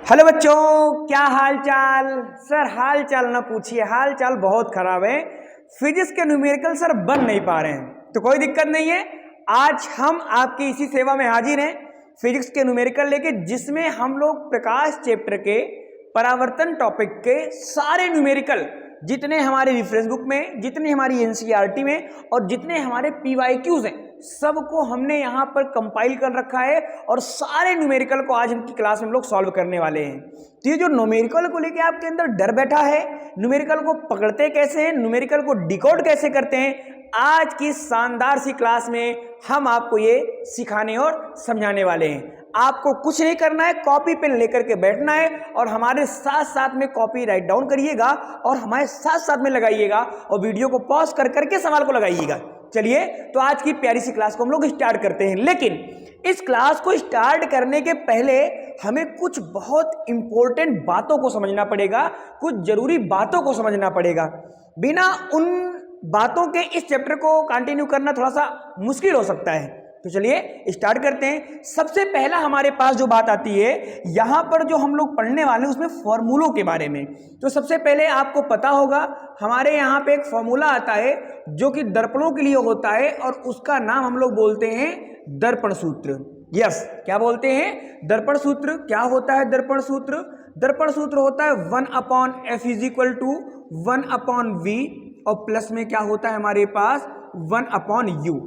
Hello बच्चों, क्या हाल चाल। सर हाल चाल ना पूछिए, हाल चाल बहुत खराब है। फिजिक्स के न्यूमेरिकल सर बन नहीं पा रहे हैं। तो कोई दिक्कत नहीं है, आज हम आपकी इसी सेवा में हाजिर हैं फिजिक्स के न्यूमेरिकल लेके, जिसमें हम लोग प्रकाश चैप्टर के परावर्तन टॉपिक के सारे न्यूमेरिकल, जितने हमारे रेफरेंस बुक में, जितने हमारी एनसीईआरटी में और जितने हमारे पीवाईक्यूज हैं, सबको हमने यहाँ पर कंपाइल कर रखा है और सारे न्यूमेरिकल को आज इनकी क्लास में हम लोग सॉल्व करने वाले हैं। तो ये जो न्यूमेरिकल को लेके आपके अंदर डर बैठा है, न्यूमेरिकल को पकड़ते कैसे हैं, न्यूमेरिकल को डिकोड कैसे करते हैं, आज की शानदार सी क्लास में हम आपको ये सिखाने और समझाने वाले हैं। आपको कुछ नहीं करना है, कॉपी पेन लेकर के बैठना है और हमारे साथ साथ में कॉपी राइट डाउन करिएगा और हमारे साथ साथ में लगाइएगा और वीडियो को पॉज कर करके सवाल को लगाइएगा। चलिए, तो आज की प्यारी सी क्लास को हम लोग स्टार्ट करते हैं। लेकिन इस क्लास को स्टार्ट करने के पहले हमें कुछ बहुत इंपॉर्टेंट बातों को समझना पड़ेगा, कुछ जरूरी बातों को समझना पड़ेगा। बिना उन बातों के इस चैप्टर को कंटिन्यू करना थोड़ा सा मुश्किल हो सकता है। तो चलिए स्टार्ट करते हैं। सबसे पहला हमारे पास जो बात आती है यहां पर, जो हम लोग पढ़ने वाले हैं उसमें फॉर्मूलों के बारे में। तो सबसे पहले आपको पता होगा हमारे यहाँ पे एक फॉर्मूला आता है जो कि दर्पणों के लिए होता है और उसका नाम हम लोग बोलते हैं दर्पण सूत्र। यस, क्या बोलते हैं? दर्पण सूत्र। क्या होता है दर्पण सूत्र? दर्पण सूत्र होता है 1/f = 1/v और प्लस में क्या होता है हमारे पास 1/u।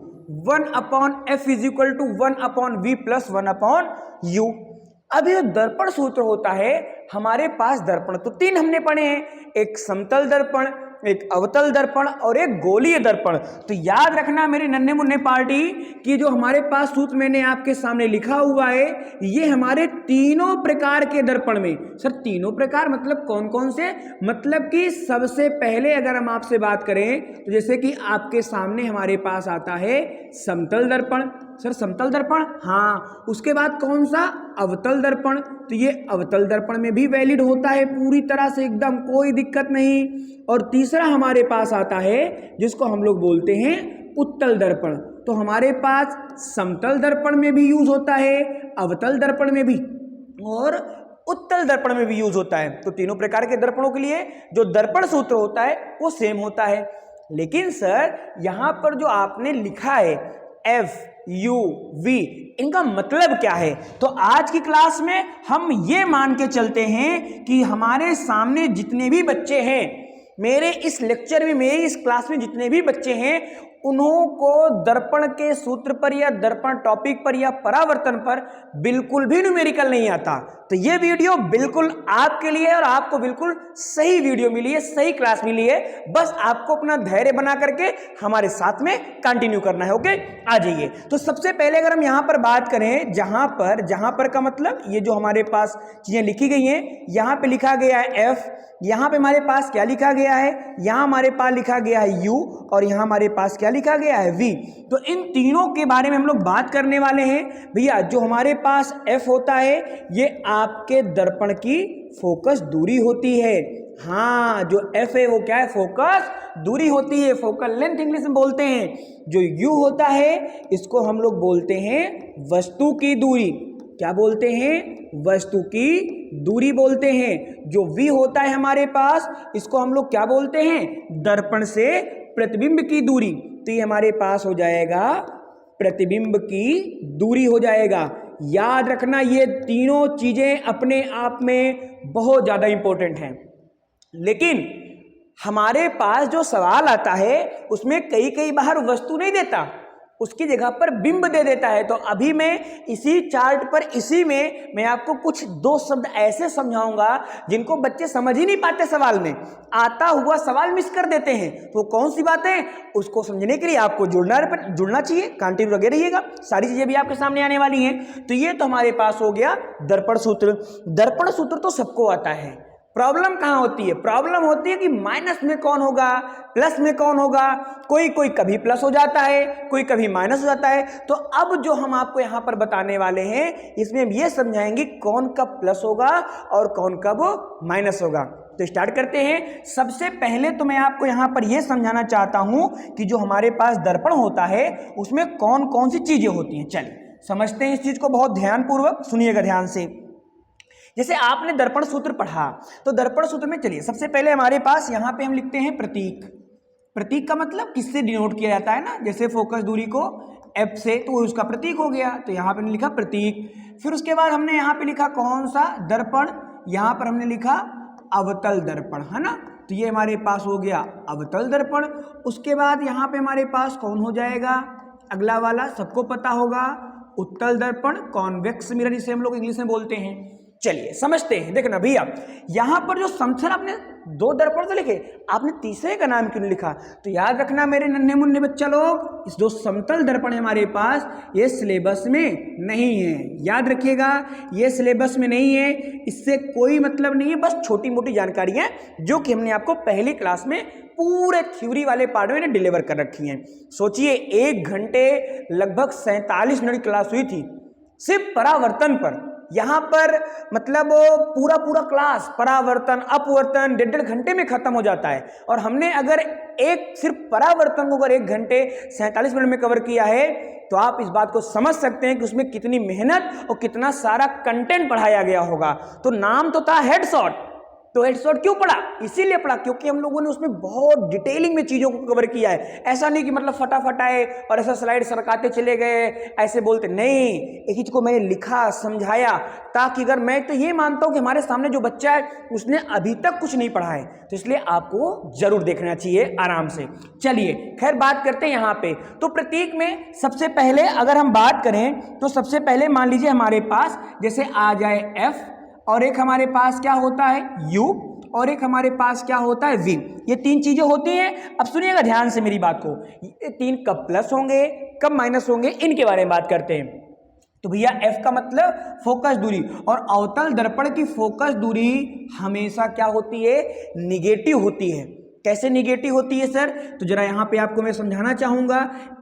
1/f = 1/v + 1/u। अब ये दर्पण सूत्र होता है हमारे पास। दर्पण तो तीन हमने पढ़े हैं, एक समतल दर्पण, एक अवतल दर्पण और एक गोलीय दर्पण। तो याद रखना मेरे नन्हे मुन्ने पार्टी कि जो हमारे पास सूत्र मैंने आपके सामने लिखा हुआ है, ये हमारे तीनों प्रकार के दर्पण में। सर तीनों प्रकार मतलब कौन कौन से? मतलब कि सबसे पहले अगर हम आपसे बात करें तो जैसे कि आपके सामने हमारे पास आता है समतल दर्पण। सर समतल दर्पण, हाँ। उसके बाद कौन सा? अवतल दर्पण। तो ये अवतल दर्पण में भी वैलिड होता है पूरी तरह से, एकदम कोई दिक्कत नहीं। और तीसरा हमारे पास आता है जिसको हम लोग बोलते हैं उत्तल दर्पण। तो हमारे पास समतल दर्पण में भी यूज होता है, अवतल दर्पण में भी और उत्तल दर्पण में भी यूज होता है। तो तीनों प्रकार के दर्पणों के लिए जो दर्पण सूत्र होता है वो सेम होता है। लेकिन सर यहां पर जो आपने लिखा है F U V, इनका मतलब क्या है? तो आज की क्लास में हम ये मान के चलते हैं कि हमारे सामने जितने भी बच्चे हैं, मेरे इस लेक्चर में, मेरी इस क्लास में जितने भी बच्चे हैं, उन्हों को दर्पण के सूत्र पर या दर्पण टॉपिक पर या परावर्तन पर बिल्कुल भी न्यूमेरिकल नहीं आता। तो ये वीडियो बिल्कुल आपके लिए और आपको बिल्कुल सही वीडियो मिली है, सही क्लास मिली है। बस आपको अपना धैर्य बना करके हमारे साथ में कंटिन्यू करना है। ओके, आ जाइए। तो सबसे पहले अगर हम यहाँ पर बात करें, जहां पर का मतलब ये जो हमारे पास चीजें लिखी गई हैं, यहाँ पे लिखा गया है F, यहाँ पे हमारे पास क्या लिखा गया है? यहाँ हमारे पास लिखा गया है U और यहाँ हमारे पास क्या लिखा गया है? V। तो इन तीनों के बारे में हम लोग बात करने वाले हैं। भैया जो हमारे पास F होता है ये आपके दर्पण की फोकस दूरी होती है। हाँ, जो F है वो क्या है? फोकस दूरी होती है, फोकल लेंथ इंग्लिश में बोलते हैं। जो U होता है इसको हम लोग बोलते हैं वस्तु की दूरी। क्या बोलते हैं? वस्तु की दूरी बोलते हैं। जो V होता है हमारे पास, इसको हम लोग क्या बोलते हैं? दर्पण से प्रतिबिंब की दूरी। तो ये हमारे पास हो जाएगा प्रतिबिंब की दूरी हो जाएगा। याद रखना ये तीनों चीजें अपने आप में बहुत ज्यादा इंपॉर्टेंट हैं। लेकिन हमारे पास जो सवाल आता है उसमें कई बार वस्तु नहीं देता, उसकी जगह पर बिंब दे देता है। तो अभी मैं इसी चार्ट पर, इसी में मैं आपको कुछ दो शब्द ऐसे समझाऊंगा जिनको बच्चे समझ ही नहीं पाते, सवाल में आता हुआ सवाल मिस कर देते हैं। तो कौन सी बात है, उसको समझने के लिए आपको जुड़ना चाहिए, कंटिन्यू लगे रहिएगा, सारी चीजें भी आपके सामने आने वाली हैं। तो ये तो हमारे पास हो गया दर्पण सूत्र। दर्पण सूत्र तो सबको आता है। प्रॉब्लम कहां होती है? प्रॉब्लम होती है कि माइनस में कौन होगा, प्लस में कौन होगा। कोई कभी प्लस हो जाता है, कोई कभी माइनस हो जाता है। तो अब जो हम आपको यहां पर बताने वाले हैं, इसमें हम ये समझाएंगे कौन कब प्लस होगा और कौन कब माइनस होगा। तो स्टार्ट करते हैं। सबसे पहले तो मैं आपको यहां पर यह समझाना चाहता हूं कि जो हमारे पास दर्पण होता है उसमें कौन कौन सी चीजें होती हैं। चलिए समझते हैं इस चीज को, बहुत ध्यानपूर्वक सुनिएगा ध्यान से। जैसे आपने दर्पण सूत्र पढ़ा, तो दर्पण सूत्र में चलिए सबसे पहले हमारे पास यहाँ पे हम लिखते हैं प्रतीक। प्रतीक का मतलब किससे डिनोट किया जाता है ना, जैसे फोकस दूरी को F से, तो उसका प्रतीक हो गया, तो यहाँ पे हमने लिखा प्रतीक। फिर उसके बाद हमने यहाँ पे लिखा कौन सा दर्पण, यहाँ पर हमने लिखा अवतल दर्पण, है ना। तो ये हमारे पास हो गया अवतल दर्पण। उसके बाद यहाँ पे हमारे पास कौन हो जाएगा, अगला वाला सबको पता होगा, उत्तल दर्पण, कॉन्वेक्स मिरर जिसे हम लोग इंग्लिश में बोलते हैं। चलिए समझते हैं। देखना भैया, यहाँ पर जो समथर आपने 2 दर्पण तो लिखे, आपने तीसरे का नाम क्यों नहीं लिखा? तो याद रखना मेरे नन्हे मुन्ने बच्चा लोग, इस 2 समतल दर्पण हमारे पास, ये सिलेबस में नहीं है। याद रखिएगा, ये सिलेबस में नहीं है, इससे कोई मतलब नहीं है, बस छोटी मोटी जानकारियां जो कि हमने आपको पहली क्लास में पूरे थ्योरी वाले पार्ट में डिलीवर कर रखी हैं। सोचिए 1 घंटे लगभग 47 मिनट क्लास हुई थी सिर्फ परावर्तन पर। यहाँ पर मतलब पूरा क्लास परावर्तन अपवर्तन 1.5 घंटे में खत्म हो जाता है, और हमने अगर सिर्फ परावर्तन को अगर 1 घंटे 47 मिनट में कवर किया है, तो आप इस बात को समझ सकते हैं कि उसमें कितनी मेहनत और कितना सारा कंटेंट पढ़ाया गया होगा। तो नाम तो था हेडशॉट, तो हेडशॉट क्यों पढ़ा? इसीलिए पढ़ा क्योंकि हम लोगों ने उसमें बहुत डिटेलिंग में चीज़ों को कवर किया है। ऐसा नहीं कि मतलब फटाफट आए और ऐसा स्लाइड सरकाते चले गए, ऐसे बोलते नहीं, एक चीज़ को मैंने लिखा समझाया, ताकि अगर मैं तो ये मानता हूँ कि हमारे सामने जो बच्चा है उसने अभी तक कुछ नहीं पढ़ा है, तो इसलिए आपको जरूर देखना चाहिए आराम से। चलिए खैर बात करते हैं यहाँ पे। तो प्रतीक में सबसे पहले अगर हम बात करें तो सबसे पहले मान लीजिए हमारे पास जैसे आ जाए F, और एक हमारे पास क्या होता है U, और एक हमारे पास क्या होता है V। ये 3 चीजें होती हैं। अब सुनिएगा ध्यान से मेरी बात को, ये 3 कब प्लस होंगे कब माइनस होंगे इनके बारे में बात करते हैं। तो भैया F का मतलब फोकस दूरी, और अवतल दर्पण की फोकस दूरी हमेशा क्या होती है, निगेटिव होती है। कैसे निगेटिव होती है सर? तो जरा यहाँ पे आपको मैं समझाना चाहूंगा।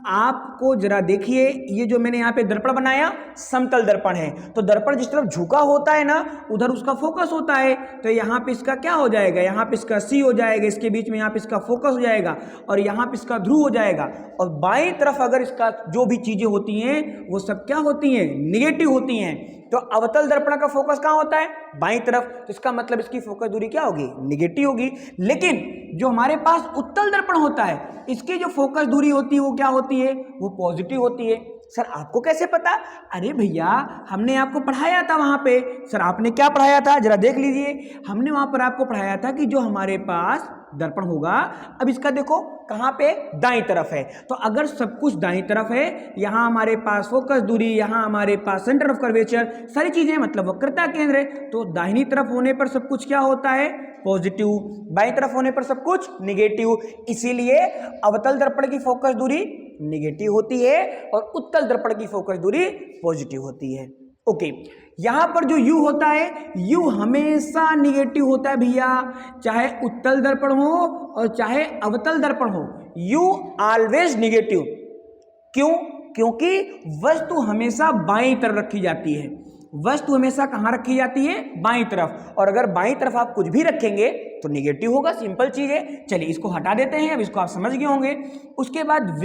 आपको जरा देखिए, ये जो मैंने यहाँ पे दर्पण बनाया समतल दर्पण है, तो दर्पण जिस तरफ झुका होता है ना उधर उसका फोकस होता है। तो यहाँ पे इसका क्या हो जाएगा, यहाँ पे इसका C हो जाएगा, इसके बीच में यहाँ पे इसका फोकस हो जाएगा, और यहाँ पे इसका ध्रुव हो जाएगा। और बाईं तरफ अगर इसका जो भी चीजें होती हैं वो सब क्या होती हैं, निगेटिव होती हैं। तो अवतल दर्पण का फोकस कहाँ होता है, बाईं तरफ, तो इसका मतलब इसकी फोकस दूरी क्या होगी, निगेटिव होगी। लेकिन जो हमारे पास उत्तल दर्पण होता है, इसकी जो फोकस दूरी होती है वो क्या होती है, वो पॉजिटिव होती है। सर आपको कैसे पता? अरे भैया हमने आपको पढ़ाया था वहां पे। सर आपने क्या पढ़ाया था, जरा देख लीजिए। हमने वहां पर आपको पढ़ाया था कि जो हमारे पास दर्पण होगा, अब इसका देखो कहाँ पे, दाईं तरफ है। तो अगर सब कुछ दाईं तरफ है, यहाँ हमारे पास फोकस दूरी, यहाँ हमारे पास सेंटर ऑफ कर्वेचर, सारी चीजें मतलब वक्रता केंद्र है, तो दाहिनी तरफ होने पर सब कुछ क्या होता है, पॉजिटिव, बाईं तरफ होने पर सब कुछ निगेटिव। इसीलिए अवतल दर्पण की फोकस दूरी निगेटिव होती है और उत्तल दर्पण की फोकस दूरी पॉजिटिव होती है। ओके, यहां पर जो U होता है, U हमेशा निगेटिव होता है भैया, चाहे उत्तल दर्पण हो और चाहे अवतल दर्पण हो, U ऑलवेज निगेटिव। क्यों? क्योंकि वस्तु हमेशा बाईं तरफ रखी जाती है। वस्तु हमेशा कहां रखी जाती है, बाईं तरफ, और अगर बाईं तरफ आप कुछ भी रखेंगे तो निगेटिव होगा, सिंपल चीज है। चलिए इसको हटा देते हैं, अब इसको आप समझ गए होंगे। उसके बाद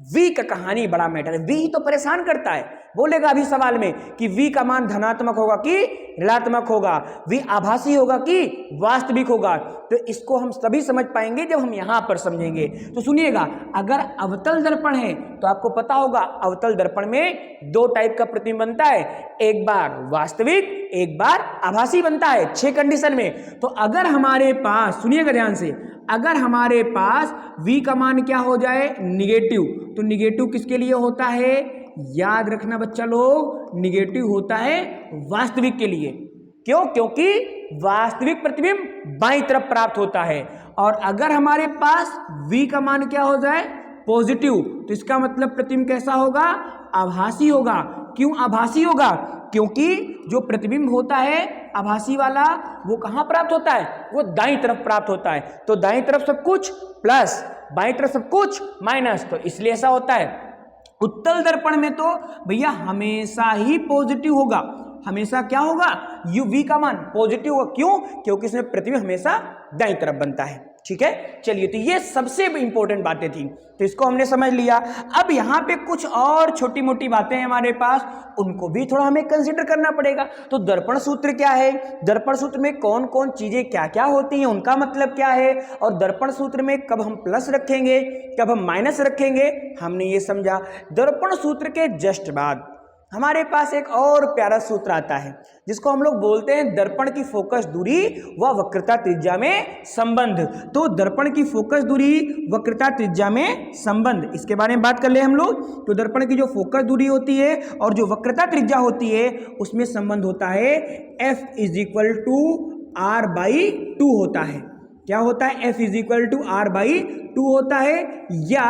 V का कहानी बड़ा मैटर है। V ही तो परेशान करता है, बोलेगा अभी सवाल में कि V का मान धनात्मक होगा कि ऋणात्मक होगा, V आभासी होगा कि वास्तविक होगा। तो इसको हम तभी समझ पाएंगे जब हम यहां पर समझेंगे। तो सुनिएगा, अगर अवतल दर्पण है तो आपको पता होगा अवतल दर्पण में 2 टाइप का प्रतिबिंब बनता है, एक बार वास्तविक, एक बार आभासी बनता है, 6 कंडीशन में। तो अगर हमारे पास, सुनिएगा ध्यान से, अगर हमारे पास V का मान क्या हो जाए, निगेटिव, तो निगेटिव किसके लिए होता है, याद रखना बच्चा लोग, निगेटिव होता है वास्तविक के लिए। क्यों? क्योंकि वास्तविक प्रतिबिंब बाईं तरफ प्राप्त होता है। और अगर हमारे पास V का मान क्या हो जाए, पॉजिटिव, तो इसका मतलब प्रतिबिंब कैसा होगा, आभासी होगा। क्यों आभासी होगा? क्योंकि जो प्रतिबिंब होता है आभासी वाला, वो कहां प्राप्त होता है, वो दाईं तरफ प्राप्त होता है। तो दाईं तरफ सब कुछ प्लस, बाईं तरफ सब कुछ माइनस, तो इसलिए ऐसा होता है। उत्तल दर्पण में तो भैया हमेशा ही पॉजिटिव होगा, हमेशा क्या होगा, V का मान पॉजिटिव होगा। क्यों? क्योंकि इसमें प्रतिबिंब हमेशा दाईं तरफ बनता है। ठीक है, चलिए, तो ये सबसे इंपॉर्टेंट बातें थी, तो इसको हमने समझ लिया। अब यहाँ पे कुछ और छोटी मोटी बातें हैं हमारे पास, उनको भी थोड़ा हमें कंसीडर करना पड़ेगा। तो दर्पण सूत्र क्या है, दर्पण सूत्र में कौन कौन चीजें क्या क्या होती हैं, उनका मतलब क्या है, और दर्पण सूत्र में कब हम प्लस रखेंगे, कब हम माइनस रखेंगे, हमने ये समझा। दर्पण सूत्र के जस्ट बाद हमारे पास एक और प्यारा सूत्र आता है जिसको हम लोग बोलते हैं दर्पण की फोकस दूरी व वक्रता त्रिज्या में संबंध। तो दर्पण की फोकस दूरी वक्रता त्रिज्या में संबंध, इसके बारे में बात कर ले हम लोग। तो दर्पण की जो फोकस दूरी होती है और जो वक्रता त्रिज्या होती है उसमें संबंध होता है F = R/2 होता है। क्या होता है, F = R/2 होता है, या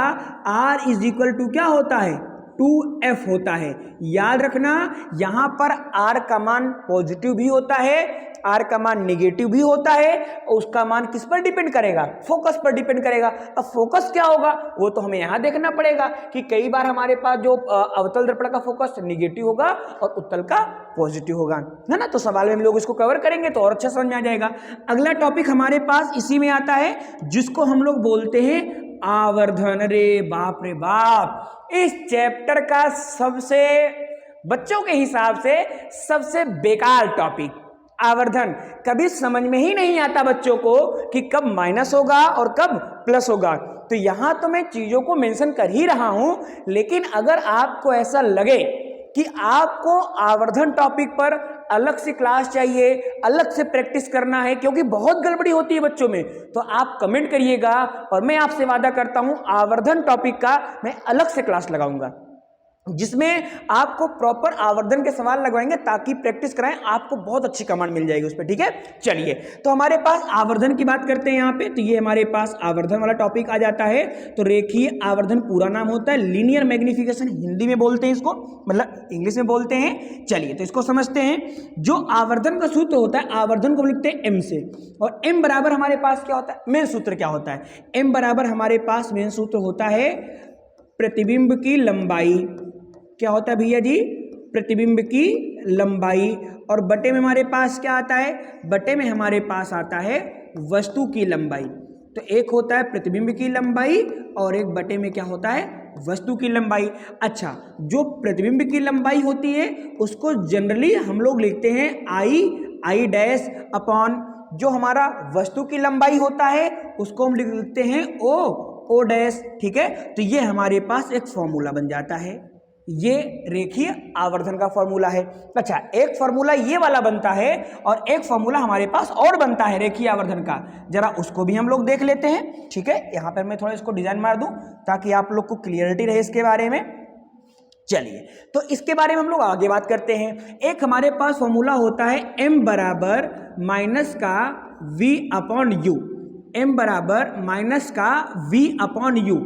R = क्या होता है, 2F होता है। याद रखना यहां पर R का मान पॉजिटिव भी होता है, R का मान निगेटिव भी होता है, और उसका मान किस पर डिपेंड करेगा, फोकस पर डिपेंड करेगा। अब फोकस क्या होगा वो तो हमें यहां देखना पड़ेगा कि कई बार हमारे पास जो अवतल दर्पण का फोकस निगेटिव होगा और उत्तल का पॉजिटिव होगा, है ना। तो सवाल में हम लोग इसको कवर करेंगे तो और अच्छा समझ में आ जाएगा। अगला टॉपिक हमारे पास इसी में आता है जिसको हम लोग बोलते हैं आवर्धन। रे बाप रे बाप, इस चैप्टर का सबसे, बच्चों के हिसाब से सबसे बेकार टॉपिक आवर्धन। कभी समझ में ही नहीं आता बच्चों को कि कब माइनस होगा और कब प्लस होगा। तो यहां तो मैं चीजों को मेंशन कर ही रहा हूं, लेकिन अगर आपको ऐसा लगे कि आपको आवर्धन टॉपिक पर अलग से क्लास चाहिए, अलग से प्रैक्टिस करना है, क्योंकि बहुत गड़बड़ी होती है बच्चों में, तो आप कमेंट करिएगा और मैं आपसे वादा करता हूं आवर्धन टॉपिक का मैं अलग से क्लास लगाऊंगा जिसमें आपको प्रॉपर आवर्धन के सवाल लगवाएंगे ताकि प्रैक्टिस कराएं, आपको बहुत अच्छी कमांड मिल जाएगी उस पर। ठीक है, चलिए, तो हमारे पास आवर्धन की बात करते हैं यहाँ पे। तो ये हमारे पास आवर्धन वाला टॉपिक आ जाता है। तो रेखीय आवर्धन पूरा नाम होता है लीनियर मैग्निफिकेशन, हिंदी में बोलते हैं इसको, मतलब इंग्लिश में बोलते हैं। चलिए, तो इसको समझते हैं। जो आवर्धन का सूत्र होता है, आवर्धन को लिखते हैं M से, और M बराबर हमारे पास क्या होता है, मेन सूत्र क्या होता है, M बराबर हमारे पास मेन सूत्र होता है प्रतिबिंब की लंबाई। क्या होता है भैया जी, प्रतिबिंब की लंबाई। और बटे में हमारे पास क्या आता है, बटे में हमारे पास आता है वस्तु की लंबाई। तो एक होता है प्रतिबिंब की लंबाई और एक बटे में क्या होता है, वस्तु की लंबाई। अच्छा, जो प्रतिबिंब की लंबाई होती है उसको जनरली हम लोग लिखते हैं I डैश अपॉन, जो हमारा वस्तु की लंबाई होता है उसको हम लिखते हैं O डैश। ठीक है, तो ये हमारे पास एक फॉर्मूला बन जाता है, ये रेखीय आवर्धन का फॉर्मूला है। अच्छा, एक फॉर्मूला ये वाला बनता है और एक फॉर्मूला हमारे पास और बनता है रेखीय आवर्धन का, जरा उसको भी हम लोग देख लेते हैं। ठीक है, यहाँ पर मैं थोड़ा इसको डिजाइन मार दूं ताकि आप लोग को क्लियरिटी रहे इसके बारे में। चलिए, तो इसके बारे में हम लोग आगे बात करते हैं। एक हमारे पास फॉर्मूला होता है M बराबर माइनस का V अपॉन U, M बराबर माइनस का V अपॉन U,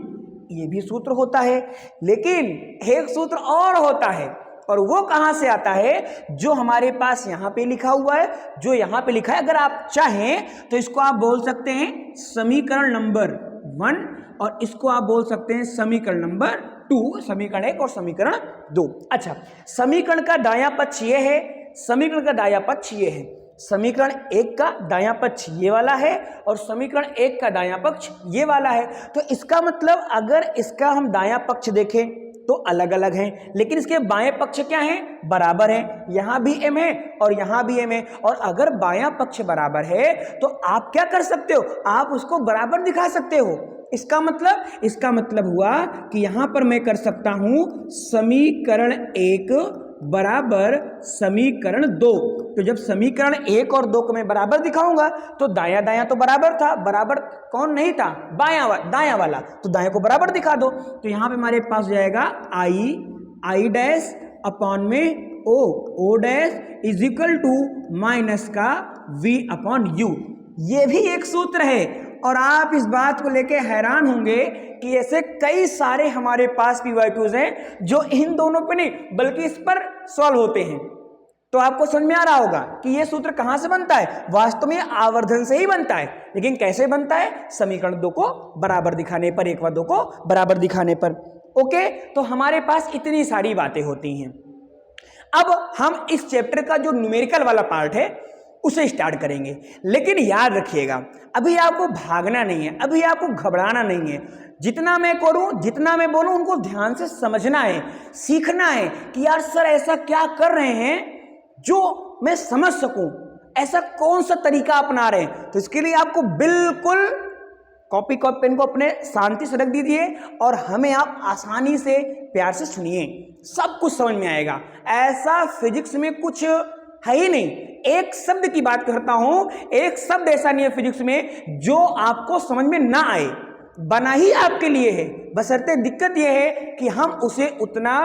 ये भी सूत्र होता है। लेकिन एक सूत्र और होता है, और वो कहां से आता है, जो हमारे पास यहां पे लिखा हुआ है, जो यहां पे लिखा है। अगर आप चाहें तो इसको आप बोल सकते हैं समीकरण नंबर 1 और इसको आप बोल सकते हैं समीकरण नंबर 2, समीकरण 1 और समीकरण 2। अच्छा, समीकरण का दायां पक्ष ये है, समीकरण का दायां पक्ष ये है, समीकरण 1 का दायां पक्ष ये वाला है और समीकरण 1 का दायां पक्ष ये वाला है। तो इसका मतलब अगर इसका हम दायां पक्ष देखें तो अलग अलग हैं, लेकिन इसके बाएं पक्ष क्या हैं, बराबर हैं। यहां भी M है और यहां भी M है, और अगर बायां पक्ष बराबर है तो आप क्या कर सकते हो, आप उसको बराबर दिखा सकते हो। इसका मतलब हुआ कि यहां पर मैं कर सकता हूं समीकरण 1 बराबर समीकरण 2। तो जब समीकरण 1 और 2 को मैं बराबर दिखाऊंगा तो दायां दायां तो बराबर था, बराबर कौन नहीं था, दायां वाला, तो दायां को बराबर दिखा दो। तो यहां पे हमारे पास जाएगा I डैश अपॉन में O dash is equal to minus का V अपॉन U। ये भी एक सूत्र है, और आप इस बात को लेके हैरान होंगे कि ऐसे कई सारे हमारे पास PYQs हैं जो इन दोनों पे नहीं बल्कि इस पर सॉल्व होते हैं। तो आपको समझ में आ रहा होगा कि ये सूत्र कहां से बनता है, वास्तव में आवर्धन से ही बनता है। लेकिन कैसे बनता है, समीकरण 2 को बराबर दिखाने पर, 1 व 2 को बराबर दिखाने पर। ओके, तो हमारे पास इतनी सारी बातें होती हैं। अब हम इस चैप्टर का जो न्यूमेरिकल वाला पार्ट है उसे स्टार्ट करेंगे। लेकिन याद रखिएगा, अभी आपको भागना नहीं है, अभी आपको घबराना नहीं है। जितना मैं करूं, जितना मैं बोलूं, उनको ध्यान से समझना है, सीखना है कि यार सर ऐसा क्या कर रहे हैं जो मैं समझ सकूं, ऐसा कौन सा तरीका अपना रहे हैं। तो इसके लिए आपको बिल्कुल कॉपी पेन को अपने शांति से रख दीजिए और हमें आप आसानी से प्यार से सुनिए, सब कुछ समझ में आएगा। ऐसा फिजिक्स में कुछ है ही नहीं। एक शब्द की बात करता हूं, एक शब्द ऐसा नहीं है फिजिक्स में जो आपको समझ में ना आए, बना ही आपके लिए है। बशर्ते दिक्कत यह है कि हम उसे उतना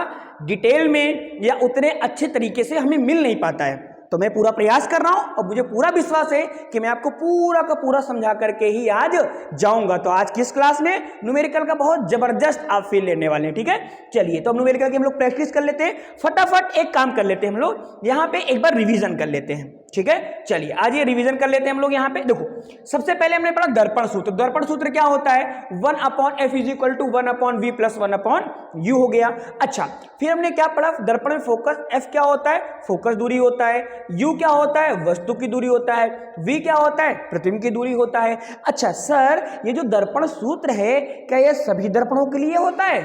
डिटेल में या उतने अच्छे तरीके से हमें मिल नहीं पाता है। तो मैं पूरा प्रयास कर रहा हूं और मुझे पूरा विश्वास है कि मैं आपको पूरा का पूरा समझा करके ही आज जाऊंगा। तो आज की इस क्लास में न्यूमेरिकल का बहुत जबरदस्त आप फील लेने वाले हैं, ठीक है। चलिए, तो अब न्यूमेरिकल की हम लोग प्रैक्टिस कर लेते हैं। फटाफट एक काम कर लेते हैं, हम लोग यहाँ पे एक बार रिवीजन कर लेते हैं, ठीक है। चलिए आज ये रिवीजन कर लेते हैं हम लोग। यहाँ पे देखो, सबसे पहले हमने पढ़ा दर्पण सूत्र। दर्पण सूत्र क्या होता है? 1/f = 1/v + 1/u हो गया। अच्छा, फिर हमने क्या पढ़ा? दर्पण में फोकस, f क्या होता है? फोकस दूरी होता है। u क्या होता है? वस्तु की दूरी होता है। v क्या होता है? प्रतिबिंब की दूरी होता है। अच्छा सर, ये जो दर्पण सूत्र है, क्या ये सभी दर्पणों के लिए होता है?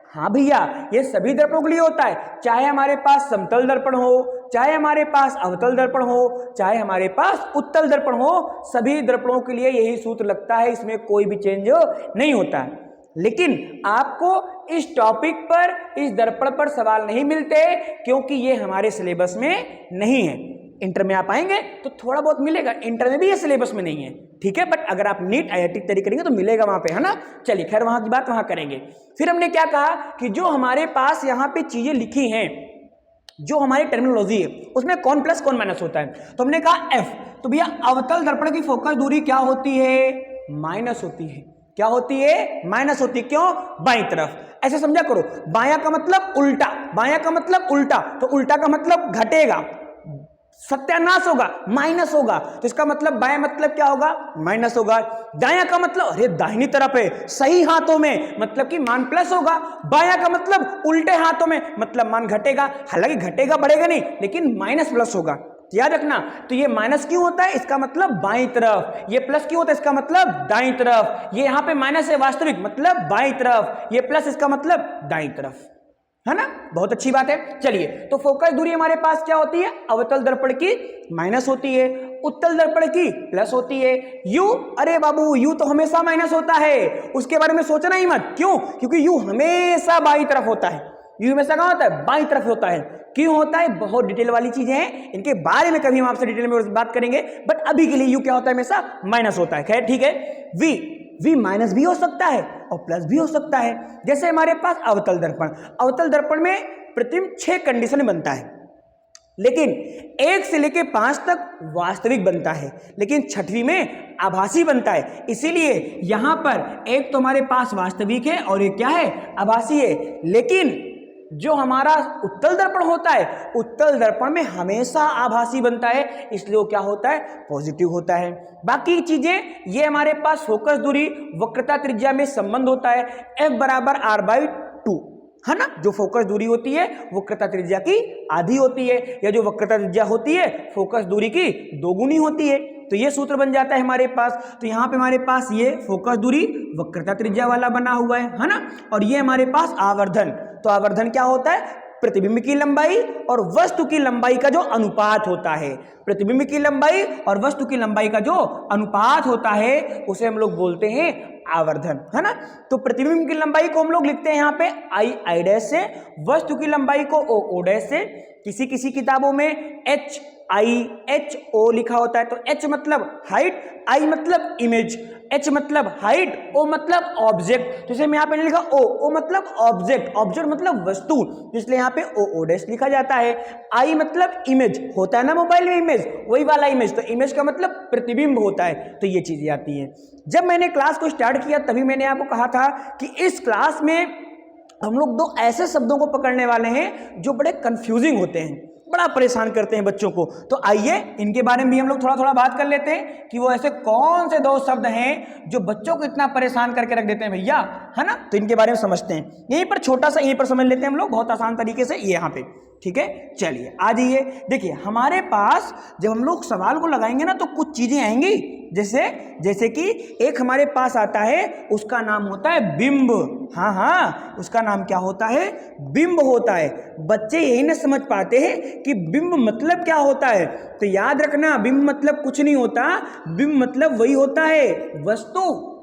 हाँ भैया, ये सभी दर्पणों के लिए होता है। चाहे हमारे पास समतल दर्पण हो, चाहे हमारे पास अवतल दर्पण हो, चाहे हमारे पास उत्तल दर्पण हो, सभी दर्पणों के लिए यही सूत्र लगता है, इसमें कोई भी चेंज नहीं होता है। लेकिन आपको इस टॉपिक पर, इस दर्पण पर सवाल नहीं मिलते क्योंकि ये हमारे सिलेबस में नहीं है। इंटर में आप आएंगे तो थोड़ा बहुत मिलेगा, इंटर में भी ये सिलेबस में नहीं है, ठीक है। बट अगर आप नीट IIT तैयारी करेंगे तो मिलेगा वहां पे, है ना। चलिए, खैर वहां की बात वहां करेंगे। फिर हमने क्या कहा कि जो हमारे पास यहाँ पे चीजें लिखी हैं, जो हमारी टर्मिनोलॉजी है, उसमें कौन प्लस कौन माइनस होता है। तो हमने कहा f, तो भैया अवतल दर्पण की फोकस दूरी क्या होती है? माइनस होती है। क्या होती है? माइनस होती है। क्यों? बाईं तरफ। ऐसे समझा करो, बायां का मतलब उल्टा, बायां का मतलब उल्टा, तो उल्टा का मतलब घटेगा, सत्यानाश होगा, माइनस होगा। तो इसका मतलब बाएं मतलब क्या होगा? माइनस होगा। दायां का मतलब, अरे दाहिनी तरफ है, सही हाथों में, मतलब कि मान प्लस होगा। बायां का मतलब उल्टे हाथों में, मतलब मान घटेगा। हालांकि घटेगा, बढ़ेगा नहीं, लेकिन माइनस प्लस होगा, याद रखना। तो ये माइनस क्यों होता है? इसका मतलब बाईं तरफ। ये प्लस क्यों होता है? इसका मतलब दाईं तरफ। ये यहां पे माइनस है वास्तविक, मतलब बाईं तरफ। ये प्लस, इसका मतलब दाईं तरफ, है ना। बहुत अच्छी बात है। चलिए, तो फोकस दूरी हमारे पास क्या होती है? अवतल दर्पण की माइनस होती है, उत्तल दर्पण की प्लस होती है। u, अरे बाबू, u तो हमेशा माइनस होता है, उसके बारे में सोचना ही मत। क्यों? क्योंकि u हमेशा बाईं तरफ होता है। u हमेशा कहां होता है? बाईं तरफ होता है। क्यों होता है? बहुत डिटेल वाली चीजें हैं, इनके बारे में कभी हम आपसे डिटेल में बात करेंगे। बट अभी के लिए u क्या होता है? हमेशा माइनस होता है। खैर ठीक है। v माइनस भी हो सकता है और प्लस भी हो सकता है। जैसे हमारे पास अवतल दर्पण, अवतल दर्पण में प्रतिबिंब 6 कंडीशन बनता है, लेकिन 1 से लेके 5 तक वास्तविक बनता है, लेकिन 6वीं में आभासी बनता है। इसीलिए यहां पर एक तो हमारे पास वास्तविक है और एक क्या है? आभासी है। लेकिन जो हमारा उत्तल दर्पण होता है, उत्तल दर्पण में हमेशा आभासी बनता है, इसलिए वो क्या होता है? पॉजिटिव होता है। बाकी चीजें ये हमारे पास फोकस दूरी, वक्रता त्रिज्या में संबंध होता है, F = r/2, है ना। जो फोकस दूरी होती है वक्रता त्रिज्या की आधी होती है, या जो वक्रता त्रिज्या होती है फोकस दूरी की 2 गुनी होती है। तो ये सूत्र बन जाता है हमारे पास। तो यहाँ पे हमारे पास ये फोकस दूरी वक्रता त्रिज्या वाला बना हुआ है ना। और ये हमारे पास आवर्धन, तो आवर्धन क्या होता है? प्रतिबिंब की लंबाई और वस्तु की लंबाई का जो अनुपात होता है। प्रतिबिंब की लंबाई और वस्तु की लंबाई का जो अनुपात होता है उसे हम लोग बोलते हैं आवर्धन, है ना। तो प्रतिबिंब की लंबाई को हम लोग लिखते हैं यहाँ पे I डैश से, वस्तु की लंबाई को O डैश से। किसी किसी किताबों में HIHO लिखा होता है। तो H मतलब हाइट, I मतलब इमेज, H मतलब हाइट, O मतलब ऑब्जेक्ट। तो इसे मैं यहाँ पे लिखा O मतलब ऑब्जेक्ट, ऑब्जेक्ट मतलब वस्तु, इसलिए यहाँ पे O डैश लिखा जाता है। I मतलब इमेज, होता है ना मोबाइल में इमेज, वही वाला इमेज, तो इमेज का मतलब प्रतिबिंब होता है। तो ये चीजें आती हैं। जब मैंने क्लास को स्टार्ट किया तभी मैंने आपको कहा था कि इस क्लास में हम लोग 2 ऐसे शब्दों को पकड़ने वाले हैं जो बड़े कंफ्यूजिंग होते हैं। बड़ा परेशान करते हैं बच्चों को। तो आइए इनके बारे में भी हम लोग थोड़ा थोड़ा बात कर लेते हैं कि वो ऐसे कौन से दो शब्द हैं जो बच्चों को इतना परेशान करके रख देते हैं भैया, है ना। तो इनके बारे में समझते हैं, यहीं पर छोटा सा यहीं पर समझ लेते हैं हम लोग बहुत आसान तरीके से, ये यहाँ पे, ठीक है। चलिए आ जाइए, देखिए हमारे पास जब हम लोग सवाल को लगाएंगे ना तो कुछ चीजें आएंगी, जैसे कि एक हमारे पास आता है, उसका नाम होता है बिंब। हाँ हाँ, उसका नाम क्या होता है, बिंब होता है। बच्चे यही ना समझ पाते हैं कि बिंब मतलब क्या होता है। तो याद रखना, बिंब मतलब कुछ नहीं होता, बिंब मतलब वही होता है, वस्तु।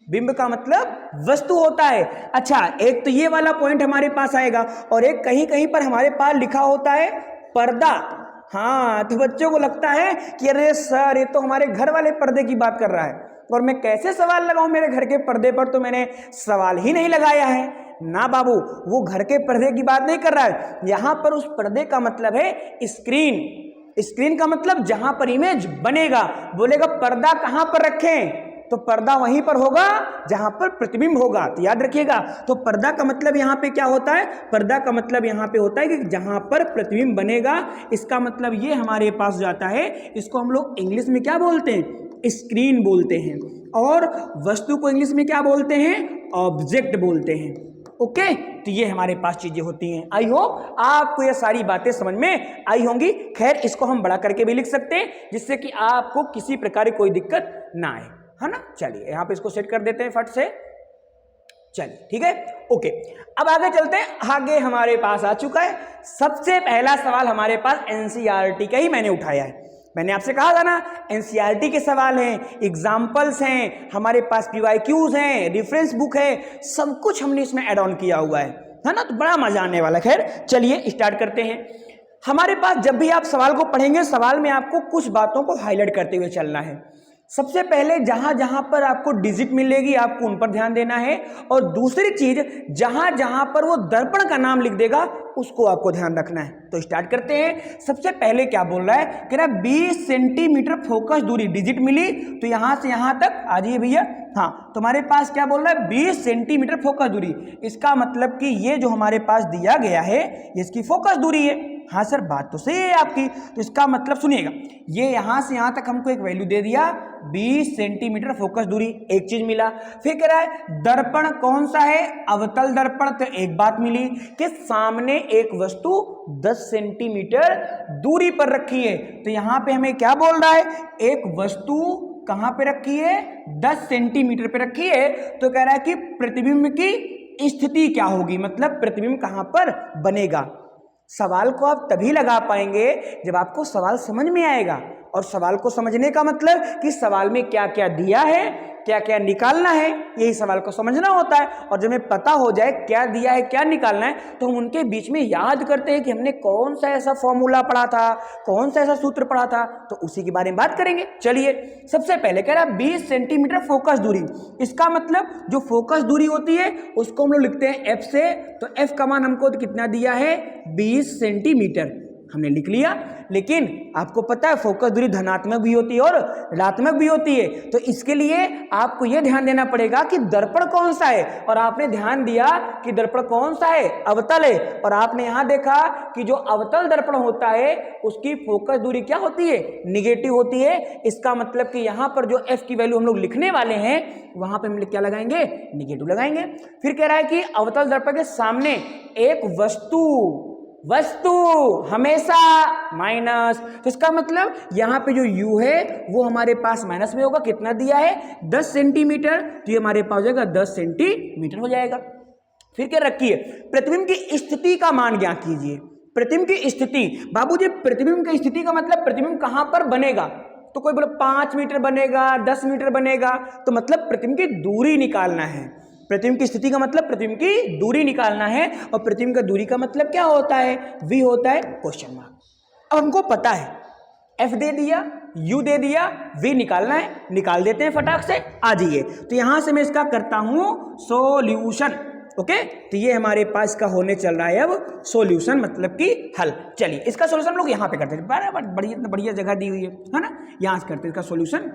बिंब का मतलब वस्तु होता है। अच्छा, एक तो ये वाला पॉइंट हमारे पास आएगा, और एक कहीं कहीं पर हमारे पास लिखा होता है पर्दा। हाँ, तो बच्चों को लगता है कि अरे सर ये तो हमारे घर वाले पर्दे की बात कर रहा है, और मैं कैसे सवाल लगाऊं मेरे घर के पर्दे पर, तो मैंने सवाल ही नहीं लगाया है ना बाबू। वो घर के पर्दे की बात नहीं कर रहा है, यहां पर उस पर्दे का मतलब है स्क्रीन। स्क्रीन का मतलब जहां पर इमेज बनेगा। बोलेगा पर्दा कहां पर रखें, तो पर्दा वहीं पर होगा जहां पर प्रतिबिंब होगा। तो याद रखिएगा, तो पर्दा का मतलब यहां पे क्या होता है, पर्दा का मतलब यहां पे होता है कि जहां पर प्रतिबिंब बनेगा। इसका मतलब ये हमारे पास जाता है, इसको हम लोग इंग्लिश में क्या बोलते हैं, स्क्रीन बोलते हैं, और वस्तु को इंग्लिश में क्या बोलते हैं, ऑब्जेक्ट बोलते हैं। ओके, तो ये हमारे पास चीजें होती हैं। आई होप आपको ये सारी बातें समझ में आई होंगी। खैर, इसको हम बड़ा करके भी लिख सकते हैं, जिससे कि आपको किसी प्रकार की कोई दिक्कत ना आए, है ना। चलिए यहाँ पे इसको सेट कर देते हैं फट से। चलिए ठीक है, ओके। अब आगे चलते हैं, आगे हमारे पास आ चुका है सबसे पहला सवाल हमारे पास एनसीईआरटी का ही मैंने उठाया है। मैंने आपसे कहा था ना, एनसीईआरटी के सवाल हैं, एग्जाम्पल्स हैं, हमारे पास पीवाईक्यूज हैं, रेफरेंस बुक है, सब कुछ हमने इसमें ऐड ऑन किया हुआ है ना। तो बड़ा मजा आने वाला। खैर चलिए स्टार्ट करते हैं। हमारे पास जब भी आप सवाल को पढ़ेंगे, सवाल में आपको कुछ बातों को हाईलाइट करते हुए चलना है। सबसे पहले जहां जहां पर आपको डिजिट मिलेगी आपको उन पर ध्यान देना है, और दूसरी चीज जहां जहां पर वो दर्पण का नाम लिख देगा उसको आपको ध्यान रखना है। तो स्टार्ट करते हैं। सबसे पहले क्या बोल रहा है, कह रहा है 20 सेंटीमीटर फोकस दूरी, डिजिट मिली तो यहां से यहां तक आ जाइए भैया। हाँ, तुम्हारे पास क्या बोल रहा है, 20 सेंटीमीटर फोकस दूरी। इसका मतलब कि ये जो हमारे पास दिया गया है ये इसकी फोकस दूरी है। हाँ सर, बात तो सही है आपकी। तो इसका मतलब सुनिएगा, ये यहां से यहां तक हमको एक वैल्यू दे दिया 20 सेंटीमीटर फोकस दूरी, एक चीज मिला। फिर कह रहा है दर्पण कौन सा है, अवतल दर्पण, तो एक बात मिली कि सामने एक वस्तु 10 सेंटीमीटर दूरी पर रखी है। तो यहां पे हमें क्या बोल रहा है, एक वस्तु कहां पे रखी है, 10 सेंटीमीटर पे रखी है। तो कह रहा है कि प्रतिबिंब की स्थिति क्या होगी, मतलब प्रतिबिंब कहां पर बनेगा। सवाल को आप तभी लगा पाएंगे जब आपको सवाल समझ में आएगा, और सवाल को समझने का मतलब कि सवाल में क्या क्या दिया है, क्या क्या निकालना है, यही सवाल को समझना होता है। और जब हमें पता हो जाए क्या दिया है क्या निकालना है, तो हम उनके बीच में याद करते हैं कि हमने कौन सा ऐसा फॉर्मूला पढ़ा था, कौन सा ऐसा सूत्र पढ़ा था, तो उसी के बारे में बात करेंगे। चलिए, सबसे पहले कह रहा है 20 सेंटीमीटर फोकस दूरी। इसका मतलब जो फोकस दूरी होती है उसको हम लोग लिखते हैं एफ से। तो एफ का मान हमको कितना दिया है, 20 सेंटीमीटर, हमने लिख लिया। लेकिन आपको पता है फोकस दूरी धनात्मक भी होती है और ऋणात्मक भी होती है। तो इसके लिए आपको यह ध्यान देना पड़ेगा कि दर्पण कौन सा है, और आपने ध्यान दिया कि दर्पण कौन सा है, अवतल है। और आपने यहां देखा कि जो अवतल दर्पण होता है उसकी फोकस दूरी क्या होती है, निगेटिव होती है। इसका मतलब कि यहां पर जो एफ की वैल्यू हम लोग लिखने वाले हैं वहां पर हम क्या लगाएंगे, निगेटिव लगाएंगे। फिर कह रहा है कि अवतल दर्पण के सामने एक वस्तु हमेशा माइनस। तो इसका मतलब यहां पे जो u है वो हमारे पास माइनस में होगा। कितना दिया है, 10 सेंटीमीटर, तो ये हमारे पास हो जाएगा 10 सेंटीमीटर हो जाएगा। फिर क्या रखिए, प्रतिबिंब की स्थिति का मान ज्ञात कीजिए। प्रतिबिंब की स्थिति, बाबूजी प्रतिबिंब की स्थिति का मतलब प्रतिबिंब कहां पर बनेगा। तो कोई बोले 5 मीटर बनेगा, 10 मीटर बनेगा, तो मतलब प्रतिबिंब की दूरी निकालना है। प्रतिबिंब की स्थिति का मतलब प्रतिबिंब की दूरी निकालना है, और प्रतिबिंब का दूरी का मतलब क्या होता है, v होता है क्वेश्चन मार्क। अब हमको पता है f दे दिया, u दे दिया, v निकालना है, निकाल देते हैं फटाक से। आ जाइए, तो यहां से मैं इसका करता हूं सॉल्यूशन। ओके, तो ये हमारे पास का होने चल रहा है अब सॉल्यूशन, मतलब कि हल। चलिए इसका सॉल्यूशन लोग यहाँ पे करते हैं, बढ़िया जगह दी हुई है ना, यहाँ से करते हैं इसका सॉल्यूशन।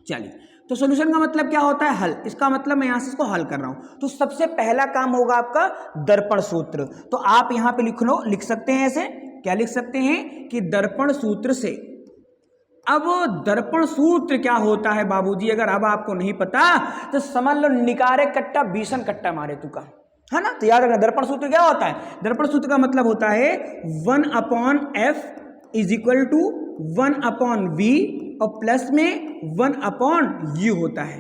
चलिए, तो सॉल्यूशन का मतलब क्या होता है, हल। इसका मतलब मैं यहां से इसको हल कर रहा हूं। तो सबसे पहला काम होगा आपका दर्पण सूत्र। तो आप यहां पे लिख सकते हैं ऐसे, क्या लिख सकते हैं कि दर्पण सूत्र से। अब दर्पण सूत्र क्या होता है बाबूजी, अगर अब आपको नहीं पता तो समझ लो निकारे कट्टा बीसन कट्टा मारे तू का, है ना। तो याद रखना दर्पण सूत्र क्या होता है। दर्पण सूत्र का मतलब होता है 1/f is equal to 1/v और प्लस में 1/u होता है।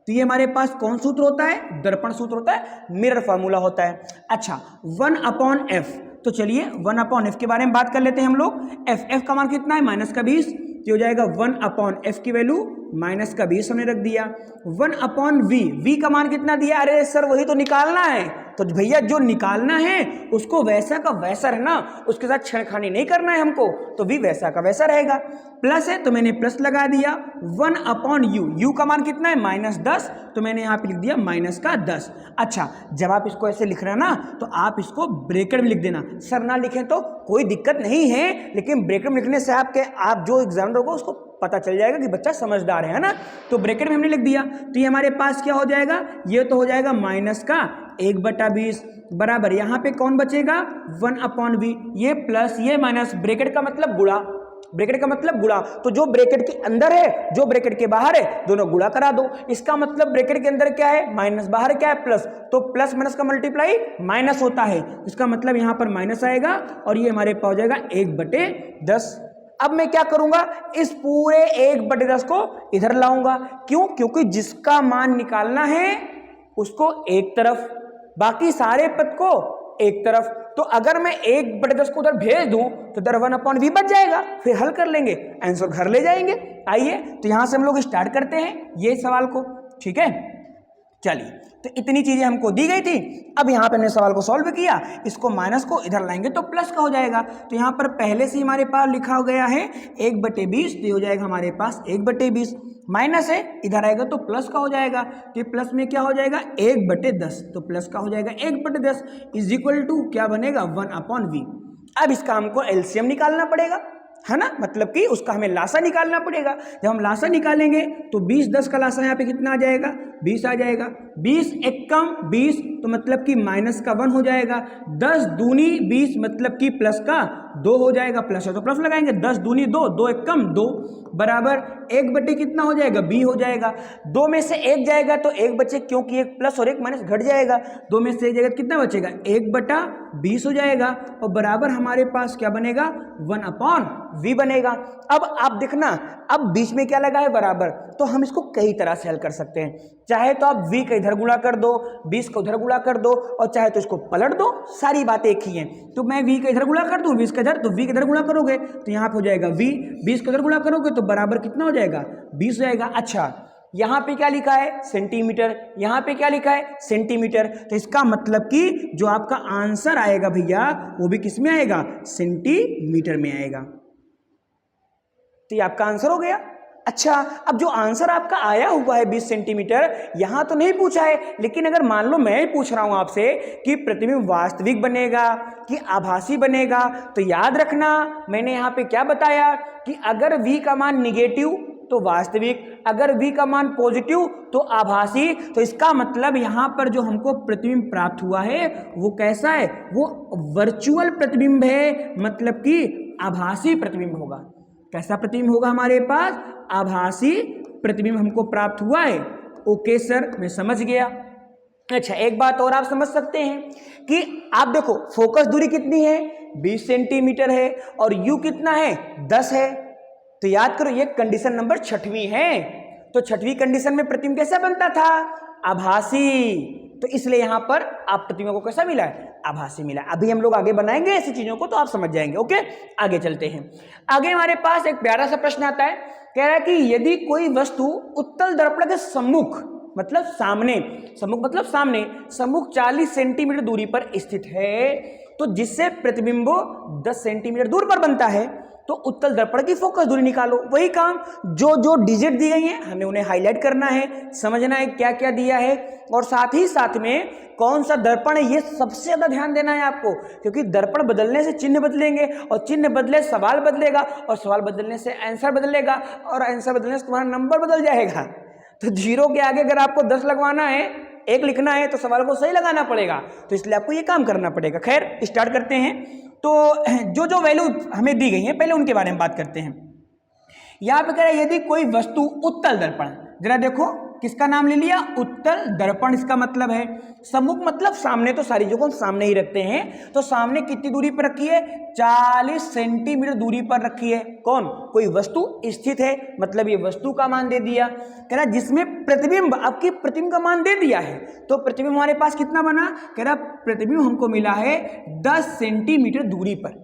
तो ये हमारे पास कौन सूत्र होता है, दर्पण सूत्र होता है, मिरर फार्मूला होता है। अच्छा 1/f, तो चलिए 1/f के बारे में बात कर लेते हैं हम लोग। f का मान कितना है, -20, तो हो जाएगा 1/f की वैल्यू -20 हमने रख दिया। 1/v का मान कितना दिया, अरे सर वही तो निकालना है। तो भैया जो निकालना है उसको वैसा का वैसा रहना, उसके साथ छेड़खानी नहीं करना है हमको, तो v वैसा का वैसा रहेगा। प्लस है तो मैंने प्लस लगा दिया। 1/u, u का मान कितना है -10, तो मैंने यहाँ पे लिख दिया -10। अच्छा जब आप इसको ऐसे लिख रहे हैं ना तो आप इसको ब्रैकेट में लिख देना, सर ना लिखें तो कोई दिक्कत नहीं है, लेकिन ब्रैकेट में लिखने से आप जो एग्जामिनर होगा उसको पता चल जाएगा कि बच्चा समझदार है ना। तो ब्रैकेट में हमने लिख दिया, तो ये हमारे पास क्या हो जाएगा, ये तो हो जाएगा -1/20 बराबर यहाँ पे कौन बचेगा 1/v, ये प्लस ये माइनस, ब्रैकेट का मतलब गुणा, ब्रैकेट का मतलब गुणा, तो जो ब्रैकेट के अंदर है जो ब्रैकेट के बाहर है दोनों गुणा करा दो। इसका मतलब ब्रैकेट के अंदर क्या है माइनस, बाहर क्या है प्लस, तो प्लस माइनस का मल्टीप्लाई माइनस होता है, इसका मतलब यहाँ पर माइनस आएगा और ये हमारे पास हो जाएगा 1/10। अब मैं क्या करूंगा, इस पूरे 1/10 को इधर लाऊंगा, क्यों, क्योंकि जिसका मान निकालना है उसको एक तरफ, बाकी सारे पद को एक तरफ। तो अगर मैं 1/10 को उधर भेज दूं तो इधर 1/v बच जाएगा, फिर हल कर लेंगे, आंसर घर ले जाएंगे। आइए तो यहां से हम लोग स्टार्ट करते हैं ये सवाल को, ठीक है। चलिए तो इतनी चीजें हमको दी गई थी, अब यहाँ पे हमने सवाल को सॉल्व किया, इसको माइनस को इधर लाएंगे तो प्लस का हो जाएगा। तो यहाँ पर पहले से हमारे पास लिखा हो गया है 1/20, तो हो जाएगा हमारे पास 1/20, माइनस है इधर आएगा तो प्लस का हो जाएगा, तो प्लस में क्या हो जाएगा 1/10, तो प्लस का हो जाएगा 1/10 इज इक्वल टू क्या बनेगा 1/v। अब इसका हमको एलसीएम निकालना पड़ेगा, है ना, मतलब कि उसका हमें लासा निकालना पड़ेगा। जब हम लासा निकालेंगे तो 20/10 का लासा यहाँ पे कितना आ जाएगा 20 आ जाएगा, 20 एकम 20 तो मतलब कि माइनस का 1 हो जाएगा, 10 दूनी 20 मतलब कि प्लस का 2 हो जाएगा, प्लस है तो प्लस लगाएंगे, 10 दूनी 2, 2 एकम 2 बराबर 1/, कितना हो जाएगा b हो जाएगा। 2 में से 1 जाएगा तो 1 बचे, क्योंकि 1 प्लस और 1 माइनस घट जाएगा, 2 में से 1 जाएगा कितना बचेगा 1/20 हो जाएगा, और बराबर हमारे पास क्या बनेगा 1/v बनेगा। अब आप देखना, अब बीच में क्या लगा है बराबर, तो हम इसको कई तरह से हल कर सकते हैं, चाहे तो आप v का इधर गुणा कर दो, 20 को उधर गुणा कर दो, और चाहे तो इसको पलट दो, सारी बातें एक ही हैं। तो मैं v का इधर गुणा कर दूं 20 का इधर, तो v का इधर गुणा करोगे तो यहाँ पे हो जाएगा v, 20 का इधर गुणा करोगे तो बराबर कितना हो जाएगा 20 हो जाएगा। अच्छा यहाँ पे क्या लिखा है सेंटीमीटर, यहाँ पे क्या लिखा है सेंटीमीटर, तो इसका मतलब कि जो आपका आंसर आएगा भैया वो भी किस में आएगा सेंटीमीटर में आएगा। तो ये आपका आंसर हो गया। अच्छा अब जो आंसर आपका आया हुआ है 20 सेंटीमीटर, यहां तो नहीं पूछा है, लेकिन अगर मान लो मैं ही पूछ रहा हूं आपसे कि प्रतिबिंब वास्तविक बनेगा कि आभासी बनेगा, तो याद रखना मैंने यहां पे क्या बताया कि अगर v का मान निगेटिव तो वास्तविक, अगर v का मान पॉजिटिव तो आभासी। तो इसका मतलब यहां पर जो हमको प्रतिबिंब प्राप्त हुआ है वो कैसा है, वो वर्चुअल प्रतिबिंब है, मतलब कि आभासी प्रतिबिंब होगा। कैसा प्रतिबिंब होगा हमारे पास, आभासी प्रतिबिंब हमको प्राप्त हुआ है। ओके सर मैं समझ गया। अच्छा एक बात और आप समझ सकते हैं कि आप देखो फोकस दूरी कितनी है 20 सेंटीमीटर है और u कितना है 10 है, तो याद करो ये कंडीशन नंबर 6वीं है। तो 6वीं कंडीशन में प्रतिबिंब कैसा बनता था आभासी, तो इसलिए यहां पर आप प्रतिबिंब को कैसा मिला है आभासी मिला। अभी हम लोग आगे बनाएंगे ऐसी चीजों को तो आप समझ जाएंगे। ओके आगे चलते हैं। आगे हमारे पास एक प्यारा सा प्रश्न आता है, कह रहा है कि यदि कोई वस्तु उत्तल दर्पण के सम्मुख मतलब सामने, सम्मुख मतलब सामने, सम्मुख 40 सेंटीमीटर दूरी पर स्थित है, तो जिससे प्रतिबिंब 10 सेंटीमीटर दूर पर बनता है, तो उत्तल दर्पण की फोकस दूरी निकालो। वही काम, जो जो डिजिट दी गई हैं हमें उन्हें हाईलाइट करना है, समझना है क्या क्या दिया है, और साथ ही साथ में कौन सा दर्पण है ये सबसे ज्यादा ध्यान देना है आपको, क्योंकि दर्पण बदलने से चिन्ह बदलेंगे और चिन्ह बदले सवाल बदलेगा और सवाल बदलने से आंसर बदलेगा और आंसर बदलने से तुम्हारा नंबर बदल जाएगा। तो 0 के आगे अगर आपको 10 लगवाना है एक लिखना है तो सवाल को सही लगाना पड़ेगा, तो इसलिए आपको ये काम करना पड़ेगा। खैर स्टार्ट करते हैं। तो जो जो वैल्यू हमें दी गई है पहले उनके बारे में बात करते हैं। यहाँ पे कह रहा है यदि कोई वस्तु उत्तल दर्पण, जरा देखो किसका नाम ले लिया, उत्तल दर्पण। इसका मतलब है सम्मुख, मतलब सामने, तो सारी जगह हम सामने ही रखते हैं। तो सामने कितनी दूरी पर रखी है, 40 सेंटीमीटर दूरी पर रखी है। कौन, कोई वस्तु स्थित है, मतलब ये वस्तु का मान दे दिया। कह रहा जिसमें प्रतिबिंब, आपकी प्रतिबिंब का मान दे दिया है, तो प्रतिबिंब हमारे पास कितना बना, कह रहा प्रतिबिंब हमको मिला है 10 सेंटीमीटर दूरी पर।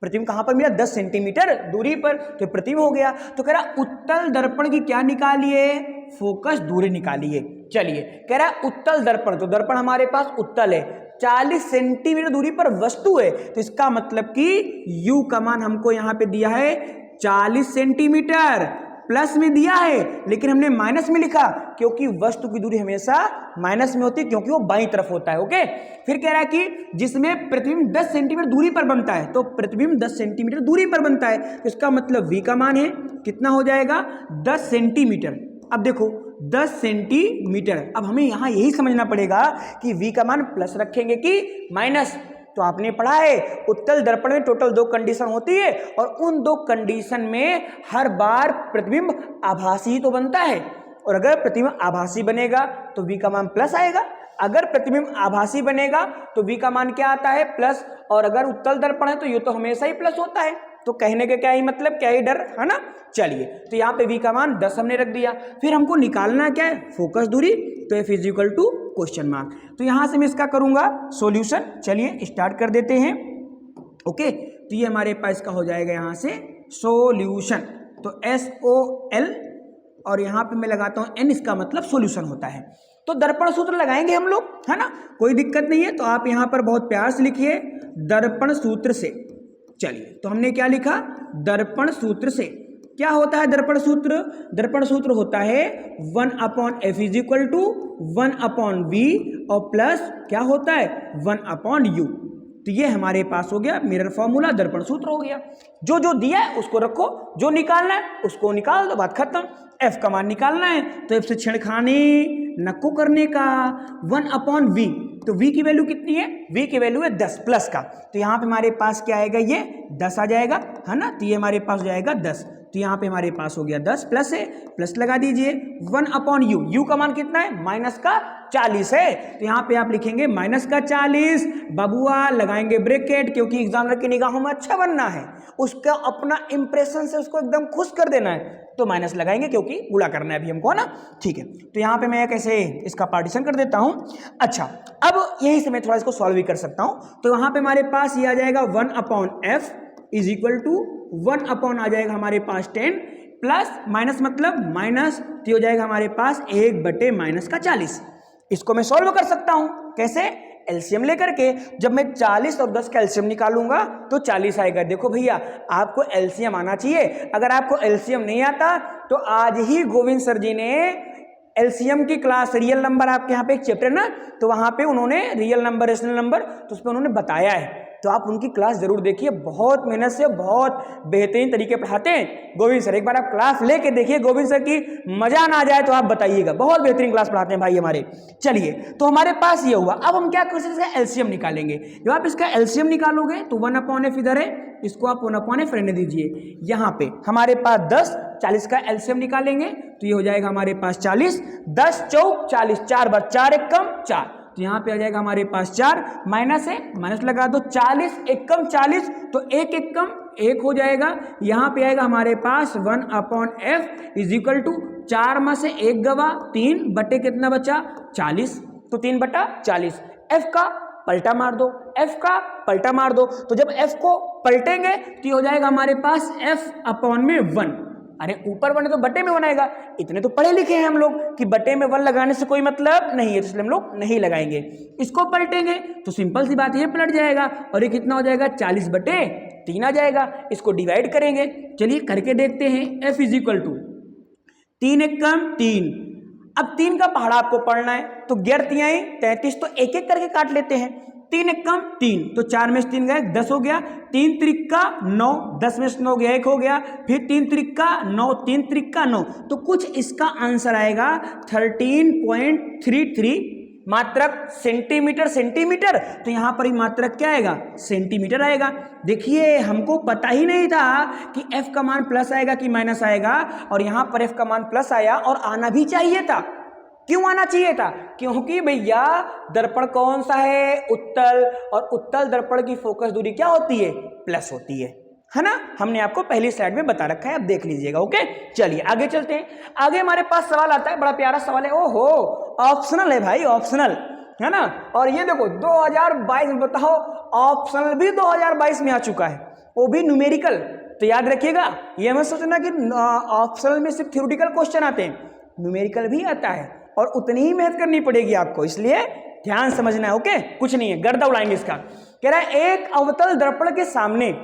प्रतिबिंब कहां पर मिला, 10 सेंटीमीटर दूरी पर, तो प्रतिबिंब हो गया। तो कह रहा उत्तल दर्पण की क्या निकालिए, फोकस दूरी निकालिए। चलिए कह रहा उत्तल दर्पण, तो दर्पण हमारे पास उत्तल है, 40 सेंटीमीटर दूरी पर वस्तु है, तो इसका मतलब कि U का मान हमको यहां पे दिया है 40 सेंटीमीटर, प्लस में दिया है लेकिन हमने माइनस में लिखा क्योंकि वस्तु की दूरी हमेशा माइनस में होती है, क्योंकि वो बाईं तरफ होता है। ओके, फिर कह रहा है कि जिसमें प्रतिबिंब 10 सेंटीमीटर दूरी पर बनता है, तो प्रतिबिंब 10 सेंटीमीटर दूरी पर बनता है, तो इसका मतलब V का मान है कितना हो जाएगा, 10 सेंटीमीटर। अब देखो 10 सेंटीमीटर, अब हमें यहां यही समझना पड़ेगा कि V का मान प्लस रखेंगे कि माइनस। तो आपने पढ़ा है उत्तल दर्पण में टोटल 2 कंडीशन होती है, और उन 2 कंडीशन में हर बार प्रतिबिंब आभासी तो बनता है, और अगर प्रतिबिंब आभासी बनेगा तो V का मान प्लस आएगा, अगर प्रतिबिंब आभासी बनेगा तो V का मान क्या आता है, प्लस, और अगर उत्तल दर्पण है तो ये तो हमेशा ही प्लस होता है। तो कहने का क्या ही मतलब, क्या ही डर है ना। चलिए तो यहाँ पे V का मान 10 हमने रख दिया। फिर हमको निकालना क्या है, फोकस दूरी, तो F is equal to question mark. तो यहाँ से मैं इसका करूँगा सॉल्यूशन। चलिए स्टार्ट कर देते हैं। ओके, तो ये हमारे पास का हो जाएगा यहाँ से सॉल्यूशन, तो SOL, और यहाँ पे मैं लगाता हूँ N, इसका मतलब सॉल्यूशन होता है। तो दर्पण सूत्र लगाएंगे हम लोग, है ना, कोई दिक्कत नहीं है। तो आप यहाँ पर बहुत प्यार से लिखिए दर्पण सूत्र से। चलिए तो हमने क्या लिखा, दर्पण सूत्र से। क्या होता है दर्पण सूत्र, दर्पण सूत्र होता है 1/F is equal to 1/V, और प्लस क्या होता है 1/U। तो ये हमारे पास हो गया मिरर फॉर्मूला, दर्पण सूत्र हो गया। जो जो दिया है उसको रखो, जो निकालना है उसको निकाल दो, बात खत्म। F का मान निकालना है तो F से छेड़खानी नको करने का, 1/V। तो V की वैल्यू कितनी है, V की वैल्यू है 10 प्लस का, तो यहाँ पे हमारे पास क्या आएगा, ये 10 आ जाएगा, है ना। तो ये हमारे पास हो जाएगा 10, तो यहाँ पे हमारे पास हो गया 10, प्लस है, प्लस लगा दीजिए 1/U। U का मान कितना है, माइनस का 40 है, तो यहाँ पे आप लिखेंगे माइनस का 40, बबुआ लगाएंगे ब्रैकेट, क्योंकि एग्जामिनर की निगाहों में अच्छा बनना है, उसका अपना इंप्रेशन से उसको एकदम खुश कर देना है, तो माइनस लगाएंगे क्योंकि गुणा करना है अभी हमको, है ना। ठीक है, तो यहाँ पे मैं कैसे इसका पार्टीशन कर देता हूँ। अच्छा, अब यही से मैं थोड़ा इसको सॉल्व भी कर सकता हूँ। तो यहाँ पे हमारे पास ये आ जाएगा 1/F इज इक्वल टू 1/ आ जाएगा हमारे पास 10, प्लस माइनस मतलब माइनस, तो हो जाएगा हमारे पास 1/-40। इसको मैं सॉल्व कर सकता हूँ, कैसे, एलसीएम लेकर के। जब मैं 40 और 10 का एलसीएम निकालूंगा तो 40 आएगा। देखो भैया, आपको एलसीएम आना चाहिए, अगर आपको एलसीएम नहीं आता तो आज ही गोविंद सर जी ने एलसीएम की क्लास, रियल नंबर, आपके यहाँ पे एक चैप्टर ना, तो वहाँ पे उन्होंने रियल नंबर, रेशनल नंबर, तो उस पर उन्होंने बताया है, तो आप उनकी क्लास जरूर देखिए, बहुत मेहनत से बहुत बेहतरीन तरीके पढ़ाते हैं गोविंद सर। एक बार आप क्लास लेके देखिए गोविंद सर की, मजा ना आ जाए तो आप बताइएगा, बहुत बेहतरीन क्लास पढ़ाते हैं भाई हमारे। चलिए, तो हमारे पास ये हुआ। अब हम क्या कर सकते हैं, इसका एलसीएम निकालेंगे। जब आप इसका एलसीएम निकालोगे तो 1/F इधर है, इसको आप 1/F रहने दीजिए। यहाँ पे हमारे पास 10, 40 का एलसीएम निकालेंगे तो ये हो जाएगा हमारे पास 40, 10 चौक 40, 4 बार 4 एक कम 4, तो यहाँ पे आ जाएगा हमारे पास 4, माइनस है, माइनस लगा दो, 40 एक कम 40, तो 1 एक कम 1 हो जाएगा। यहाँ पे आएगा हमारे पास 1/F इज इक्वल टू 4 में से 1 गवा 3 बटे कितना बचा 40, तो 3/40। F का पलटा मार दो, F का पलटा मार दो, तो जब F को पलटेंगे तो ये हो जाएगा हमारे पास F/1। अरे ऊपर 1 है तो बटे में 1 आएगा, इतने तो पढ़े लिखे हैं हम लोग कि बटे में 1 लगाने से कोई मतलब नहीं है, इसलिए हम लोग नहीं लगाएंगे। इसको पलटेंगे तो सिंपल सी बात, ये पलट जाएगा और ये कितना हो जाएगा 40/3 आ जाएगा। इसको डिवाइड करेंगे, चलिए करके देखते हैं। F इज इक्वल टू 3 एक कम 3, अब 3 का पहाड़ा आपको पढ़ना है, तो 11 तिहाई 33, तो एक एक करके काट लेते हैं। 3 एक कम 3, तो 4 में से 3 गए 10 हो गया, 3 त्रिका 9, 10 में से 9 गया 1 हो गया, फिर 3 त्रिका 9, 3 त्रिका 9, तो कुछ इसका आंसर आएगा 13.33 मात्रक सेंटीमीटर सेंटीमीटर, तो यहां पर ही मात्रक क्या आएगा, सेंटीमीटर आएगा। देखिए हमको पता ही नहीं था कि f का मान प्लस आएगा कि माइनस आएगा, और यहां पर f का मान प्लस आया और आना भी चाहिए था। क्यों आना चाहिए था? क्योंकि भैया दर्पण कौन सा है, उत्तल, और उत्तल दर्पण की फोकस दूरी क्या होती है, प्लस होती है ना। हमने आपको पहली स्लाइड में बता रखा है, आप देख लीजिएगा। ओके चलिए आगे चलते हैं। आगे हमारे पास सवाल आता है, बड़ा प्यारा सवाल है, ओहो ऑप्शनल है भाई, ऑप्शनल है ना। और ये देखो 2022 में, बताओ ऑप्शनल भी 2022 में आ चुका है, वो भी न्यूमेरिकल। तो याद रखिएगा, ये मत सोचना कि ऑप्शनल में सिर्फ थ्योरेटिकल क्वेश्चन आते हैं, न्यूमेरिकल भी आता है और उतनी ही मेहनत करनी पड़ेगी आपको, इसलिए ध्यान समझना है। ओके कुछ नहीं है, गर्दा उड़ाएंगे इसका। कह रहा है एक अवतल दर्पण के सामने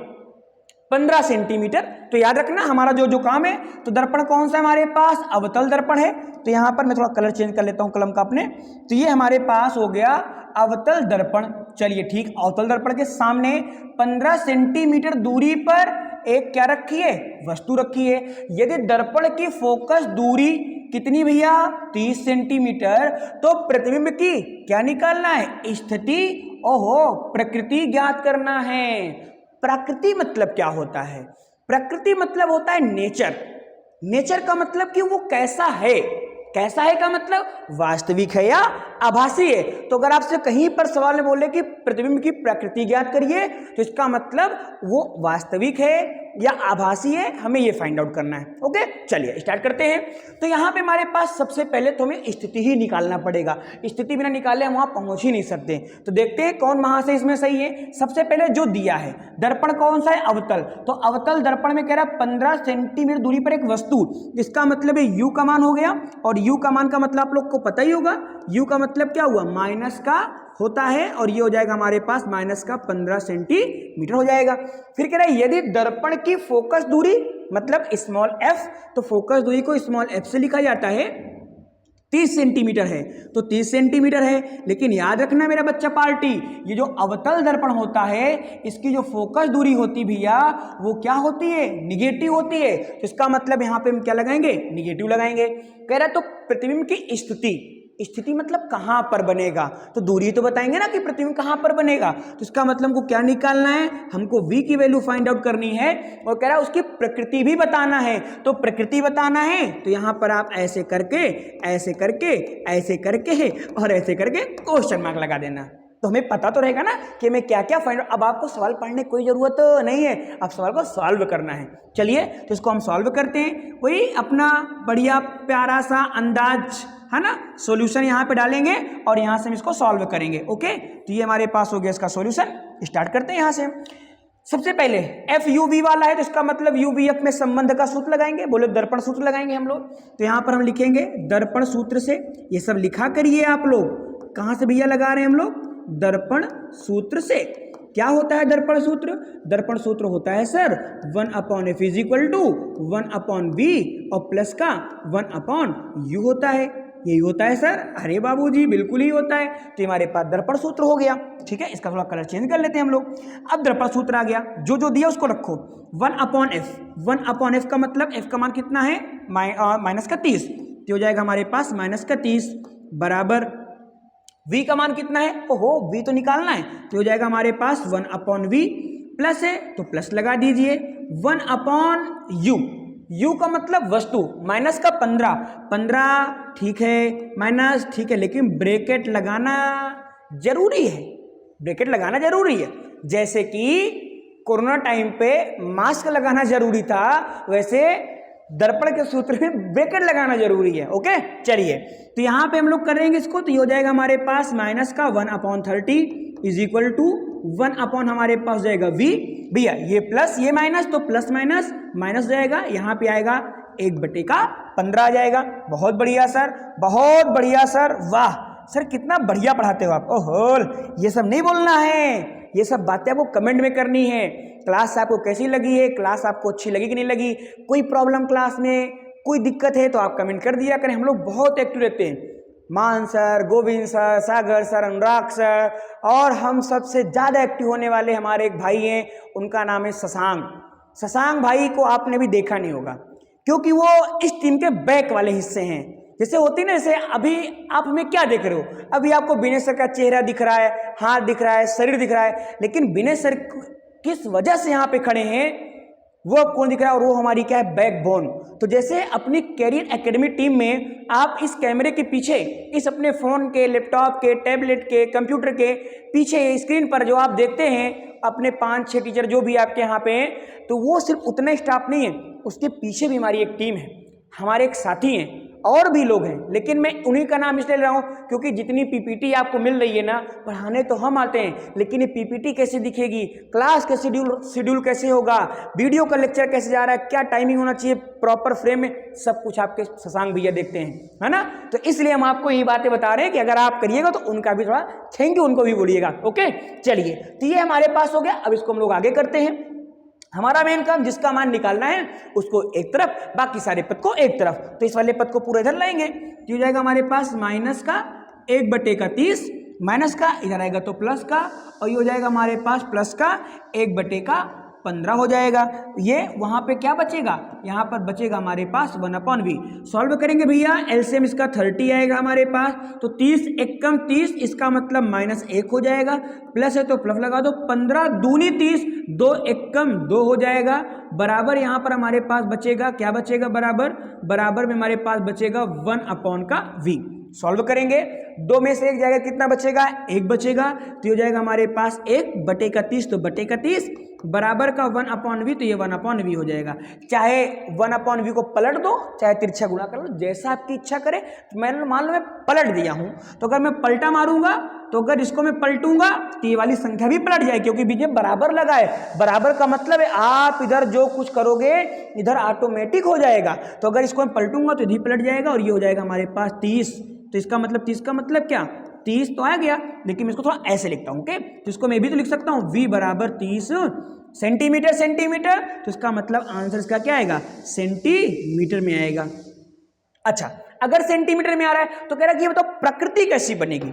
15 सेंटीमीटर, तो याद रखना हमारा जो काम है, तो दर्पण कौन सा है हमारे पास, अवतल दर्पण है। तो यहां पर मैं थोड़ा कलर चेंज कर लेता हूं कलम का अपने, तो ये हमारे पास हो गया अवतल दर्पण। चलिए ठीक, अवतल दर्पण के सामने 15 सेंटीमीटर दूरी पर एक क्या रखी है, वस्तु रखी है। यदि दर्पण की फोकस दूरी कितनी भैया, 30 सेंटीमीटर, तो प्रतिबिंब की क्या निकालना है, स्थिति, ओहो प्रकृति ज्ञात करना है। प्रकृति मतलब क्या होता है, प्रकृति मतलब होता है नेचर। नेचर का मतलब कि वो कैसा है, कैसा है का मतलब वास्तविक है या आभासी है। तो अगर आपसे कहीं पर सवाल में बोले कि प्रतिबिंब की प्रकृति ज्ञात करिए, तो इसका मतलब वो वास्तविक है या आभासी है, हमें ये फाइंड आउट करना है। ओके चलिए स्टार्ट करते हैं। तो यहाँ पे हमारे पास सबसे पहले तो हमें स्थिति ही निकालना पड़ेगा, स्थिति बिना निकाले हम वहाँ पहुँच ही नहीं सकते। तो देखते हैं कौन वहाँ से इसमें सही है। सबसे पहले जो दिया है, दर्पण कौन सा है, अवतल, तो अवतल दर्पण में कह रहा है 15 सेंटीमीटर दूरी पर एक वस्तु, इसका मतलब है u का मान हो गया, और u का मान का मतलब आप लोग को पता ही होगा, u का मतलब क्या हुआ, माइनस का होता है, और ये हो जाएगा हमारे पास माइनस का 15 सेंटीमीटर हो जाएगा। फिर कह रहा है यदि दर्पण की फोकस दूरी मतलब स्मॉल f, तो फोकस दूरी को स्मॉल f से लिखा जाता है, 30 सेंटीमीटर है, तो 30 सेंटीमीटर है। लेकिन याद रखना मेरा बच्चा पार्टी, ये जो अवतल दर्पण होता है, इसकी जो फोकस दूरी होती भैया वो क्या होती है, निगेटिव होती है। तो इसका मतलब यहाँ पे हम क्या लगाएंगे, निगेटिव लगाएंगे। कह रहा है तो प्रतिबिंब की स्थिति, स्थिति मतलब कहां पर बनेगा, तो दूरी तो बताएंगे ना कि प्रतिबिंब कहां पर बनेगा। तो इसका मतलब हमको क्या निकालना है, हमको v की वैल्यू फाइंड आउट करनी है, और कह रहा है उसकी प्रकृति भी बताना है। तो प्रकृति बताना है तो यहां पर आप ऐसे करके ऐसे करके ऐसे करके और ऐसे करके क्वेश्चन मार्क लगा देना, तो हमें पता तो रहेगा ना कि हमें क्या क्या फाइंड। अब आपको सवाल पढ़ने की कोई जरूरत नहीं है, अब सवाल को सॉल्व करना है। चलिए तो इसको हम सॉल्व करते हैं, वही अपना बढ़िया प्यारा सा अंदाज है ना, सॉल्यूशन यहाँ पे डालेंगे और यहाँ से हम इसको सॉल्व करेंगे। ओके तो ये हमारे पास हो गया इसका सॉल्यूशन। स्टार्ट करते हैं यहाँ से। सबसे पहले एफ यू वी वाला है, तो इसका मतलब यू वी एफ में संबंध का सूत्र लगाएंगे, बोले दर्पण सूत्र लगाएंगे हम लोग। तो यहाँ पर हम लिखेंगे दर्पण सूत्र से, ये सब लिखा करिए आप लोग। कहाँ से भैया लगा रहे हैं हम लोग, दर्पण सूत्र से। क्या होता है दर्पण सूत्र, दर्पण सूत्र होता है sir 1/f is equal to 1/v और प्लस का 1/u होता है, यही होता है सर। अरे बाबूजी बिल्कुल ही होता है। तो हमारे पास दर्पण सूत्र हो गया, ठीक है। इसका थोड़ा कलर चेंज कर लेते हैं हम लोग। अब दर्पण सूत्र आ गया, जो दिया उसको रखो, 1/f। 1/f का मतलब f का मान कितना है, माइनस का 30, तो हो जाएगा हमारे पास माइनस का 30 बराबर v का मान कितना है, ओहो v तो निकालना है, तो हो जाएगा हमारे पास 1/v, प्लस है तो प्लस लगा दीजिए 1/u। u का मतलब वस्तु, माइनस का 15 ठीक है, माइनस ठीक है, लेकिन ब्रैकेट लगाना जरूरी है, ब्रैकेट लगाना जरूरी है। जैसे कि कोरोना टाइम पे मास्क लगाना जरूरी था, वैसे दर्पण के सूत्र में ब्रैकेट लगाना जरूरी है। ओके चलिए तो यहाँ पे हम लोग करेंगे इसको, तो ये हो जाएगा हमारे पास माइनस का 1/30 इज इक्वल टू 1/ हमारे पास जाएगा v। भैया ये प्लस ये माइनस, तो प्लस माइनस माइनस जाएगा, यहाँ पे आएगा 1/15 आ जाएगा। बहुत बढ़िया सर, बहुत बढ़िया सर, वाह सर कितना बढ़िया पढ़ाते हो आप। ओहो ये सब नहीं बोलना है, ये सब बातें आपको कमेंट में करनी है। क्लास आपको कैसी लगी है, क्लास आपको अच्छी लगी कि नहीं लगी, कोई प्रॉब्लम क्लास में, कोई दिक्कत है तो आप कमेंट कर दिया करें। हम लोग बहुत एक्टिव रहते हैं, मान सर, गोविंद सर, सागर सर, अनुराग सर, और हम सबसे ज़्यादा एक्टिव होने वाले हमारे एक भाई हैं, उनका नाम है शशांक। शशांक भाई को आपने भी देखा नहीं होगा, क्योंकि वो इस टीम के बैक वाले हिस्से हैं। जैसे होती ना, जैसे अभी आप हमें क्या देख रहे हो, अभी आपको विनय सर का चेहरा दिख रहा है, हाथ दिख रहा है, शरीर दिख रहा है, लेकिन विनय सर किस वजह से यहाँ पे खड़े हैं वो अब कौन दिख रहा है, और वो हमारी क्या है, बैकबोन। तो जैसे अपनी कैरियर एकेडमी टीम में आप इस कैमरे के पीछे, इस अपने फोन के, लैपटॉप के, टैबलेट के, कंप्यूटर के पीछे स्क्रीन पर जो आप देखते हैं अपने 5-6 टीचर जो भी आपके यहाँ पे हैं, तो वो सिर्फ उतना स्टाफ नहीं है, उसके पीछे भी हमारी एक टीम है, हमारे एक साथी हैं, और भी लोग हैं। लेकिन मैं उन्हीं का नाम इसलिए ले रहा हूँ क्योंकि जितनी पीपीटी आपको मिल रही है ना, पढ़ाने तो हम आते हैं, लेकिन ये पीपीटी कैसे दिखेगी, क्लास का शेड्यूल कैसे होगा, वीडियो का लेक्चर कैसे जा रहा है, क्या टाइमिंग होना चाहिए प्रॉपर फ्रेम में, सब कुछ आपके शशांक भैया देखते हैं, है ना। तो इसलिए हम आपको ये बातें बता रहे हैं कि अगर आप करिएगा तो उनका भी थोड़ा थैंक यू उनको भी बोलिएगा। ओके, चलिए, तो ये हमारे पास हो गया। अब इसको हम लोग आगे करते हैं। हमारा मेन काम जिसका मान निकालना है उसको एक तरफ, बाकी सारे पद को एक तरफ। तो इस वाले पद को पूरा इधर लाएंगे, तो हो जाएगा हमारे पास माइनस का 1/30, माइनस का इधर आएगा तो प्लस का, और ये हो जाएगा हमारे पास प्लस का 1/15 हो जाएगा। ये वहां पे क्या बचेगा, यहाँ पर बचेगा हमारे पास 1/v। सॉल्व करेंगे भैया, एलसीएम इसका 30 आएगा हमारे पास, तो 30 एकम 30, इसका मतलब -1 हो जाएगा, प्लस है तो प्लस लगा दो, 15 दूनी 30, 2 एकम 2 हो जाएगा, बराबर यहाँ पर हमारे पास बचेगा, क्या बचेगा, बराबर में हमारे पास बचेगा 1/v। सॉल्व करेंगे, 2 में से 1 जाएगा, कितना बचेगा, 1 बचेगा, तो हो जाएगा हमारे पास 1/30, तो 1/30 बराबर का 1/v, तो ये 1/v हो जाएगा। चाहे 1/v को पलट दो, चाहे तिरछा गुणा कर लो, जैसा आपकी इच्छा करे। तो मैंने मान लो मैं पलट दिया हूं, तो अगर मैं पलटा मारूंगा, तो अगर इसको मैं पलटूंगा तो ये वाली संख्या भी पलट जाएगी, क्योंकि बीच में बराबर लगा है। बराबर का मतलब है आप इधर जो कुछ करोगे इधर ऑटोमेटिक हो जाएगा। तो अगर इसको मैं पलटूंगा तो इधर पलट जाएगा, और ये हो जाएगा हमारे पास 30। तो इसका मतलब 30 का मतलब क्या, 30 तो आ गया, लेकिन मैं इसको थोड़ा ऐसे लिखता हूं। ओके, तो इसको मैं भी तो लिख सकता हूं, v बराबर 30 सेंटीमीटर, तो इसका मतलब आंसर इसका क्या आएगा, सेंटीमीटर में आएगा। अच्छा, अगर सेंटीमीटर में आ रहा है तो कह रहा है कि बताओ प्रकृति कैसी बनेगी,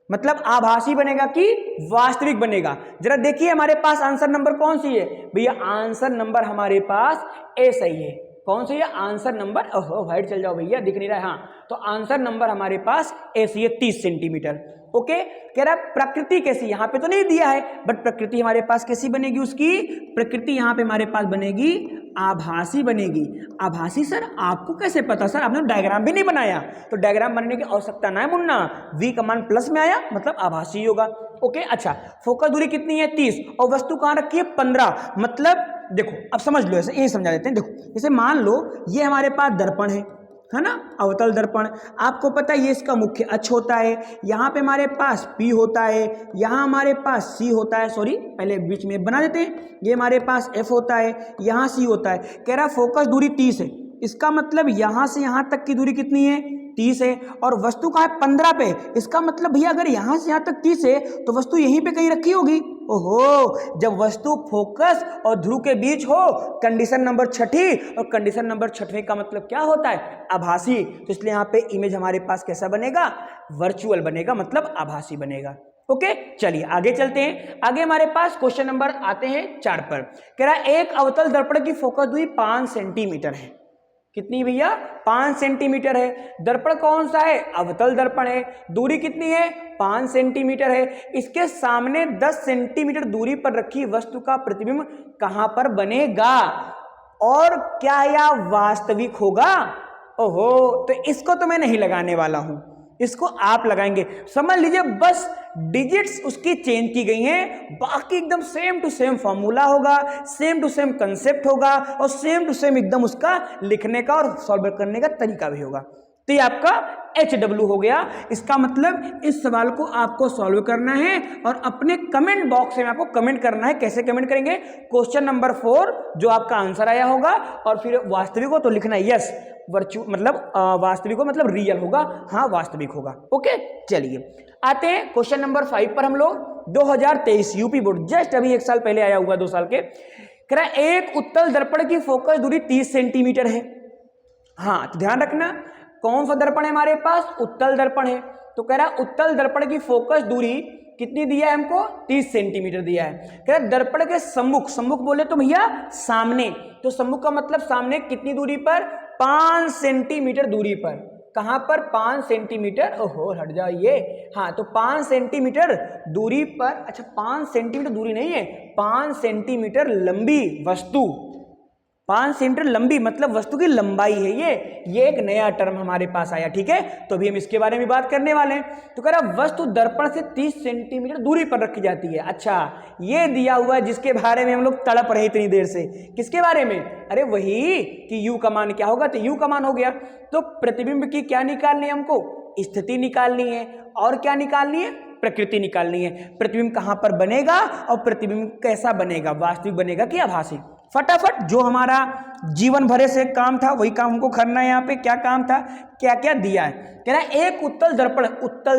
मतलब आभासी बनेगा कि वास्तविक बनेगा। जरा देखिए हमारे पास आंसर नंबर कौन सी है भैया, आंसर नंबर हमारे पास ए सही है। कौन सी है, आंसर नंबर, ओहो वाइट चल जाओ भैया, दिख नहीं रहा है, हाँ, तो आंसर नंबर हमारे पास ए सही है, 30 सेंटीमीटर। ओके, कह रहा है प्रकृति कैसी, यहाँ पे तो नहीं दिया है, बट प्रकृति हमारे पास कैसी बनेगी, उसकी प्रकृति यहाँ पे हमारे पास बनेगी आभासी बनेगी। आभासी सर आपको कैसे पता, सर आपने डायग्राम भी नहीं बनाया, तो डायग्राम बनने की आवश्यकता ना है मुन्ना, v का मान प्लस में आया मतलब आभासी होगा। ओके, अच्छा, फोकस दूरी कितनी है 30, और वस्तु कहाँ रखी है 15, मतलब देखो अब समझ लो, ऐसे यही समझा देते हैं। देखो जैसे मान लो ये हमारे पास दर्पण है ना, अवतल दर्पण, आपको पता है ये इसका मुख्य अक्ष होता है, यहाँ पे हमारे पास P होता है, यहाँ हमारे पास C होता है, सॉरी पहले बीच में बना देते हैं, ये हमारे पास F होता है, यहाँ C होता है। कह रहा फोकस दूरी 30 है, इसका मतलब यहाँ से यहाँ तक की दूरी कितनी है 30 है, और वस्तु कहाँ है 15 पे, इसका मतलब भैया अगर यहाँ से यहाँ तक 30 है तो वस्तु यहीं पे कहीं रखी होगी। ओहो, जब वस्तु फोकस और ध्रुव के बीच हो, कंडीशन नंबर 6, और कंडीशन नंबर 6 का मतलब क्या होता है, आभासी। तो इसलिए यहाँ पे इमेज हमारे पास कैसा बनेगा, वर्चुअल बनेगा, मतलब आभासी बनेगा। ओके, चलिए आगे चलते हैं। आगे हमारे पास क्वेश्चन नंबर आते हैं 4 पर। कह रहा है एक अवतल दर्पण की फोकस दूरी 5 सेंटीमीटर है। कितनी भैया, 5 सेंटीमीटर है। दर्पण कौन सा है, अवतल दर्पण है। दूरी कितनी है, 5 सेंटीमीटर है। इसके सामने 10 सेंटीमीटर दूरी पर रखी वस्तु का प्रतिबिंब कहां पर बनेगा, और क्या यह वास्तविक होगा। ओहो, तो इसको तो मैं नहीं लगाने वाला हूं, इसको आप लगाएंगे। समझ लीजिए बस डिजिट्स उसकी चेंज की गई हैं, बाकी एकदम सेम टू सेम फॉर्मूला होगा, सेम टू सेम कंसेप्ट होगा, और सेम टू सेम एकदम उसका लिखने का और सॉल्व करने का तरीका भी होगा। तो ये आपका HW हो गया। इसका मतलब इस सवाल को आपको सॉल्व करना है और अपने कमेंट बॉक्स में आपको कमेंट करना है। कैसे कमेंट करेंगे, क्वेश्चन नंबर 4 जो आपका आंसर आया होगा, और फिर वास्तविक हो तो लिखना है यस, मतलब वास्तविक हो मतलब रियल होगा, हाँ वास्तविक होगा। ओके, चलिए आते हैं क्वेश्चन नंबर 5 पर। हम लोग 2023 यूपी बोर्ड जस्ट अभी 1 साल पहले आया हुआ, 2 साल के। कह रहा है एक उत्तल दर्पण की फोकस दूरी 30 सेंटीमीटर है। हाँ, तो ध्यान रखना कौन सा दर्पण है हमारे पास, उत्तल दर्पण है। तो कह रहा है उत्तल दर्पण की फोकस दूरी कितनी दिया है हमको, 30 सेंटीमीटर दिया है। कह रहा दर्पण के सम्मुख, सम्मुख बोले तो भैया सामने, तो सम्मुख का मतलब सामने कितनी दूरी पर, 5 सेंटीमीटर दूरी पर। कहाँ पर 5 सेंटीमीटर, ओहो हट जाओ ये, हाँ तो 5 सेंटीमीटर दूरी पर, अच्छा 5 सेंटीमीटर दूरी नहीं है, 5 सेंटीमीटर लंबी वस्तु, 5 सेंटीमीटर लंबी मतलब वस्तु की लंबाई है ये एक नया टर्म हमारे पास आया, ठीक है। तो अभी हम इसके बारे में बात करने वाले हैं। तो कह रहा वस्तु दर्पण से 30 सेंटीमीटर दूरी पर रखी जाती है। अच्छा ये दिया हुआ है जिसके बारे में हम लोग तड़प रहे इतनी देर से, किसके बारे में, अरे वही कि यू का मान क्या होगा, तो यू का मान हो गया। तो प्रतिबिंब की क्या निकालनी है हमको, स्थिति निकालनी है, और क्या निकालनी है, प्रकृति निकालनी है। प्रतिबिंब कहां पर बनेगा और प्रतिबिंब कैसा बनेगा, वास्तविक बनेगा कि आभासी। फटाफट जो हमारा जीवन भरे से काम था वही काम हमको करना है। यहाँ पे क्या काम था, क्या क्या दिया है, कह रहा है एक उत्तल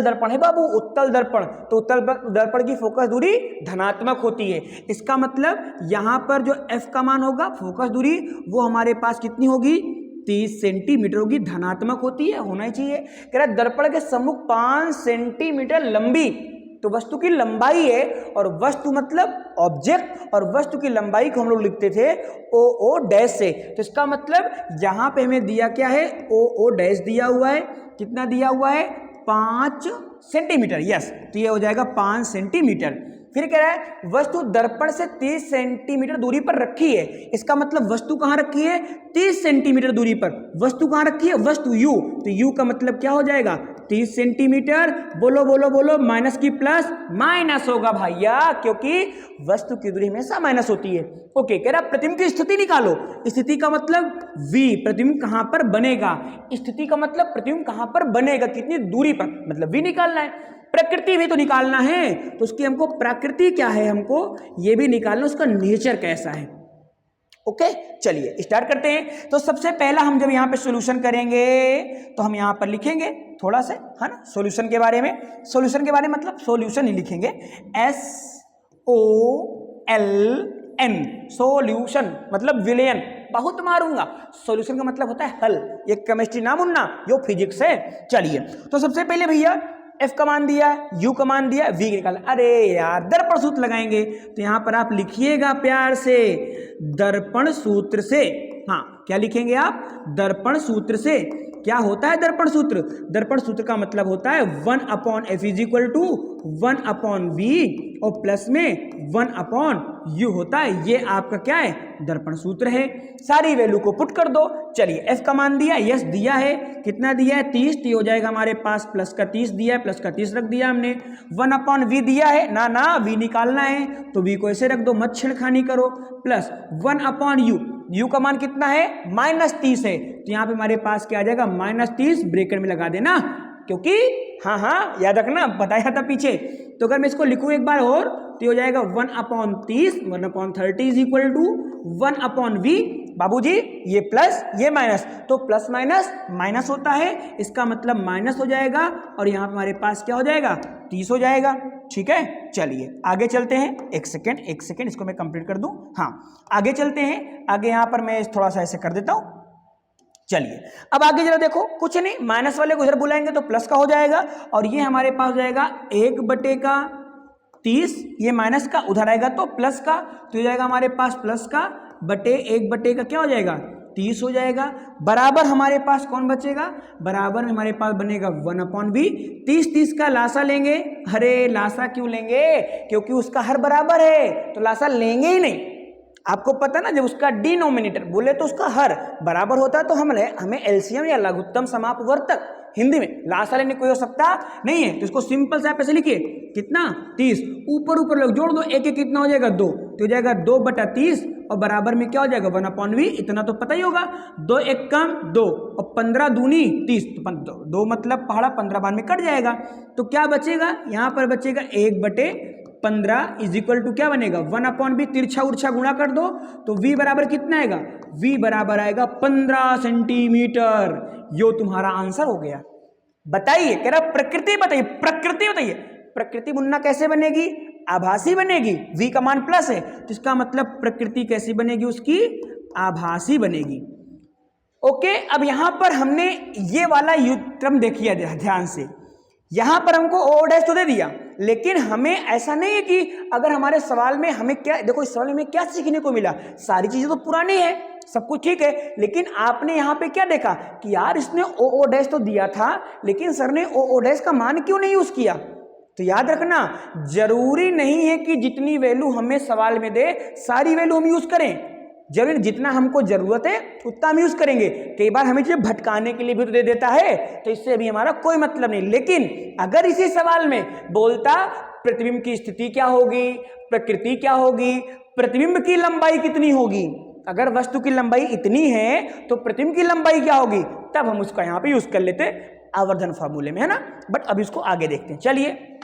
दर्पण है बाबू, उत्तल दर्पण, तो उत्तल दर्पण की फोकस दूरी धनात्मक होती है। इसका मतलब यहाँ पर जो F का मान होगा, फोकस दूरी, वो हमारे पास कितनी होगी, 30 सेंटीमीटर होगी, धनात्मक होती है, होना ही चाहिए। कह रहा है दर्पण के सम्मुख 5 सेंटीमीटर लंबी, तो वस्तु की लंबाई है, और वस्तु मतलब ऑब्जेक्ट, और वस्तु की लंबाई को हम लोग लिखते थे ओ डैश से। तो इसका मतलब यहां पे हमें दिया क्या है, ओ डैश दिया हुआ है, कितना दिया हुआ है, 5 सेंटीमीटर, यस, तो ये हो जाएगा 5 सेंटीमीटर। फिर कह रहा है वस्तु दर्पण से 30 सेंटीमीटर दूरी पर रखी है। इसका मतलब वस्तु कहां रखी है, 30 सेंटीमीटर दूरी पर। वस्तु कहां रखी है, वस्तु यू, तो यू का मतलब क्या हो जाएगा, 30 सेंटीमीटर, बोलो बोलो बोलो, माइनस की प्लस माइनस होगा भैया, क्योंकि वस्तु की दूरी हमेशा माइनस होती है। ओके, कह रहा प्रतिबिंब की स्थिति निकालो। स्थिति का मतलब V, प्रतिबिंब कहां पर बनेगा, स्थिति का मतलब प्रतिबिंब कहां पर बनेगा, कितनी दूरी पर, मतलब V निकालना है। प्रकृति भी तो निकालना है, तो उसकी हमको प्रकृति क्या है, हमको ये भी निकालना, उसका नेचर कैसा है। ओके चलिए स्टार्ट करते हैं। तो सबसे पहला हम जब यहाँ पे सॉल्यूशन करेंगे तो हम यहाँ पर लिखेंगे थोड़ा सा, है ना, सॉल्यूशन के बारे में। सॉल्यूशन के बारे में मतलब सॉल्यूशन ही लिखेंगे, SOLN, सॉल्यूशन मतलब विलयन, बहुत मारूंगा। सॉल्यूशन का मतलब होता है हल, ये केमिस्ट्री ना मुन्ना, यो फिजिक्स है। चलिए तो सबसे पहले भैया F का मान दिया, U का मान दिया, V निकाला। अरे यार दर्पण सूत्र लगाएंगे, तो यहां पर आप लिखिएगा प्यार से दर्पण सूत्र से। हाँ क्या लिखेंगे आप, दर्पण सूत्र से। क्या होता है दर्पण सूत्र, दर्पण सूत्र का मतलब होता है 1/F is equal to 1/V और प्लस में 1/U होता है। ये आपका क्या है, दर्पण सूत्र है। सारी वैल्यू को पुट कर दो। चलिए F का मान दिया, यस दिया है, कितना दिया है, 30, तो हो जाएगा हमारे पास प्लस का 30 दिया है, प्लस का 30 रख दिया हमने। 1/V दिया है ना, V निकालना है तो V को ऐसे रख दो, मत छेड़खानी करो, प्लस 1/U, U का मान कितना है, -30 है, तो यहाँ पे हमारे पास क्या आ जाएगा, -30 ब्रैकेट में लगा देना, क्योंकि हाँ याद रखना, बताया था पीछे। तो अगर मैं इसको लिखूं एक बार और तो हो जाएगा 1/30, 1/30 इज इक्वल टू 1/V। बाबूजी ये प्लस ये माइनस, तो प्लस माइनस माइनस होता है, इसका मतलब माइनस हो जाएगा, और यहाँ पे हमारे पास क्या हो जाएगा, 30 हो जाएगा। ठीक है चलिए आगे चलते हैं, एक सेकेंड इसको मैं कंप्लीट कर दूं। हाँ आगे चलते हैं, आगे यहाँ पर मैं थोड़ा सा ऐसे कर देता हूँ। चलिए अब आगे जरा देखो, कुछ नहीं, माइनस वाले को इधर बुलाएंगे तो प्लस का हो जाएगा, और ये हमारे पास हो जाएगा 1/30, ये माइनस का उधर आएगा तो प्लस का, तो हो जाएगा हमारे पास प्लस का बटे 1/, का क्या हो जाएगा, 30 हो जाएगा। बराबर हमारे पास कौन बचेगा, बराबर में हमारे पास बनेगा 1/V। 30 का लासा लेंगे, अरे लासा क्यों लेंगे, क्योंकि उसका हर बराबर है, तो लासा लेंगे ही नहीं। आपको पता ना, जब उसका डिनोमिनेटर बोले तो उसका हर बराबर होता है, तो हमें एलसीएम या लघुत्तम समापवर्तक हिंदी में लासा लेने कोई हो सकता नहीं है, तो इसको सिंपल से आप ऐसे लिखिए, कितना 30, ऊपर लोग जोड़ दो, एक कितना हो जाएगा 2, तो हो जाएगा 2/30, और बराबर में क्या हो जाएगा 1/V, इतना तो पता ही होगा, 2 एक कम 2 और 15 दूनी 30, तो 2 मतलब पहाड़ा 15 बार में कट जाएगा, तो क्या बचेगा, यहाँ पर बचेगा 1/15 इज इक्वल टू क्या बनेगा 1/V, तिरछा उर्छा गुणा कर दो, तो V बराबर कितना आएगा, V बराबर आएगा 15 सेंटीमीटर। यो तुम्हारा आंसर हो गया। बताइए, कह रहा प्रकृति बताइए, प्रकृति मुन्ना कैसे बनेगी, आभासी बनेगी, V का मान प्लस है, तो इसका मतलब प्रकृति कैसी बनेगी, उसकी आभासी बनेगी। ओके, अब यहां पर हमने ये वाला युग्म देखिए ध्यान से, यहां पर हमको O' तो दे दिया, लेकिन हमें ऐसा नहीं है कि अगर हमारे सवाल में हमें क्या, देखो इस सवाल में क्या सीखने को मिला, सारी चीजें तो पुरानी है, सब कुछ ठीक है, लेकिन आपने यहाँ पे क्या देखा कि यार इसने ओ डैश तो दिया था, लेकिन सर ने ओ डैश का मान क्यों नहीं यूज किया। तो याद रखना, जरूरी नहीं है कि जितनी वैल्यू हमें सवाल में दे सारी वैल्यू हम यूज करें, जरूर जितना हमको जरूरत है उतना हम यूज करेंगे। कई बार हमें जो भटकाने के लिए भी तो दे देता है, तो इससे भी हमारा कोई मतलब नहीं। लेकिन अगर इसी सवाल में बोलता प्रतिबिंब की स्थिति क्या होगी, प्रकृति क्या होगी, प्रतिबिंब की लंबाई कितनी होगी, अगर वस्तु की लंबाई इतनी है तो प्रतिबिंब की लंबाई क्या होगी, तब हम उसका यहाँ पे यूज कर लेते आवर्धन फार्मूले में, है ना। बट अब इसको आगे देखते हैं, चलिए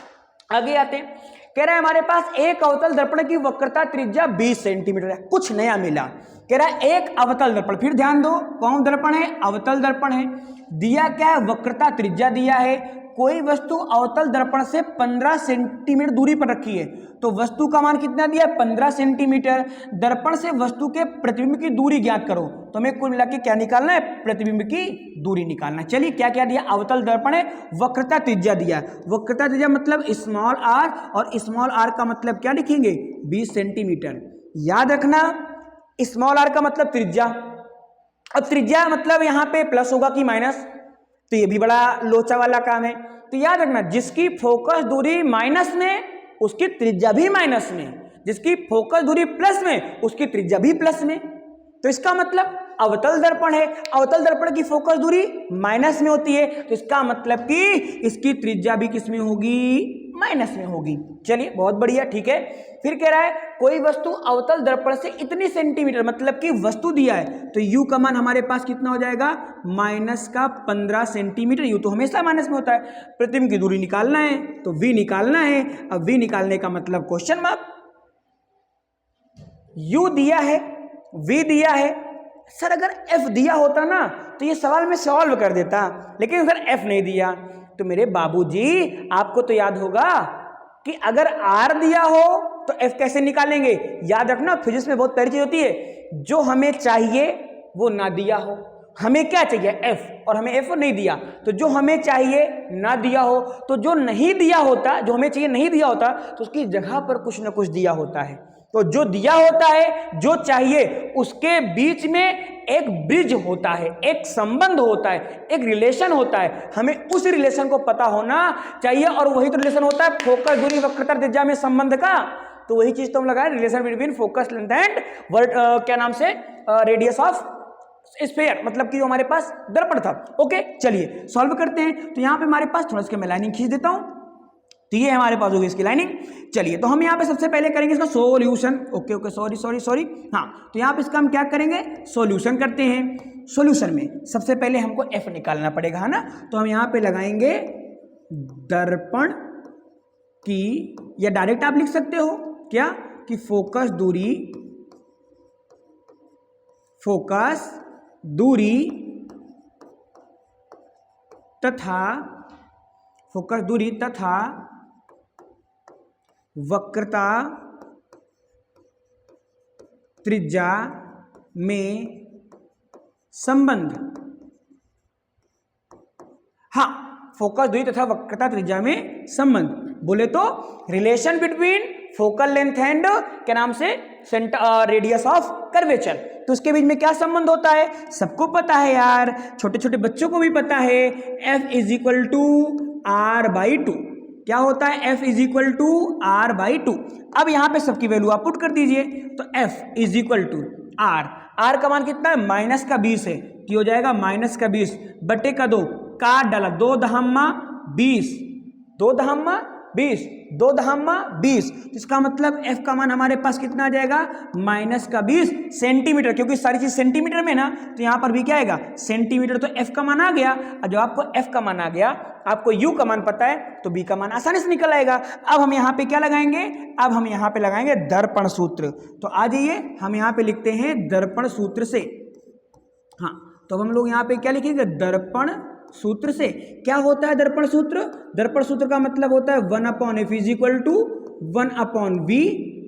आगे आते हैं। कह रहा है हमारे पास एक अवतल दर्पण की वक्रता त्रिज्या 20 सेंटीमीटर है, कुछ नया मिला। कह रहा है एक अवतल दर्पण, फिर ध्यान दो कौन दर्पण है, अवतल दर्पण है। दिया क्या है, वक्रता त्रिज्या दिया है। कोई वस्तु अवतल दर्पण से 15 सेंटीमीटर दूरी पर रखी है, तो वस्तु का मान कितना दिया, 15 सेंटीमीटर। दर्पण से वस्तु के प्रतिबिंब की दूरी ज्ञात करो, तो हमें कुल मिला के क्या निकालना है, प्रतिबिंब की दूरी निकालना है। चलिए क्या क्या दिया, अवतल दर्पण है, वक्रता त्रिज्या दिया। वक्रता त्रिज्या मतलब स्मॉल आर, और स्मॉल आर का मतलब क्या लिखेंगे, 20 सेंटीमीटर। याद रखना स्मॉल आर का मतलब त्रिज्या, अब त्रिज्या मतलब यहाँ पे प्लस होगा कि माइनस, तो ये भी बड़ा लोचा वाला काम है। तो याद रखना जिसकी फोकस दूरी माइनस में उसकी त्रिज्या भी माइनस में, जिसकी फोकस दूरी प्लस में उसकी त्रिज्या भी प्लस में। तो इसका मतलब अवतल दर्पण है, अवतल दर्पण की फोकस दूरी माइनस में होती है, तो इसका मतलब कि इसकी त्रिज्या भी किस में होगी, माइनस में होगी। चलिए बहुत बढ़िया, ठीक है। फिर कह रहा है कोई वस्तु अवतल दर्पण से इतनी सेंटीमीटर, मतलब कि वस्तु दिया है, तो u का मान हमारे पास कितना हो जाएगा, माइनस का 15 सेंटीमीटर। u तो हमेशा माइनस में होता है। प्रतिबिंब की दूरी निकालना है तो v निकालना है। अब v निकालने का मतलब क्वेश्चन मार्क, u दिया है, v दिया है। सर अगर f दिया होता ना तो ये सवाल में सॉल्व कर देता, लेकिन सर f नहीं दिया। तो मेरे बाबूजी आपको तो याद होगा कि अगर r दिया हो तो f कैसे निकालेंगे। याद रखना फिजिक्स में बहुत प्यारी चीज होती है, जो हमें चाहिए वो ना दिया हो। हमें क्या चाहिए, f, और हमें f नहीं दिया, तो जो हमें चाहिए ना दिया हो, तो जो नहीं दिया होता, जो हमें चाहिए नहीं दिया होता, तो उसकी जगह पर कुछ ना कुछ दिया होता है। तो जो दिया होता है, जो चाहिए, उसके बीच में एक ब्रिज होता है, एक संबंध होता है, एक रिलेशन होता है। हमें उस रिलेशन को पता होना चाहिए, और वही तो रिलेशन होता है फोकस दूरी वक्रता त्रिज्या में संबंध का। तो वही चीज तो हम लगाए, relation between focus length and क्या नाम से, रेडियस ऑफ स्फीयर, मतलब कि जो हमारे पास दर्पण था। ओके चलिए सॉल्व करते हैं। तो यहाँ पे हमारे पास थोड़ा इसके मैं लाइनिंग खींच देता हूँ, तो ये हमारे पास होगी इसकी लाइनिंग। चलिए तो हम यहाँ पे सबसे पहले करेंगे इसका सॉल्यूशन। ओके सॉरी हाँ, तो यहाँ पे इसका हम क्या करेंगे, सॉल्यूशन करते हैं। सॉल्यूशन में सबसे पहले हमको f निकालना पड़ेगा, है ना। तो हम यहाँ पे लगाएंगे दर्पण की, या डायरेक्ट आप लिख सकते हो क्या, कि फोकस दूरी तथा वक्रता त्रिज्या में संबंध। हाँ, फोकस दूरी तथा वक्रता त्रिज्या में संबंध बोले तो relation between focal length and क्या नाम से, रेडियस ऑफ कर्वेचर। तो उसके बीच में क्या संबंध होता है, सबको पता है यार, छोटे छोटे बच्चों को भी पता है। F is equal to r/2, क्या होता है, F is equal to r/2। अब यहां पे सबकी वैल्यू आप पुट कर दीजिए, तो F is equal to r का मान कितना है, माइनस का 20 है, तो हो जाएगा माइनस का 20 बटे का 2, काट डाला, 2 दहम्मा 20, 2 दहम्मा 20, 2 दहम्मा 20। इसका मतलब f का मान हमारे पास कितना आ जाएगा, माइनस का 20 सेंटीमीटर, क्योंकि सारी चीज सेंटीमीटर में ना, तो यहाँ पर भी क्या आएगा, सेंटीमीटर। तो f का मान आ गया, और जब आपको f का मान आ गया, आपको u का मान पता है, तो b का मान आसानी से निकल आएगा। अब हम यहाँ पे क्या लगाएंगे, अब हम यहाँ पे लगाएंगे दर्पण सूत्र। तो आ जाइए हम यहाँ पे लिखते हैं दर्पण सूत्र से। हाँ, तो हम लोग यहाँ पे क्या लिखेंगे, दर्पण सूत्र से। क्या होता है दर्पण सूत्र, दर्पण सूत्र का मतलब होता है 1/f is equal to 1/v,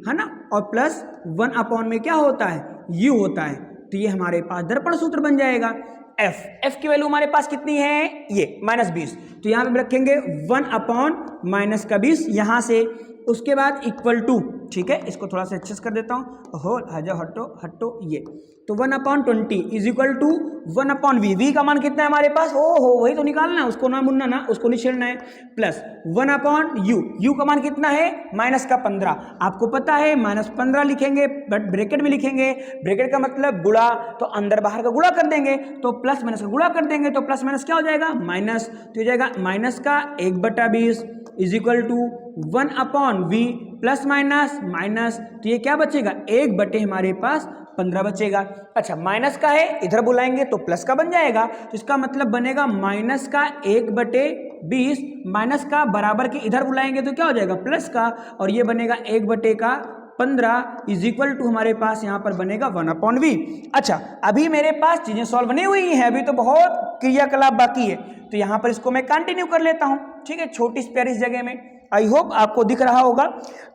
है ना, और प्लस 1/ में क्या होता है, u होता है। तो ये हमारे पास दर्पण सूत्र बन जाएगा। f की वैल्यू हमारे पास कितनी है, ये -20, तो यहाँ पे रखेंगे 1/-20 यहाँ से, उसके बाद इक्वल टू ठीक है, इसको थोड़ा सा एक्सेस कर देता हूँ, होल हजो हटो हटो ये, तो 1/20 is equal to 1/v, v का मान कितना है हमारे पास, ओ हो वही तो निकालना है, उसको ना मुन्ना ना, उसको नहीं छेड़ना है, प्लस 1/u, u का मान कितना है माइनस का 15, आपको पता है -15 लिखेंगे बट ब्रैकेट में लिखेंगे, ब्रैकेट का मतलब गुणा, तो अंदर बाहर का गुणा कर देंगे, तो प्लस माइनस का गुणा कर देंगे, तो प्लस माइनस क्या हो जाएगा माइनस, तो हो जाएगा माइनस का 1/20 is equal to 1/v plus minus minus, तो ये क्या बचेगा 1 हमारे पास 15 बचेगा। अच्छा माइनस का है इधर बुलाएंगे तो प्लस का बन जाएगा, तो इसका मतलब बनेगा माइनस का 1/20 माइनस का बराबर के इधर बुलाएंगे तो क्या हो जाएगा प्लस का, और ये बनेगा 1/15 इज इक्वल टू हमारे पास यहाँ पर बनेगा 1/v। अच्छा अभी मेरे पास चीजें सॉल्व नहीं हुई हैं, अभी तो बहुत क्रियाकलाप बाकी है, तो यहाँ पर इसको मैं कंटिन्यू कर लेता हूँ, ठीक है, छोटी स्पेयर इस जगह में, आई होप आपको दिख रहा होगा,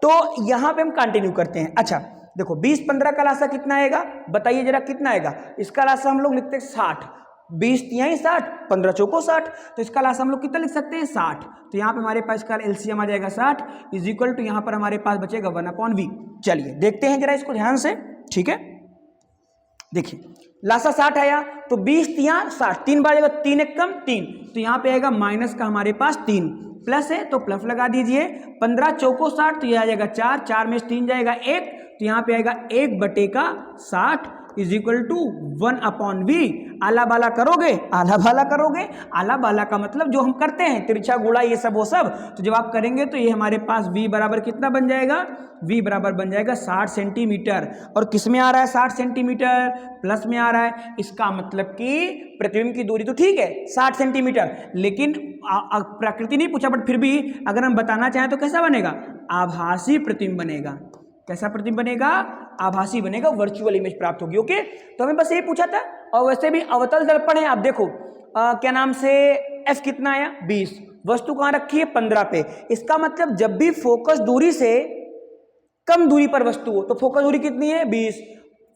तो यहाँ पे हम कंटिन्यू करते हैं। अच्छा देखो 20-15 का लासा कितना आएगा बताइए जरा, कितना आएगा, इसका लासा हम लोग लिखते हैं 60, 20 तिहाई 60, 15 चौको 60, तो इसका लासा हम लोग कितना लिख सकते हैं 60, तो यहाँ पे हमारे पास इसका एलसीएम आ जाएगा 60 इज इक्वल टू यहाँ पर हमारे पास बचेगा 1/v। चलिए देखते हैं जरा इसको ध्यान से, ठीक है, देखिए लासा 60 आया तो 20 तिहां 60, 3 बार जाएगा 3 एक कम 3, तो यहाँ पे आएगा माइनस का हमारे पास 3, प्लस है तो प्लस लगा दीजिए, 15 चौको 60, तो यह आ जाएगा 4, 4 में 3 जाएगा 1, तो यहाँ पे आएगा 1/60 इज इक्वल टू 1/v। आला बाला करोगे, आला बाला करोगे, आला बाला का मतलब जो हम करते हैं तिरछा गुणा ये सब वो सब, तो जब आप करेंगे तो ये हमारे पास v बराबर कितना बन जाएगा, v बराबर बन जाएगा 60 सेंटीमीटर, और किस में आ रहा है 60 सेंटीमीटर, प्लस में आ रहा है, इसका मतलब कि प्रतिबिंब की दूरी तो ठीक है 60 सेंटीमीटर, लेकिन प्रकृति नहीं पूछा बट फिर भी अगर हम बताना चाहें तो कैसा बनेगा, आभासी प्रतिबिंब बनेगा, कैसा प्रतिबिंब बनेगा, आभासी बनेगा, वर्चुअल इमेज प्राप्त होगी। ओके, तो हमें बस यही पूछा था, और वैसे भी अवतल दर्पण है, आप देखो क्या नाम से f कितना आया 20, वस्तु कहाँ रखी है 15 पे, इसका मतलब जब भी फोकस दूरी से कम दूरी पर वस्तु हो तो फोकस दूरी कितनी है 20,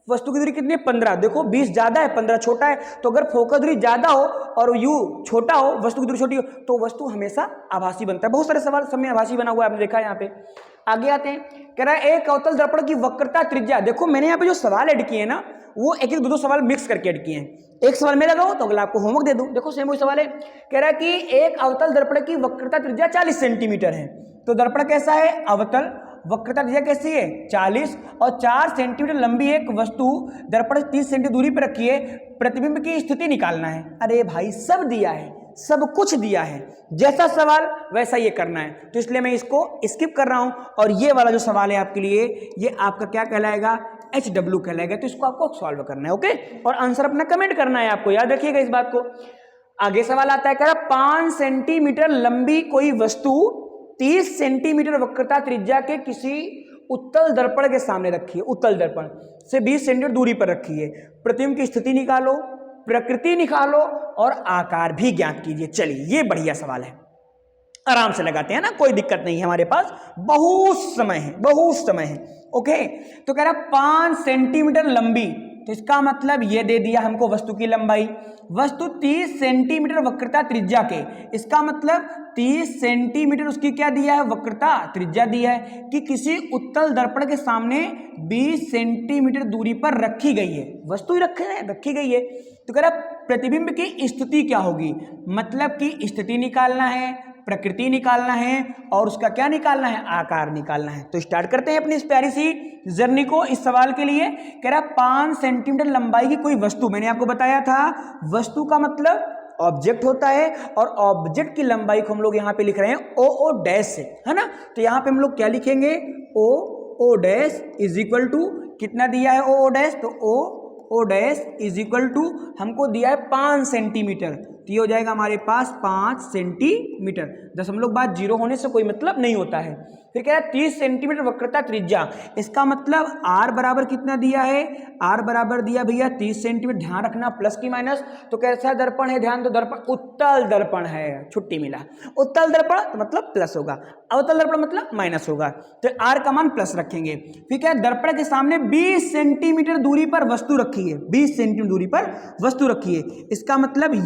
वस्तु की दूरी कितनी है 15, देखो 20 ज्यादा है 15 छोटा है, तो अगर फोकस दूरी ज्यादा हो और u छोटा हो, वस्तु की दूरी छोटी हो, तो वस्तु हमेशा आभासी बनता है। बहुत सारे सवाल सब में आभासी बना हुआ है, आपने देखा है। यहाँ पे आगे आते हैं, कह रहा है एक अवतल दर्पण की वक्रता त्रिज्या, देखो मैंने यहाँ पे जो सवाल ऐड किए हैं ना वो एक एक दो सवाल मिक्स करके ऐड किए हैं, एक सवाल मैं लगाऊं तो अगला आपको होमवर्क दे दूं, देखो सेम वही सवाल है, कह रहा है कि एक अवतल दर्पण की वक्रता त्रिज्या 40 सेंटीमीटर है, तो दर्पण कैसा है अवतल, वक्रता त्रिज्या कैसी है 40, और 4 सेंटीमीटर लंबी एक वस्तु दर्पण 30 सेंटीमीटर दूरी पर रखी है, प्रतिबिंब की स्थिति निकालना है। अरे भाई सब दिया है, सब कुछ दिया है, जैसा सवाल वैसा ये करना है, तो इसलिए मैं इसको स्किप कर रहा हूं, और ये वाला जो सवाल है आपके लिए ये आपका क्या कहलाएगा HW कहलाएगा, तो इसको आपको सॉल्व करना है। ओके, और आंसर अपना कमेंट करना है, आपको याद रखिएगा इस बात को। आगे सवाल आता है, कह रहा 5 सेंटीमीटर लंबी कोई वस्तु 30 सेंटीमीटर वक्रता त्रिज्या के किसी उत्तल दर्पण के सामने रखी है, उत्तल दर्पण से 20 सेंटीमीटर दूरी पर रखी है, प्रतिबिंब की स्थिति निकालो, प्रकृति निकालो और आकार भी ज्ञात कीजिए। चलिए ये बढ़िया सवाल है, आराम से लगाते हैं ना, कोई दिक्कत नहीं है, हमारे पास बहुत समय है, बहुत समय है। ओके, तो कह रहा 5 सेंटीमीटर लंबी, तो इसका मतलब ये दे दिया हमको वस्तु की लंबाई, वस्तु 30 सेंटीमीटर वक्रता त्रिज्या के, इसका मतलब 30 सेंटीमीटर उसकी क्या दिया है वक्रता त्रिज्या दिया है, कि किसी उत्तल दर्पण के सामने 20 सेंटीमीटर दूरी पर रखी गई है, वस्तु रखी गई है। तो कह रहा प्रतिबिंब की स्थिति क्या होगी, मतलब कि स्थिति निकालना है, प्रकृति निकालना है, और उसका क्या निकालना है आकार निकालना है। तो स्टार्ट करते हैं अपनी इस प्यारी सी जर्नी को इस सवाल के लिए। कह रहा 5 सेंटीमीटर लंबाई की कोई वस्तु, मैंने आपको बताया था वस्तु का मतलब ऑब्जेक्ट होता है, और ऑब्जेक्ट की लंबाई को हम लोग यहाँ पे लिख रहे हैं ओ डैश से, है ना, तो यहाँ पे हम लोग क्या लिखेंगे O dash is equal to कितना दिया है ओ डैश, तो O dash is equal to हमको दिया है 5 सेंटीमीटर, तो ये हो जाएगा हमारे पास 5 सेंटीमीटर, 0.5 जीरो होने से कोई मतलब नहीं होता है। फिर क्या है 30 सेंटीमीटर वक्रता त्रिज्या, इसका मतलब r बराबर कितना दिया है, r बराबर दिया भैया 30 सेंटीमीटर, ध्यान रखना प्लस की माइनस, तो कैसा दर्पण है, ध्यान दो दर्पण उत्तल दर्पण है, छुट्टी मिला, उत्तल दर्पण तो मतलब प्लस होगा, अवतल दर्पण मतलब माइनस होगा, तो r का मान प्लस रखेंगे। फिर क्या है दर्पण के सामने 20 सेंटीमीटर दूरी पर वस्तु रखी है, 20 सेंटीमीटर दूरी पर वस्तु रखी है, इसका मतलब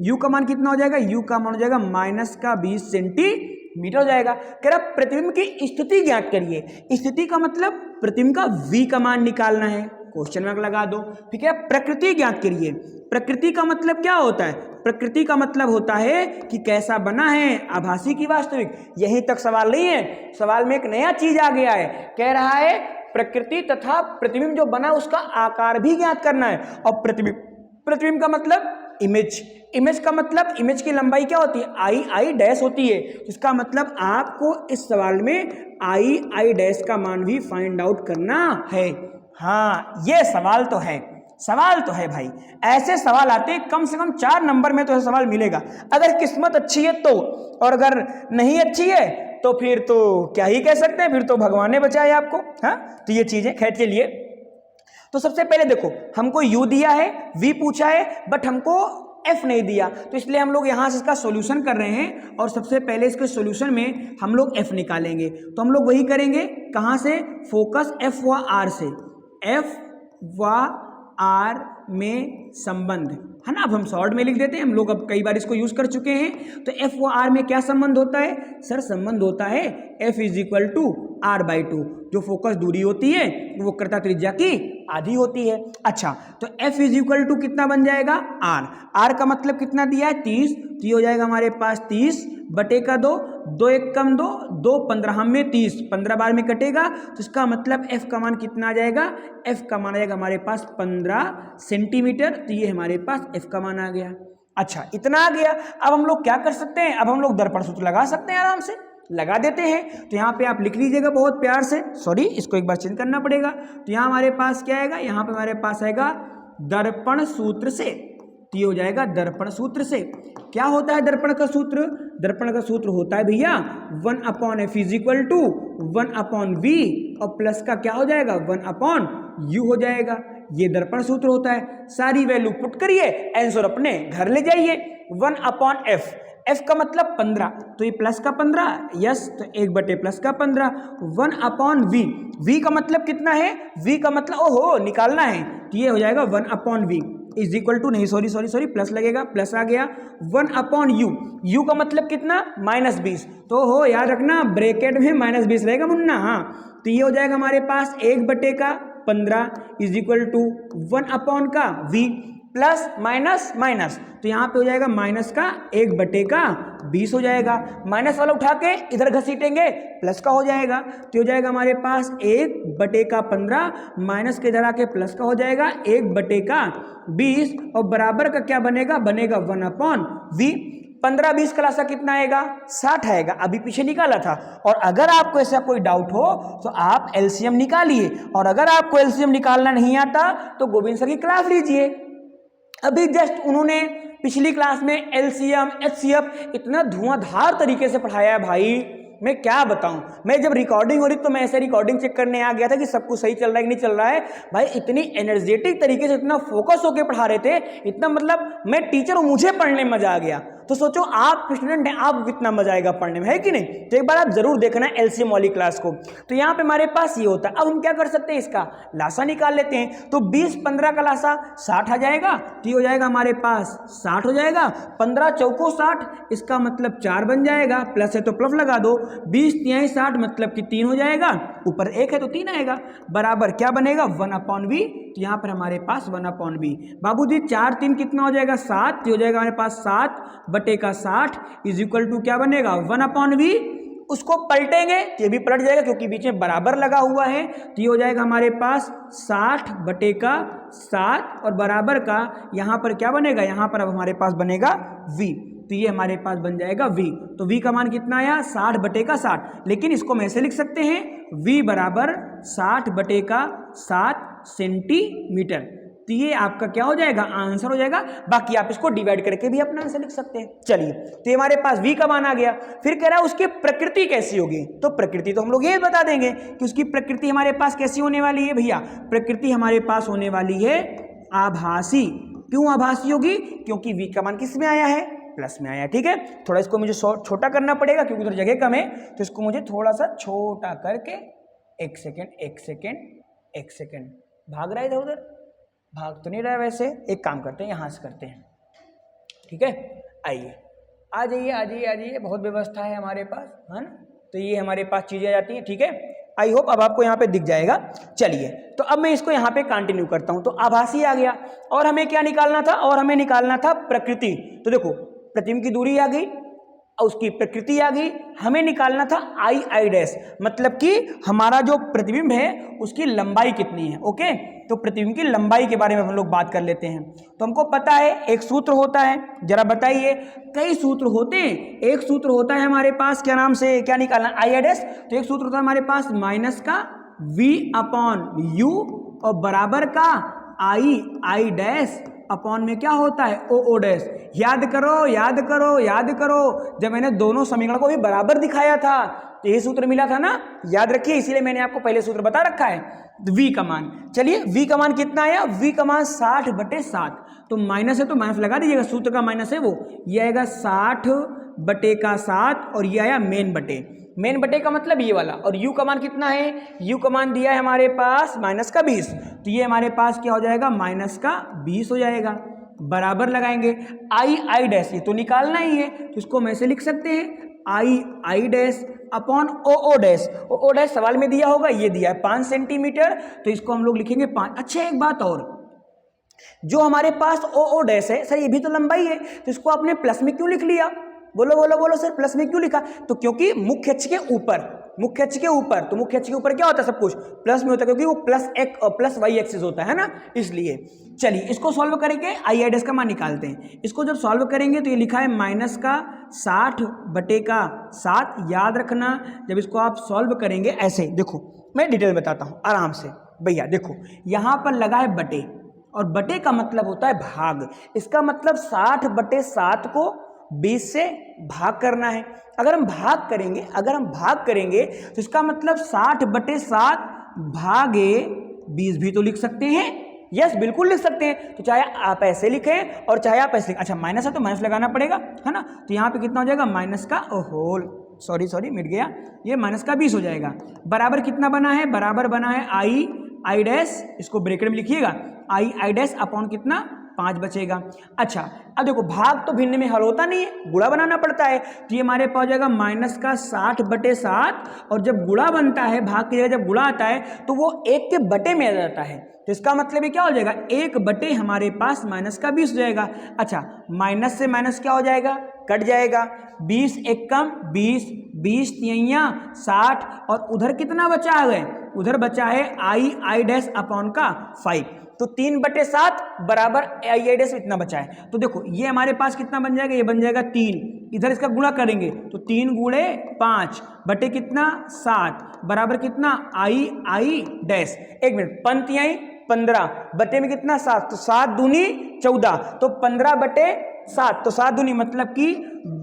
u का मान कितना हो जाएगा, u का मान हो जाएगा -20 सेंटीमीटर, मीटर हो जाएगा। कह रहा प्रतिबिंब की स्थिति ज्ञात करिए। स्थिति का मतलब प्रतिबिंब का v का मान निकालना है, क्वेश्चन मार्क लगा दो। ठीक है, प्रकृति ज्ञात करिए। प्रकृति का मतलब क्या होता है? प्रकृति का मतलब होता है कि कैसा बना है, आभासी की वास्तविक। यहीं तक सवाल नहीं है, सवाल में एक नया चीज आ गया है, कह रहा है प्रकृति तथा प्रतिबिंब जो बना उसका आकार भी ज्ञात करना है। और प्रतिबिंब का मतलब इमेज, इमेज का मतलब इमेज की लंबाई क्या होती है, आई डैश होती है। इसका मतलब आपको इस सवाल में आई डैश का मान भी फाइंड आउट करना है। हाँ, ये सवाल तो है, सवाल तो है भाई। ऐसे सवाल आते हैं कम से कम 4 नंबर में, तो ऐसा सवाल मिलेगा अगर किस्मत अच्छी है तो, और अगर नहीं अच्छी है तो फिर तो क्या ही कह सकते हैं, फिर तो भगवान ने बचाया आपको। हाँ, तो ये चीजें खैर चलिए। तो सबसे पहले देखो, हमको u दिया है, v पूछा है, बट हमको f नहीं दिया, तो इसलिए हम लोग यहां से इसका सॉल्यूशन कर रहे हैं। और सबसे पहले इसके सॉल्यूशन में हम लोग f निकालेंगे। तो हम लोग वही करेंगे, कहां से, फोकस f व r से, f व r में संबंध है ना। अब हम शॉर्ट में लिख देते हैं, हम लोग अब कई बार इसको यूज कर चुके हैं। तो f व r में क्या संबंध होता है सर? संबंध होता है f इज टू r/2। जो फोकस दूरी होती है वो वक्रता त्रिज्या की आधी होती है। अच्छा, तो f इज टू कितना बन जाएगा, r का मतलब कितना दिया है, 30। तो ये हो जाएगा हमारे पास 30 बटे का 2, 2 1 कम 2, 2 15 में 30, 15 बार में कटेगा। तो इसका मतलब f का मान कितना आ जाएगा, f का मान आ जाएगा हमारे पास 15 सेंटीमीटर। तो ये हमारे पास f का मान आ गया। अच्छा, इतना आ गया। अब हम लोग क्या कर सकते हैं, अब हम लोग दर्पण सूत्र लगा सकते हैं, आराम से लगा देते हैं। तो यहाँ पे आप लिख लीजिएगा बहुत प्यार से, सॉरी इसको एक बार चेंज करना पड़ेगा। तो यहाँ हमारे पास क्या आएगा, यहाँ पे हमारे पास आएगा दर्पण सूत्र से। तो ये हो जाएगा दर्पण सूत्र से। क्या होता है दर्पण का सूत्र? दर्पण का सूत्र होता है भैया 1/f is equal to 1/v, और प्लस का क्या हो जाएगा 1/u हो जाएगा। ये दर्पण सूत्र होता है। सारी वैल्यू पुट करिए, आंसर अपने घर ले जाइए। 1/f, f का मतलब 15, तो ये प्लस का 15, यस, तो 1 प्लस का 15, 1/v, v का मतलब कितना है, v का मतलब ओहो निकालना है, तो ये हो जाएगा 1/v इज इक्वल टू, नहीं सॉरी प्लस लगेगा, प्लस आ गया 1/u, u का मतलब कितना -20, तो हो याद रखना ब्रैकेट में -20 रहेगा मुन्ना। हाँ, तो ये हो जाएगा हमारे पास 1/15 is equal to 1/v plus minus minus, तो यहाँ पे हो जाएगा माइनस का 1/20 हो जाएगा। माइनस वाला उठा के इधर घसीटेंगे, प्लस का हो जाएगा। तो हो जाएगा हमारे पास 1/15 माइनस के इधर आके प्लस का हो जाएगा 1/20, और बराबर का क्या बनेगा, बनेगा 1/v। 15-20 का लासा कितना आएगा, 60 आएगा, अभी पीछे निकाला था। और अगर आपको ऐसा कोई डाउट हो तो आप एलसीएम निकालिए, और अगर आपको एलसीएम निकालना नहीं आता तो गोविंद सर की क्लास लीजिए। अभी जस्ट उन्होंने पिछली क्लास में एलसीएम एचसीएफ इतना धुआंधार तरीके से पढ़ाया है भाई, मैं क्या बताऊं। मैं जब रिकॉर्डिंग हो रही तो मैं ऐसे रिकॉर्डिंग चेक करने आ गया था कि सब कुछ सही चल रहा है कि नहीं चल रहा है। भाई इतनी एनर्जेटिक तरीके से, इतना फोकस होकर पढ़ा रहे थे, इतना मतलब मैं टीचर हूं, मुझे पढ़ने में मजा आ गया। तो सोचो आप स्टूडेंट हैं, आप कितना मजा आएगा पढ़ने में, है कि नहीं। तो एक बार आप जरूर देखना एलसीएम वाली क्लास को। तो यहाँ पे हमारे पास ये होता है। अब हम क्या कर सकते हैं, इसका लासा निकाल लेते हैं। तो 20-15 का लासा 60 आ जाएगा, तो ये हो जाएगा हमारे पास 60 हो जाएगा। 15 चौको 60, इसका मतलब 4 बन जाएगा, प्लस है तो प्लस लगा दो। 20 60 मतलब कि 3 हो जाएगा, ऊपर 1 है तो 3 आएगा, बराबर क्या बनेगा 1/v। तो यहाँ पर हमारे पास 1/v। बाबूजी 4 3 कितना हो जाएगा 7, हो जाएगा हमारे पास 7/60 इज इक्वल टू क्या बनेगा 1/v। उसको पलटेंगे, ये भी पलट जाएगा क्योंकि बीच में बराबर लगा हुआ है। तो ये हो जाएगा हमारे पास 60/7, और बराबर का यहाँ पर क्या बनेगा, यहाँ पर अब हमारे पास बनेगा v। तो ये हमारे पास बन जाएगा v। तो v का मान कितना आया 60/60, लेकिन इसको हम ऐसे लिख सकते हैं v बराबर 60/7 सेंटीमीटर। तो ये आपका क्या हो जाएगा, आंसर हो जाएगा। बाकी आप इसको डिवाइड करके भी अपना आंसर लिख सकते हैं। चलिए, तो हमारे पास v का मान आ गया। फिर कह रहा है उसकी प्रकृति कैसी होगी, तो प्रकृति तो हम लोग ये बता देंगे कि उसकी प्रकृति हमारे पास कैसी होने वाली है भैया। प्रकृति हमारे पास होने वाली है आभासी। क्यों आभासी होगी, क्योंकि v का मान किस में आया है, प्लस में आया। ठीक है, थोड़ा इसको मुझे छोटा करना पड़ेगा क्योंकि उधर जगह कम है, तो इसको मुझे थोड़ा सा छोटा करके एक सेकेंड भाग रहा है इधर उधर, भाग तो नहीं रहा है वैसे। एक काम करते हैं, यहां से करते हैं, ठीक है। आइए आ जाइए आ जाइए आ जाइए, बहुत व्यवस्था है हमारे पास, है ना। तो ये हमारे पास चीज़ें आ जाती हैं, ठीक है। आई होप अब आपको यहाँ पे दिख जाएगा। चलिए तो अब मैं इसको यहाँ पे कंटिन्यू करता हूँ। तो आभासी आ गया और हमें क्या निकालना था, और हमें निकालना था प्रकृति। तो देखो प्रतिबिंब की दूरी आ गई और उसकी प्रकृति आ गई, हमें निकालना था आई डैश, मतलब कि हमारा जो प्रतिबिंब है उसकी लंबाई कितनी है। ओके, तो प्रतिबिंब की लंबाई के बारे में हम लोग बात कर लेते हैं। तो हमको पता है एक सूत्र होता है, जरा बताइए। कई सूत्र होते हैं, एक सूत्र होता है हमारे पास, क्या नाम से, क्या निकालना, आई डैश। तो एक सूत्र होता है हमारे पास माइनस का v अपॉन यू और बराबर का आई डैश अपॉन में क्या होता है ओ डैश। याद करो याद करो याद करो, जब मैंने दोनों समीकरण को भी बराबर दिखाया था तो यही सूत्र मिला था ना, याद रखिए, इसीलिए मैंने आपको पहले सूत्र बता रखा है। v का मान, चलिए v का मान कितना आया, v का मान 60/7। तो माइनस है तो माइनस लगा दीजिएगा, सूत्र का माइनस है वो, ये आएगा 60/7 और ये आया मेन बटे का मतलब ये वाला। और u का मान कितना है, u का मान दिया है हमारे पास -20, तो ये हमारे पास क्या हो जाएगा, -20 हो जाएगा। बराबर लगाएंगे आई डैश, ये तो निकालना ही है, तो इसको हम ऐसे लिख सकते हैं I dash upon O dash. O dash सवाल में दिया होगा, ये दिया है 5 सेंटीमीटर, तो इसको हम लोग लिखेंगे 5। अच्छा एक बात और, जो हमारे पास ओ डैश है सर, ये भी तो लंबाई है, तो इसको आपने प्लस में क्यों लिख लिया, बोलो बोलो बोलो सर, प्लस में क्यों लिखा। तो क्योंकि मुख्य अक्ष के ऊपर, तो मुख्य अक्ष के ऊपर क्या होता है, सब कुछ प्लस में होता है, क्योंकि वो प्लस वाई एक्सिस होता है ना, इसलिए। चलिए इसको सॉल्व करेंगे, आई डैश का मान निकालते हैं। इसको जब सॉल्व करेंगे तो ये लिखा है -60/7। याद रखना, जब इसको आप सॉल्व करेंगे ऐसे, देखो मैं डिटेल बताता हूँ आराम से भैया। देखो यहाँ पर लगा है बटे, और बटे का मतलब होता है भाग। इसका मतलब 60/7 को 20 से भाग करना है। अगर हम भाग करेंगे तो इसका मतलब 60/7 भागे 20 भी तो लिख सकते हैं। यस बिल्कुल लिख सकते हैं। तो चाहे आप ऐसे लिखें और चाहे आप ऐसे लिखें। अच्छा माइनस है तो माइनस लगाना पड़ेगा, है ना। तो यहाँ पे कितना हो जाएगा, माइनस का होल, सॉरी मिट गया, ये -20 हो जाएगा। बराबर कितना बना है, बराबर बना है आई डैश, इसको ब्रैकेट में लिखिएगा, आई डैश अपॉन कितना 5 बचेगा। अच्छा अब देखो भाग तो भिन्न में हल होता नहीं है, गुणा बनाना पड़ता है। तो ये हमारे पास हो जाएगा -60/7, और जब गुणा बनता है, भाग की जगह जब गुणा आता है तो वो 1 के बटे में आ जाता है। तो इसका मतलब ये क्या हो जाएगा, 1 बटे हमारे पास -20 हो जाएगा। अच्छा माइनस से माइनस क्या हो जाएगा, कट जाएगा, 20 एक कम 20 तिहैया 60, और उधर कितना बचा है, उधर बचा है आई डैश अपॉन का 5। तो 3/7 बराबर आई डैश इतना बचा है। तो देखो ये हमारे पास कितना बन जाएगा, ये बन जाएगा 3, इधर इसका गुणा करेंगे तो 3 × 5 बटे कितना 7 बराबर कितना आई डैश। एक मिनट, पंक्ति आई 15 बटे में कितना 7, तो 7 दूनी 14, तो 15/7, तो 7 दूनी मतलब कि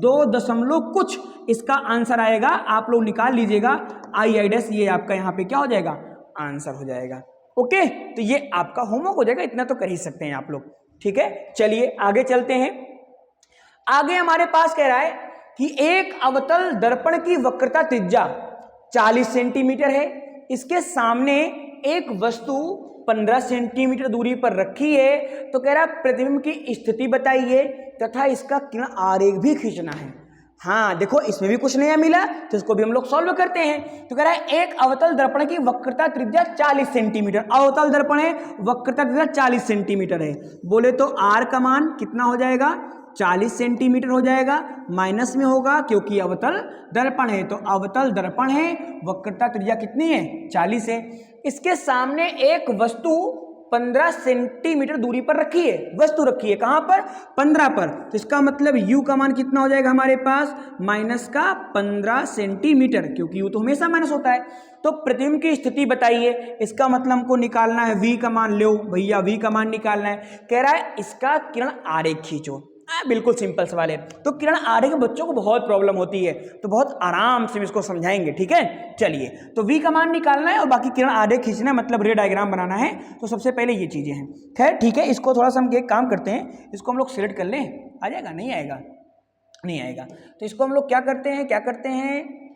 2 दशमलव कुछ इसका आंसर आएगा। आप लोग निकाल लीजिएगा आई डैश, ये आपका यहाँ पे क्या हो जाएगा, आंसर हो जाएगा। ओके, तो ये आपका होमवर्क हो जाएगा, इतना तो कर ही सकते हैं आप लोग, ठीक है। चलिए आगे चलते हैं। आगे हमारे पास कह रहा है कि एक अवतल दर्पण की वक्रता त्रिज्या 40 सेंटीमीटर है, इसके सामने एक वस्तु 15 सेंटीमीटर दूरी पर रखी है। तो कह रहा है प्रतिबिंब की स्थिति बताइए तथा इसका किरण आरेख भी खींचना है। हाँ देखो इसमें भी कुछ नया मिला, तो इसको भी हम लोग सॉल्व करते हैं। तो कह रहा है एक अवतल दर्पण की वक्रता त्रिज्या 40 सेंटीमीटर, अवतल दर्पण है, वक्रता त्रिज्या 40 सेंटीमीटर है। बोले तो आर का मान कितना हो जाएगा, 40 सेंटीमीटर हो जाएगा, माइनस में होगा क्योंकि अवतल दर्पण है। तो अवतल दर्पण है, वक्रता त्रिज्या कितनी है, 40 है। इसके सामने एक वस्तु 15 सेंटीमीटर दूरी पर रखी है, वस्तु रखी है कहां पर, 15 पर। तो इसका मतलब u का मान कितना हो जाएगा हमारे पास, -15 सेंटीमीटर, क्योंकि u तो हमेशा माइनस होता है। तो प्रतिबिंब की स्थिति बताइए, इसका मतलब हमको निकालना है v का मान, लो भैया v का मान निकालना है। कह रहा है इसका किरण आरेख खींचो। बिल्कुल सिंपल सवाल है। तो किरण आरेख बच्चों को बहुत प्रॉब्लम होती है, तो बहुत आराम से इसको समझाएंगे, ठीक है। चलिए तो v का मान निकालना है और बाकी किरण आरेख खींचना है, मतलब रे डायग्राम बनाना है। तो सबसे पहले ये चीजें हैं, खैर ठीक है। इसको थोड़ा सा हम एक काम करते हैं, इसको हम लोग सिलेक्ट कर लें, आ जाएगा, नहीं आएगा, नहीं आएगा। तो इसको हम लोग क्या करते हैं,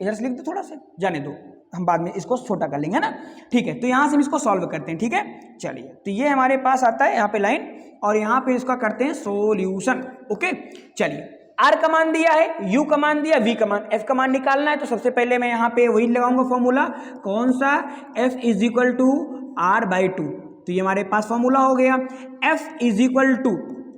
इधर से लिख दो, थोड़ा सा जाने दो, हम बाद में इसको छोटा कर लेंगे ना, ठीक है। तो यहाँ से हम इसको सॉल्व करते हैं, ठीक है। चलिए तो ये हमारे पास आता है यहाँ पे लाइन, और यहाँ पे इसका करते हैं सोल्यूशन। ओके चलिए आर का मान दिया है, यू का मान दिया, वी का मान, एफ का मान निकालना है। तो सबसे पहले मैं यहाँ पे वही लगाऊंगा फॉर्मूला, कौन सा, F is equal to R by two. तो ये हमारे पास फॉर्मूला हो गया, F is equal to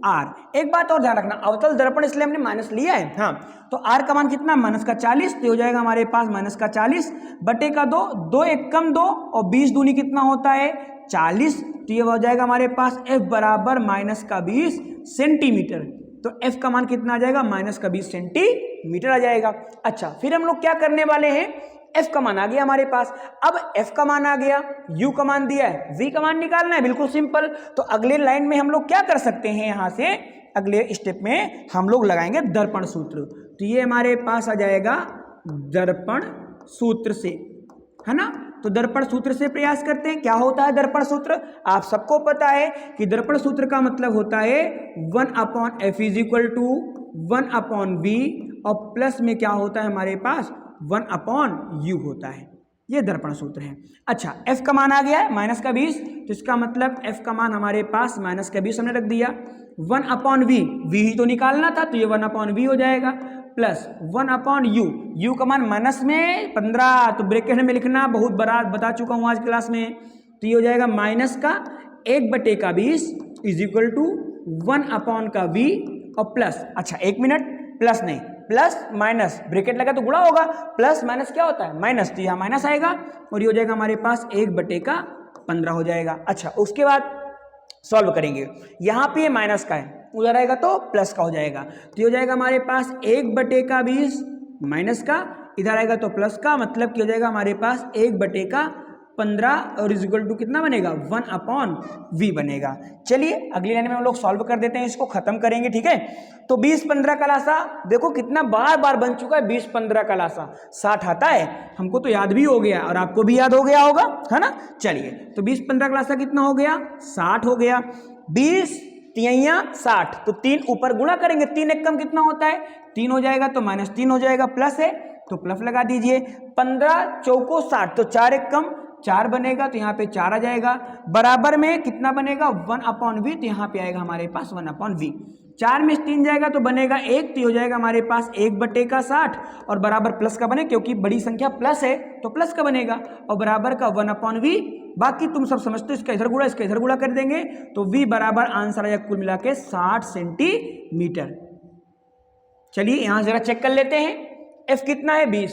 R. एक बात और ध्यान रखना, अवतल दर्पण इसलिए हमने माइनस लिया है, हाँ, तो आर का मान कितना, माइनस का 40, तो हो जाएगा हमारे पास माइनस का 40 बटे का 2, 2 एक कम 2 और 20 दूनी कितना होता है 40, तो ये हो जाएगा हमारे पास एफ बराबर माइनस का 20 सेंटीमीटर। तो एफ का मान कितना आ जाएगा, माइनस का 20 सेंटीमीटर आ जाएगा। अच्छा, फिर हम लोग क्या करने वाले हैं, एफ का मान आ गया हमारे पास, अब एफ का मान आ गया, यू का मान दिया है, वी का मान निकालना है, बिल्कुल सिंपल। तो अगले लाइन में हम लोग क्या कर सकते हैं, यहां से अगले स्टेप में हम लोग लगाएंगे दर्पण सूत्र। तो ये हमारे पास आ जाएगा दर्पण सूत्र से, है ना। तो दर्पण सूत्र से प्रयास करते हैं, क्या होता है दर्पण सूत्र, आप सबको पता है कि दर्पण सूत्र का मतलब होता है 1/f is equal to 1/v और प्लस में क्या होता है हमारे पास 1/u होता है, ये दर्पण सूत्र है। अच्छा, f का मान आ गया है माइनस का 20, तो इसका मतलब f का मान हमारे पास माइनस का 20 हमने रख दिया, 1/v, v ही तो निकालना था, तो ये 1/v हो जाएगा, प्लस 1/u, u का मान माइनस में 15, तो ब्रैकेट में लिखना, बहुत बड़ा बता चुका हूँ आज क्लास में। तो ये हो जाएगा माइनस का 1/20 इज इक्वल टू 1/v और प्लस, अच्छा एक मिनट, प्लस नहीं, प्लस माइनस ब्रैकेट लगा तो गुणा होगा, प्लस माइनस क्या होता है माइनस, तो यहाँ माइनस आएगा और ये हो जाएगा हमारे पास 1/15 हो जाएगा। अच्छा, उसके बाद सॉल्व करेंगे, यहाँ पे ये माइनस का है, उधर आएगा तो प्लस का हो जाएगा, तो ये हो जाएगा हमारे पास 1/20 माइनस का, इधर आएगा तो प्लस का, मतलब कि हो जाएगा हमारे पास 1/15 और इज इक्वल टू कितना बनेगा 1/v बनेगा। चलिए अगली लाइन में हम लोग सॉल्व कर देते हैं, इसको खत्म करेंगे, ठीक है। तो 20-15 का लासा देखो कितना बार बार बन चुका है, 20-15 का लासा 60 आता है, हमको तो याद भी हो गया और आपको भी याद हो गया होगा, है ना। चलिए, तो 20-15 का लासा कितना हो गया 60 हो गया, 20 तिहैया 60, तो 3 ऊपर गुणा करेंगे, 3 एक कम कितना होता है 3 हो जाएगा, तो -3 हो जाएगा, प्लस है तो प्लस लगा दीजिए, 15 चौको 60, तो 4 एक कम 4 बनेगा, तो यहाँ पे 4 आ जाएगा, बराबर में कितना बनेगा 1/v, तो यहाँ पे आएगा हमारे पास 1/v, 4 में 3 जाएगा तो बनेगा 1, तो हो जाएगा हमारे पास 1/60 और बराबर प्लस का बने, क्योंकि बड़ी संख्या प्लस है तो प्लस का बनेगा, और बराबर का 1/v, बाकी तुम सब समझते हो, इसका इधर गुणा इसका इधर गुणा कर देंगे, तो v बराबर आंसर आएगा कुल मिला के 60 सेंटीमीटर। चलिए यहाँ जरा चेक कर लेते हैं, f कितना है 20,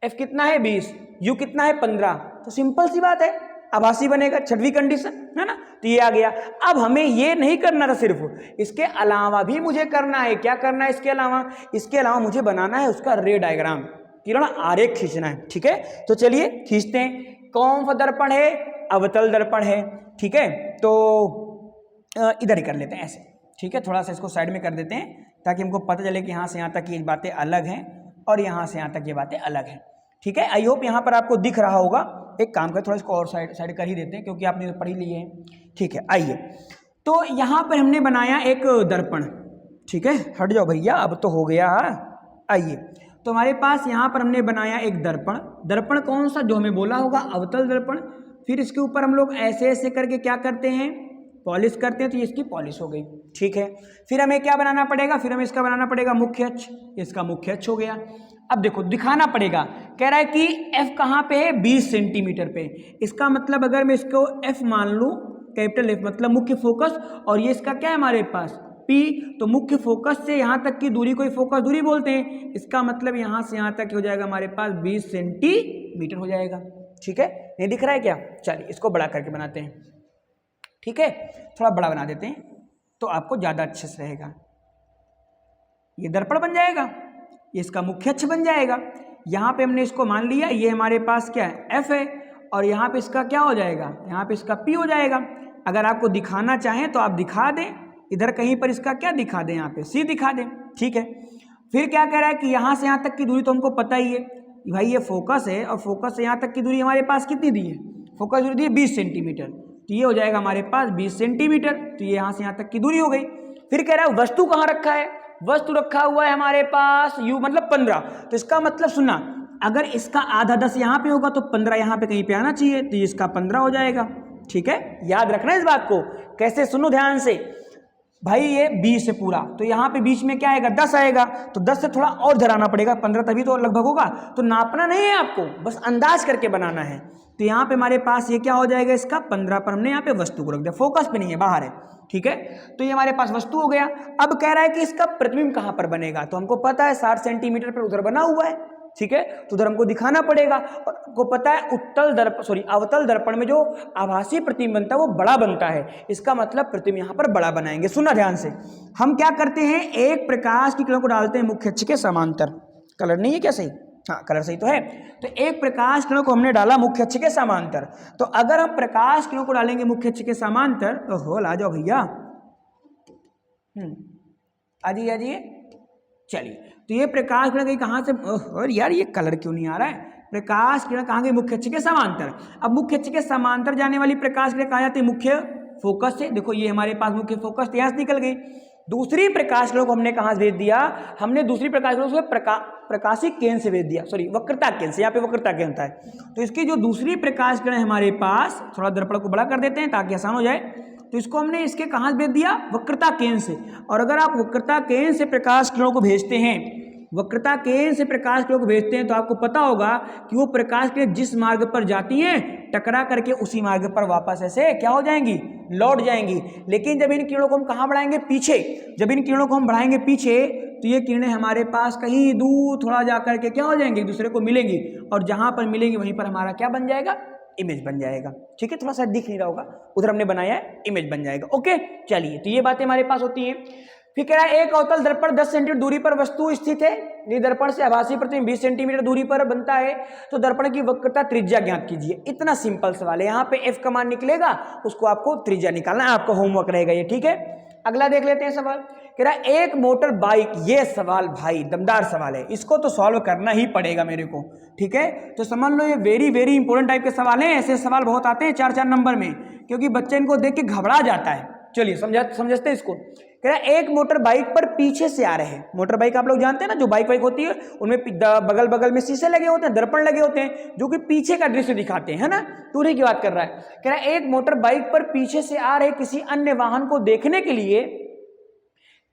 f कितना है 20, u कितना है 15, तो सिंपल सी बात है, आभासी बनेगा, छठवीं कंडीशन, है ना। तो ये आ गया। अब हमें ये नहीं करना था सिर्फ, इसके अलावा भी मुझे करना है, क्या करना है इसके अलावा, इसके अलावा मुझे बनाना है उसका रे डायग्राम, किरण आरेख खींचना है, ठीक है। तो चलिए खींचते हैं, कौन सा दर्पण है, अवतल दर्पण है, ठीक है। तो इधर ही कर लेते हैं ऐसे, ठीक है, थोड़ा सा इसको साइड में कर देते हैं ताकि हमको पता चले कि यहाँ से यहाँ तक ये बातें अलग हैं और यहाँ से यहाँ तक ये बातें अलग हैं, ठीक है। आई होप यहाँ पर आपको दिख रहा होगा। एक काम कर, थोड़ा इसको और साइड कर ही देते हैं क्योंकि आपने पढ़ ही लिए हैं, ठीक है। आइए, तो यहाँ पर हमने बनाया एक दर्पण, ठीक है, हट जाओ भैया, अब तो हो गया। आइए, तो हमारे पास यहाँ पर हमने बनाया एक दर्पण, दर्पण कौन सा, जो हमें बोला होगा अवतल दर्पण। फिर इसके ऊपर हम लोग ऐसे ऐसे करके क्या करते हैं, पॉलिश करते हैं, तो ये इसकी पॉलिश हो गई, ठीक है। फिर हमें क्या बनाना पड़ेगा, फिर हमें इसका बनाना पड़ेगा मुख्य अक्ष, इसका मुख्य अक्ष हो गया। अब देखो दिखाना पड़ेगा, कह रहा है कि f कहाँ पे है 20 सेंटीमीटर पे, इसका मतलब अगर मैं इसको f मान लूँ, कैपिटल F मतलब मुख्य फोकस, और ये इसका क्या है हमारे पास P, तो मुख्य फोकस से यहाँ तक की दूरी को फोकस दूरी बोलते हैं, इसका मतलब यहाँ से यहाँ तक हो जाएगा हमारे पास 20 सेंटीमीटर हो जाएगा, ठीक है। नहीं दिख रहा है क्या, चलिए इसको बड़ा करके बनाते हैं, ठीक है, थोड़ा बड़ा बना देते हैं तो आपको ज़्यादा अच्छे से रहेगा। ये दर्पण बन जाएगा, ये इसका मुख्य अक्ष बन जाएगा। यहाँ पे हमने इसको मान लिया, ये हमारे पास क्या है F है, और यहाँ पे इसका क्या हो जाएगा, यहाँ पे इसका P हो जाएगा। अगर आपको दिखाना चाहें तो आप दिखा दें, इधर कहीं पर इसका क्या दिखा दें, यहाँ पे C दिखा दें, ठीक है। फिर क्या कह रहा है कि यहाँ से यहाँ तक की दूरी तो हमको पता ही है भाई, ये फोकस है और फोकस से यहाँ तक की दूरी हमारे पास कितनी दी है, फोकस दूरी दी है 20 सेंटीमीटर, तो ये हो जाएगा हमारे पास 20 सेंटीमीटर, तो ये यहाँ से यहाँ तक की दूरी हो गई। फिर कह रहा है वस्तु कहाँ रखा है, वस्तु रखा हुआ है हमारे पास u मतलब 15, तो इसका मतलब सुनना, अगर इसका आधा 10 यहाँ पे होगा तो 15 यहाँ पे कहीं पे आना चाहिए, तो इसका 15 हो जाएगा, ठीक है। याद रखना इस बात को, कैसे सुनो ध्यान से, भाई ये 20 से पूरा, तो यहाँ पे बीच में क्या आएगा 10 आएगा, तो 10 से थोड़ा और धराना पड़ेगा, 15 तभी तो लगभग होगा। तो नापना नहीं है आपको, बस अंदाज करके बनाना है। तो यहाँ पे हमारे पास ये क्या हो जाएगा इसका 15 पर हमने यहाँ पे वस्तु को रख दिया, फोकस पे नहीं है, बाहर है, ठीक है। तो ये हमारे पास वस्तु हो गया। अब कह रहा है कि इसका प्रतिबिंब कहाँ पर बनेगा, तो हमको पता है 60 सेंटीमीटर पर उधर बना हुआ है, ठीक है, तो उधर हमको दिखाना पड़ेगा। और आपको पता है अवतल दर्पण में जो आभासी प्रतिबिंब बनता है वो बड़ा बनता है, इसका मतलब प्रतिबिंब यहाँ पर बड़ा बनाएंगे। सुनना ध्यान से, हम क्या करते हैं, एक प्रकाश की किरणों को डालते हैं मुख्य अक्ष के समांतर। कलर नहीं है क्या सही, हाँ कलर सही तो है। तो एक प्रकाश किरणों को हमने डाला मुख्य अक्ष के समांतर, तो अगर हम प्रकाश किरणों को डालेंगे मुख्य अक्ष के समांतर, ओहो ला जाओ भैया, आ जाइए, चलिए। तो ये प्रकाश किरण गई कहाँ से, और यार ये कलर क्यों नहीं आ रहा है, प्रकाश किरण कहाँ गई मुख्य अक्ष के समांतर। अब मुख्य अक्ष के समांतर जाने वाली प्रकाश किरण कहाँ जाती है, मुख्य फोकस से। देखो ये हमारे पास मुख्य फोकस यहाँ से निकल गई। दूसरी प्रकाश किरण को हमने कहाँ से भेज दिया, हमने दूसरी प्रकाश किरण को प्रकाशीय केंद्र से भेज दिया, सॉरी वक्रता केंद्र से, यहाँ पे वक्रता केंद्र होता है। तो इसकी जो दूसरी प्रकाश किरण हमारे पास, थोड़ा दर्पण को बड़ा कर देते हैं ताकि आसान हो जाए, तो इसको हमने इसके कहाँ से भेज दिया, वक्रता केंद्र से। और अगर आप वक्रता केंद्र से प्रकाश किरणों को भेजते हैं, वक्रता केंद्र से प्रकाश किरणों को भेजते हैं, तो आपको पता होगा कि वो प्रकाश किरण जिस मार्ग पर जाती हैं टकरा करके उसी मार्ग पर वापस ऐसे क्या हो जाएंगी, लौट जाएंगी। लेकिन जब इन किरणों को हम कहाँ बढ़ाएंगे, पीछे, जब इन किरणों को हम बढ़ाएंगे पीछे, तो ये किरणें हमारे पास कहीं दूर थोड़ा जा करके क्या हो जाएंगी, एक दूसरे को मिलेंगी, और जहाँ पर मिलेंगी वहीं पर हमारा क्या बन जाएगा, इमेज बन जाएगा, ठीक है। थोड़ा सा दिख नहीं रहा होगा, उधर हमने बनाया है, इमेज बन जाएगा, ओके। चलिए, तो ये बातें हमारे पास होती हैं। फिर कह रहा है एक अवतल दर्पण 10 सेंटीमीटर दूरी पर वस्तु स्थित है, ये दर्पण से आभासी प्रतिबिंब 20 सेंटीमीटर दूरी पर बनता है, तो दर्पण की वक्रता त्रिज्या ज्ञात कीजिए। इतना सिंपल सवाल है, यहाँ पे एफ का मान निकलेगा, उसको आपको त्रिज्या निकालना है, आपका होमवर्क रहेगा ये, ठीक है। अगला देख लेते हैं सवाल, कह रहा है एक मोटर बाइक, ये सवाल भाई दमदार सवाल है, इसको तो सॉल्व करना ही पड़ेगा मेरे को, ठीक है। तो समझ लो ये वेरी वेरी इंपॉर्टेंट टाइप के सवाल हैं, ऐसे सवाल बहुत आते हैं 4-4 नंबर में, क्योंकि बच्चे इनको देख के घबरा जाता है। चलिए समझते हैं इसको। कह रहा है एक मोटर बाइक पर पीछे से आ रहे हैं, मोटर बाइक आप लोग जानते हैं ना, जो बाइक होती है उनमें बगल बगल में शीशे लगे होते हैं, दर्पण लगे होते हैं, जो कि पीछे का दृश्य दिखाते हैं, है ना, तो उन्हीं की बात कर रहा है। कह रहा है एक मोटर बाइक पर पीछे से आ रहे किसी अन्य वाहन को देखने के लिए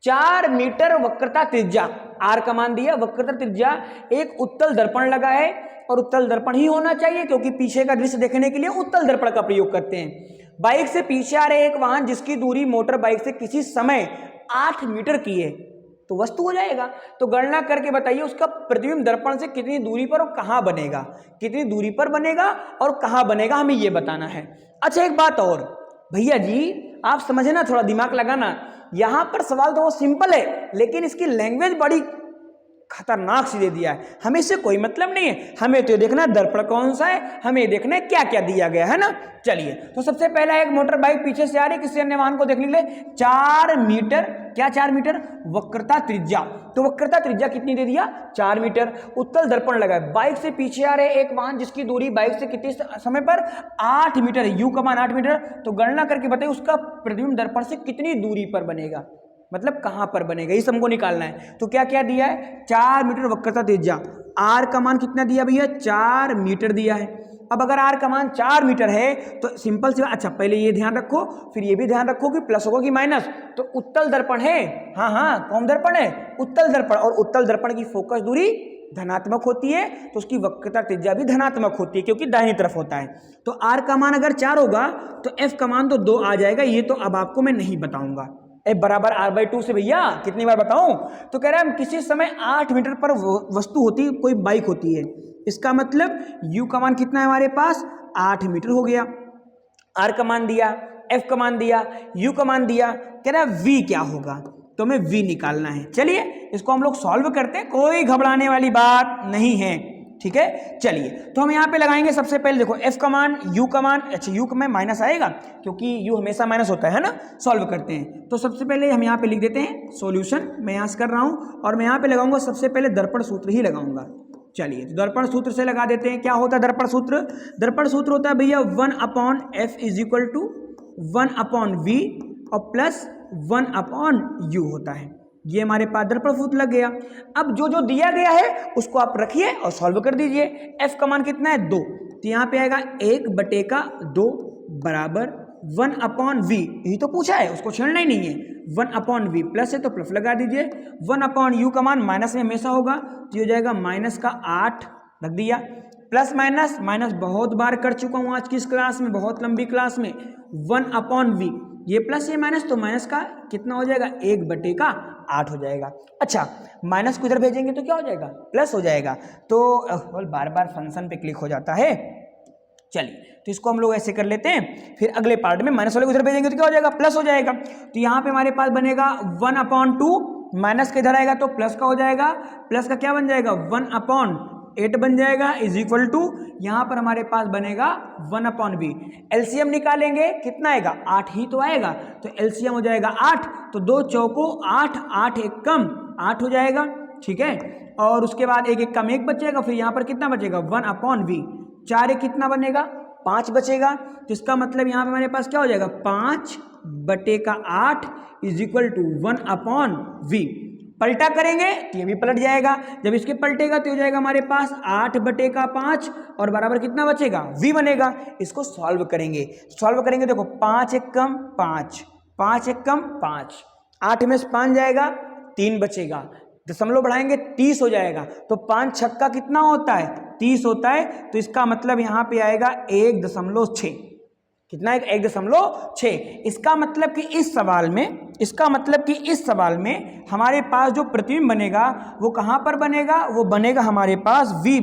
4 मीटर वक्रता त्रिज्या, आर का मान दिया, वक्रता त्रिज्या एक उत्तल दर्पण लगा है, और उत्तल दर्पण ही होना चाहिए क्योंकि पीछे का दृश्य देखने के लिए उत्तल दर्पण का प्रयोग करते हैं। बाइक से पीछे आ रहे एक वाहन जिसकी दूरी मोटर बाइक से किसी समय 8 मीटर की है, तो वस्तु हो जाएगा। तो गणना करके बताइए उसका प्रतिबिंब दर्पण से कितनी दूरी पर और कहाँ बनेगा, कितनी दूरी पर बनेगा और कहाँ बनेगा, हमें ये बताना है। अच्छा एक बात और भैया जी, आप समझना, थोड़ा दिमाग लगाना, यहां पर सवाल तो वो सिंपल है, लेकिन इसकी लैंग्वेज बड़ी खतरनाक सी दे दिया है। हमें इससे कोई मतलब नहीं है, हमें तो देखना है दर्पण कौन सा है, हमें देखना है क्या क्या दिया गया है ना। चलिए, तो सबसे पहला एक मोटर बाइक पीछे से आ रही किसी अन्य वाहन को देखने के लिए 4 मीटर, क्या 4 मीटर वक्रता त्रिज्या, तो वक्रता त्रिज्या कितनी दे दिया, 4 मीटर। उत्तल दर्पण लगा है, बाइक से पीछे आ रहे एक वाहन जिसकी दूरी बाइक से कितने समय पर 8 मीटर है, यू का मान 8 मीटर, तो गणना करके बताइए उसका प्रतिबिंब दर्पण से कितनी दूरी पर बनेगा, मतलब कहां पर बनेगा, ये हमको निकालना है। तो क्या क्या दिया है, 4 मीटर वक्रता त्रिज्या, आर का मान कितना दिया भैया, 4 मीटर दिया है। अब अगर आर का मान 4 मीटर है तो सिंपल सी, अच्छा पहले ये ध्यान रखो, फिर ये भी ध्यान रखो कि प्लस होगा कि माइनस, तो उत्तल दर्पण है, हाँ कौन दर्पण है, उत्तल दर्पण, और उत्तल दर्पण की फोकस दूरी धनात्मक होती है, तो उसकी वक्रता त्रिज्या भी धनात्मक होती है क्योंकि दाहिनी तरफ होता है। तो आर का मान अगर 4 होगा तो एफ का मान तो 2 आ जाएगा, ये तो अब आपको मैं नहीं बताऊंगा। एफ बराबर r/2 से भैया कितनी बार बताऊं, तो कह रहा है किसी समय 8 मीटर पर वस्तु होती है, कोई बाइक होती है, इसका मतलब u का मान कितना है हमारे पास, 8 मीटर हो गया। r का मान दिया, f का मान दिया, u का मान दिया, कह रहा है v क्या होगा, तो हमें v निकालना है। चलिए इसको हम लोग सॉल्व करते हैं, कोई घबराने वाली बात नहीं है, ठीक है। चलिए तो हम यहाँ पे लगाएंगे, सबसे पहले देखो f का मान, u का मान, अच्छा u में माइनस आएगा क्योंकि u हमेशा माइनस होता है ना। सॉल्व करते हैं, तो सबसे पहले हम यहाँ पे लिख देते हैं सॉल्यूशन, मैं यहाँ से कर रहा हूँ, और मैं यहाँ पे लगाऊंगा सबसे पहले दर्पण सूत्र ही लगाऊंगा। चलिए तो दर्पण सूत्र से लगा देते हैं। क्या होता है दर्पण सूत्र, दर्पण सूत्र होता है भैया 1/f is equal to 1/v और प्लस 1/u होता है। ये हमारे पास दर्पण सूत्र लग गया। अब जो जो दिया गया है उसको आप रखिए और सॉल्व कर दीजिए। f का मान कितना है 2, तो यहाँ पे आएगा 1/2 बराबर 1/v, यही तो पूछा है, उसको छेड़ना ही नहीं है। वन अपॉन वी, प्लस है तो प्लस लगा दीजिए, वन अपॉन यू का मान माइनस में हमेशा होगा, तो ये हो जाएगा माइनस का 8 रख दिया, प्लस माइनस, माइनस बहुत बार कर चुका हूँ आज की इस क्लास में, बहुत लंबी क्लास में, वन अपॉन वी, ये प्लस ये माइनस, तो माइनस का कितना हो जाएगा 1/8 हो जाएगा। अच्छा, माइनस को इधर भेजेंगे तो क्या हो जाएगा, प्लस हो जाएगा। तो बार बार फंक्शन पे क्लिक हो जाता है। चलिए, तो इसको हम लोग ऐसे कर लेते हैं, फिर अगले पार्ट में माइनस वाले को इधर भेजेंगे तो क्या हो जाएगा, प्लस हो जाएगा। तो यहाँ पे हमारे पास बनेगा 1/2, माइनस के इधर आएगा तो प्लस का हो जाएगा, प्लस का क्या बन जाएगा 1/8 बन जाएगा, इज इक्वल टू यहाँ पर हमारे पास बनेगा 1/v। एलसीएम निकालेंगे कितना आएगा, 8 ही तो आएगा, तो एलसीएम हो जाएगा 8, तो 2 चौको 8, 8 एक कम 8 हो जाएगा, ठीक है। और उसके बाद एक एक कम 1 बचेगा, फिर यहाँ पर कितना बचेगा 1/v, 4 एक कितना बनेगा 5 बचेगा, तो इसका मतलब यहाँ पे हमारे पास क्या हो जाएगा 5/8 इज इक्वल टू 1/v। पलटा करेंगे तो ये भी पलट जाएगा, जब इसके पलटेगा तो हो जाएगा हमारे पास 8/5 और बराबर कितना बचेगा v बनेगा। इसको सॉल्व करेंगे, देखो 5 एक कम 5, 5 एक कम 5, 8 में से 5 जाएगा 3 बचेगा, दशमलव बढ़ाएंगे 30 हो जाएगा, तो 5 छक्का कितना होता है 30 होता है, तो इसका मतलब यहाँ पे आएगा 1.6, कितना है 1.6। इसका मतलब कि इस सवाल में हमारे पास जो प्रतिबिंब बनेगा वो कहाँ पर बनेगा, वो बनेगा हमारे पास v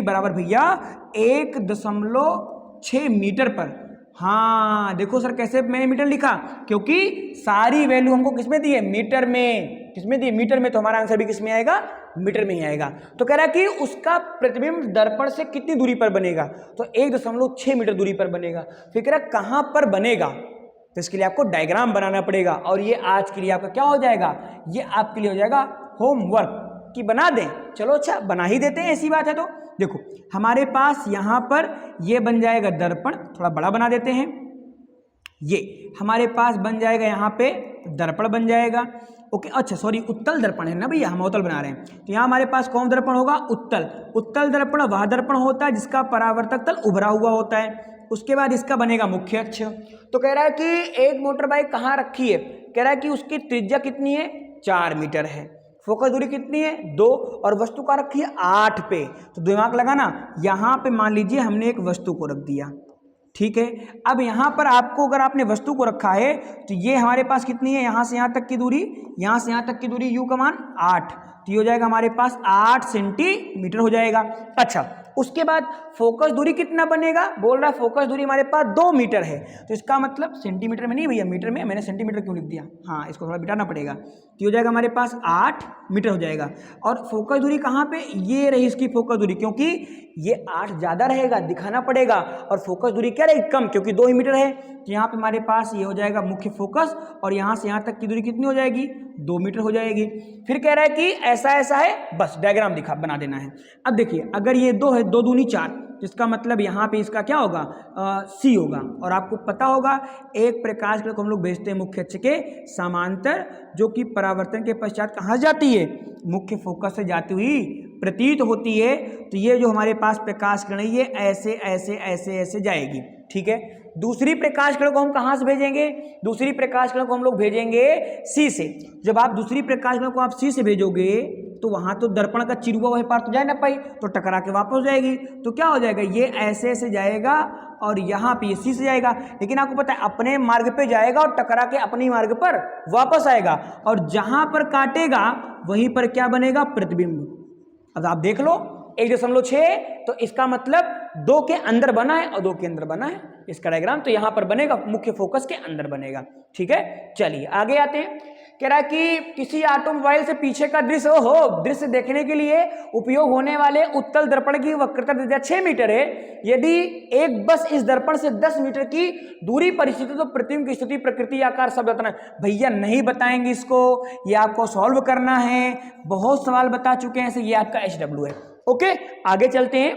बराबर भैया 1.6 मीटर पर। हाँ देखो सर कैसे मैंने मीटर लिखा, क्योंकि सारी वैल्यू हमको किसमें दी है, मीटर में, किसमें दी मीटर में, तो हमारा आंसर भी किसमें आएगा मीटर में ही आएगा। तो कह रहा है कि उसका प्रतिबिंब दर्पण से कितनी दूरी पर बनेगा, तो 1.6 मीटर दूरी पर बनेगा। फिर कह रहा है कहाँ पर बनेगा, तो इसके लिए आपको डायग्राम बनाना पड़ेगा, और ये आज के लिए आपका क्या हो जाएगा, ये आपके लिए हो जाएगा होमवर्क कि बना दें। चलो अच्छा बना ही देते हैं, ऐसी बात है। तो देखो हमारे पास यहाँ पर ये बन जाएगा दर्पण, थोड़ा बड़ा बना देते हैं, ये हमारे पास बन जाएगा यहाँ पे दर्पण बन जाएगा। ओके, अच्छा सॉरी उत्तल दर्पण है ना भैया, हम अवतल बना रहे हैं, तो यहाँ हमारे पास कौन दर्पण होगा, उत्तल दर्पण वह दर्पण होता है जिसका परावर्तक तल उभरा हुआ होता है। उसके बाद इसका बनेगा मुख्य अक्ष। तो कह रहा है कि एक मोटर बाइक कहाँ रखी है, कह रहा है कि उसकी त्रिज्या कितनी है 4 मीटर है, फोकस दूरी कितनी है 2, और वस्तु का रखी है 8 पे। तो दिमाग लगाना, यहाँ पे मान लीजिए हमने एक वस्तु को रख दिया, ठीक है। अब यहाँ पर आपको अगर आपने वस्तु को रखा है तो ये हमारे पास कितनी है, यहाँ से यहाँ तक की दूरी, यहाँ से यहाँ तक की दूरी u का मान 8, तो ये हो जाएगा हमारे पास 8 सेंटीमीटर हो जाएगा। अच्छा उसके बाद फोकस दूरी कितना बनेगा, बोल रहा है फोकस दूरी हमारे पास 2 मीटर है, तो इसका मतलब सेंटीमीटर में नहीं भैया मीटर में, मैंने सेंटीमीटर क्यों लिख दिया, हाँ इसको थोड़ा बिटाना पड़ेगा, तो हो जाएगा हमारे पास 8 मीटर हो जाएगा। और फोकस दूरी कहाँ पे, ये रही इसकी फोकस दूरी, क्योंकि ये 8 ज़्यादा रहेगा दिखाना पड़ेगा, और फोकस दूरी क्या रहेगी कम, क्योंकि 2 ही मीटर है, तो यहाँ पे हमारे पास ये हो जाएगा मुख्य फोकस, और यहाँ से यहाँ तक की दूरी कितनी हो जाएगी 2 मीटर हो जाएगी। फिर कह रहा है कि ऐसा ऐसा है, बस डायग्राम बना देना है। अब देखिए अगर ये 2 है, 2 दूनी 4, जिसका मतलब यहाँ पे इसका क्या होगा सी होगा। और आपको पता होगा एक प्रकाश को हम लोग भेजते हैं मुख्य अक्ष के समांतर, जो कि परावर्तन के पश्चात कहाँ जाती है, मुख्य फोकस से जाती हुई प्रतीत होती है। तो ये जो हमारे पास प्रकाश किरण है ये ऐसे ऐसे ऐसे ऐसे जाएगी, ठीक है। दूसरी प्रकाश किरण को हम कहाँ से भेजेंगे, दूसरी प्रकाश किरण को हम लोग भेजेंगे सी से। जब आप दूसरी प्रकाश किरण को आप सी से भेजोगे तो वहाँ तो दर्पण का चिरुआ वह पार तो जा ना पाई, तो टकरा के वापस हो जाएगी, तो क्या हो जाएगा ये ऐसे ऐसे जाएगा और यहाँ पे सी से जाएगा। लेकिन आपको पता है अपने मार्ग पे जाएगा और टकरा के अपने मार्ग पर वापस आएगा, और जहाँ पर काटेगा वहीं पर क्या बनेगा प्रतिबिंब। अब आप देख लो 1.6, तो इसका मतलब 2 के अंदर बना है और 2 के अंदर बना है इसका डायग्राम, तो यहाँ पर बनेगा मुख्य फोकस के अंदर बनेगा, ठीक है। चलिए आगे आते हैं। कह रहा है कि किसी ऑटोमोबाइल से पीछे का दृश्य देखने के लिए उपयोग होने वाले उत्तल दर्पण की वक्रता त्रिज्या 6 मीटर है। यदि एक बस इस दर्पण से 10 मीटर की दूरी पर स्थित है तो प्रतिबिंब की स्थिति प्रकृति आकार सब बताना। भैया नहीं बताएंगे इसको, ये आपको सॉल्व करना है, बहुत सवाल बता चुके हैं ऐसे, ये आपका HW है। ओके आगे चलते हैं।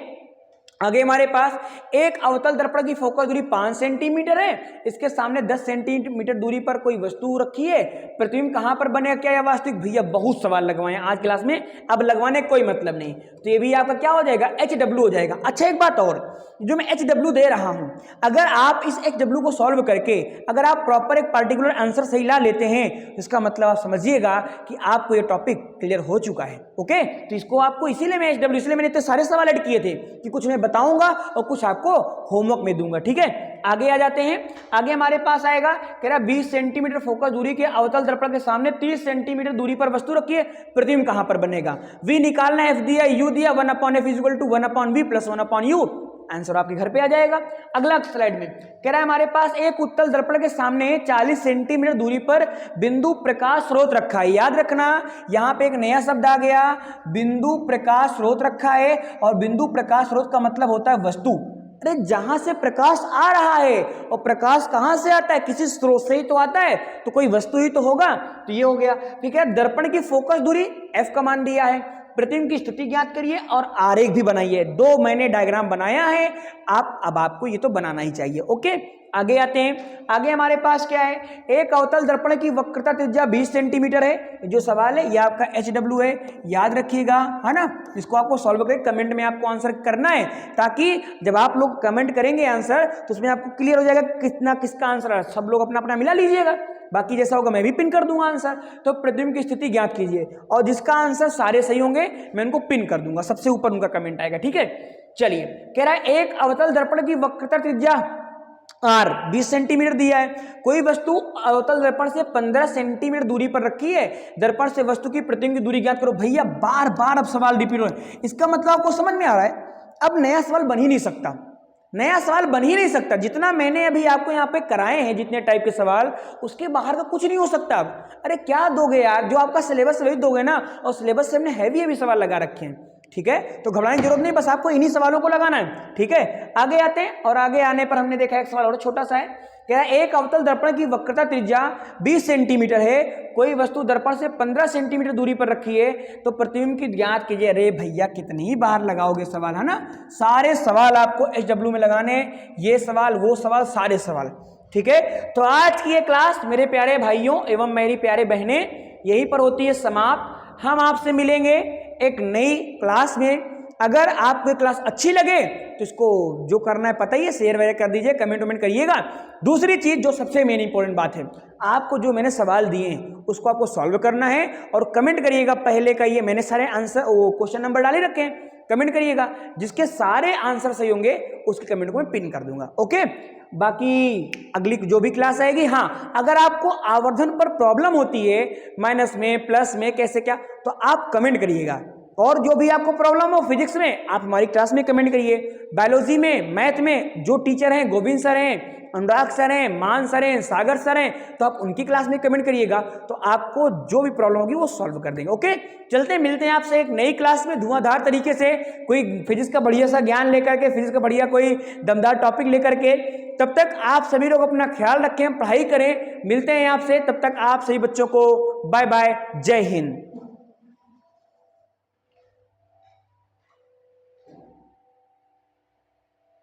आगे हमारे पास एक अवतल दर्पण की फोकस दूरी 5 सेंटीमीटर है, इसके सामने 10 सेंटीमीटर दूरी पर कोई वस्तु रखी है, प्रतिबिंब कहां पर बनेगा, क्या यह वास्तविक। भैया बहुत सवाल लगवाए आज क्लास में, अब लगवाने कोई मतलब नहीं, तो ये भी आपका क्या हो जाएगा, HW हो जाएगा। अच्छा एक बात और, जो मैं HW दे रहा हूं, अगर आप इस HW को सॉल्व करके अगर आप प्रॉपर एक पार्टिकुलर आंसर सही ला लेते हैं, तो इसका मतलब आप समझिएगा कि आपको ये टॉपिक क्लियर हो चुका है। ओके, तो इसको आपको इसीलिए मैं HW, इसलिए मैंने इतने सारे सवाल ऐड किए थे कि कुछ मैं बताऊंगा और कुछ आपको होमवर्क में दूंगा। ठीक है, आगे आ जाते हैं। आगे हमारे पास आएगा, कह रहा 20 सेंटीमीटर फोकस दूरी के अवतल दर्पण के सामने 30 सेंटीमीटर दूरी पर वस्तु रखी है, प्रतिबिंब कहां पर बनेगा। V निकालना है, F दिया, U दिया, 1/F = 1/V + 1/U। आंसर आपके घर पे आ जाएगा। अगला स्लाइड में कह रहा है हमारे पास एक उत्तल दर्पण के सामने 40 सेंटीमीटर दूरी पर बिंदु प्रकाश स्रोत रखा है। याद रखना, यहां पे एक नया शब्द आ गया, बिंदु प्रकाश स्रोत रखा है, और बिंदु प्रकाश स्रोत का मतलब होता है वस्तु। अरे जहां से प्रकाश आ रहा है, और प्रकाश कहां से आता है, किसी स्रोत से ही तो आता है, तो कोई वस्तु ही तो होगा। तो ये हो गया। ठीक है, दर्पण की फोकस दूरी F का मान दिया है, प्रतिबिंब की स्थिति ज्ञात करिए और आरेख भी बनाइए। 2 मैंने डायग्राम बनाया है, अब आपको ये तो बनाना ही चाहिए। ओके, आगे आते हैं। आगे हमारे पास क्या है, एक अवतल दर्पण की वक्रता त्रिज्या 20 सेंटीमीटर है। जो सवाल है ये आपका HW है, याद रखिएगा, है ना। इसको आपको सॉल्व करके कमेंट में आपको आंसर करना है, ताकि जब आप लोग कमेंट करेंगे आंसर तो उसमें आपको क्लियर हो जाएगा कितना किसका आंसर है। सब लोग अपना अपना मिला लीजिएगा, बाकी जैसा होगा मैं भी पिन कर दूंगा आंसर। तो प्रतिबिंब की स्थिति ज्ञात कीजिए, और जिसका आंसर सारे सही होंगे मैं उनको पिन कर दूंगा, सबसे ऊपर उनका कमेंट आएगा। ठीक है, चलिए, कह रहा है एक अवतल दर्पण की वक्रता त्रिज्या R 20 सेंटीमीटर दिया है, कोई वस्तु अवतल दर्पण से 15 सेंटीमीटर दूरी पर रखी है, दर्पण से वस्तु की प्रतिबिंब की दूरी ज्ञात करो। भैया बार बार अब सवाल रिपीट हो रहे हैं, इसका मतलब आपको समझ में आ रहा है, अब नया सवाल बन ही नहीं सकता, नया सवाल बन ही नहीं सकता। जितना मैंने अभी आपको यहाँ पे कराए हैं, जितने टाइप के सवाल, उसके बाहर का कुछ नहीं हो सकता अब। अरे क्या दोगे यार, जो आपका सिलेबस वही दोगे ना, और सिलेबस से हमने हैवी सवाल लगा रखे हैं। ठीक है, तो घबराने की जरूरत नहीं, बस आपको इन्हीं सवालों को लगाना है। ठीक है, आगे आते हैं, और आगे आने पर हमने देखा एक सवाल और छोटा सा है, कह रहा है एक अवतल दर्पण की वक्रता त्रिज्या 20 सेंटीमीटर है, कोई वस्तु दर्पण से 15 सेंटीमीटर दूरी पर रखी है, तो प्रतिबिंब की ज्ञात कीजिए। अरे भैया कितनी बार लगाओगे सवाल, है ना, सारे सवाल आपको HW में लगाने, ये सवाल वो सवाल सारे सवाल। ठीक है, तो आज की ये क्लास मेरे प्यारे भाइयों एवं मेरी प्यारे बहनें यहीं पर होती है समाप्त। हम आपसे मिलेंगे एक नई क्लास में। अगर आपको क्लास अच्छी लगे तो इसको जो करना है पता ही है, शेयर वगैरह कर दीजिए, कमेंट वमेंट करिएगा। दूसरी चीज जो सबसे मेन इंपॉर्टेंट बात है, आपको जो मैंने सवाल दिए हैं उसको आपको सॉल्व करना है, और कमेंट करिएगा। पहले का ये मैंने सारे आंसर क्वेश्चन नंबर डाले रखे हैं, कमेंट करिएगा, जिसके सारे आंसर सही होंगे उसके कमेंट को मैं पिन कर दूंगा। ओके, बाकी अगली जो भी क्लास आएगी, हाँ अगर आपको आवर्धन पर प्रॉब्लम होती है, माइनस में प्लस में कैसे क्या, तो आप कमेंट करिएगा। और जो भी आपको प्रॉब्लम हो फिजिक्स में, आप हमारी क्लास में कमेंट करिए। बायोलॉजी में, मैथ में जो टीचर हैं, गोविंद सर हैं, अनुराग सर हैं, मान सर हैं, सागर सर हैं, तो आप उनकी क्लास में कमेंट करिएगा, तो आपको जो भी प्रॉब्लम होगी वो सॉल्व कर देंगे। ओके, चलते मिलते हैं आपसे एक नई क्लास में धुआंधार तरीके से, कोई फिजिक्स का बढ़िया सा ज्ञान लेकर के, फिजिक्स का बढ़िया कोई दमदार टॉपिक लेकर के। तब तक आप सभी लोग अपना ख्याल रखें, पढ़ाई करें। मिलते हैं आपसे, तब तक आप सभी बच्चों को बाय बाय, जय हिंद।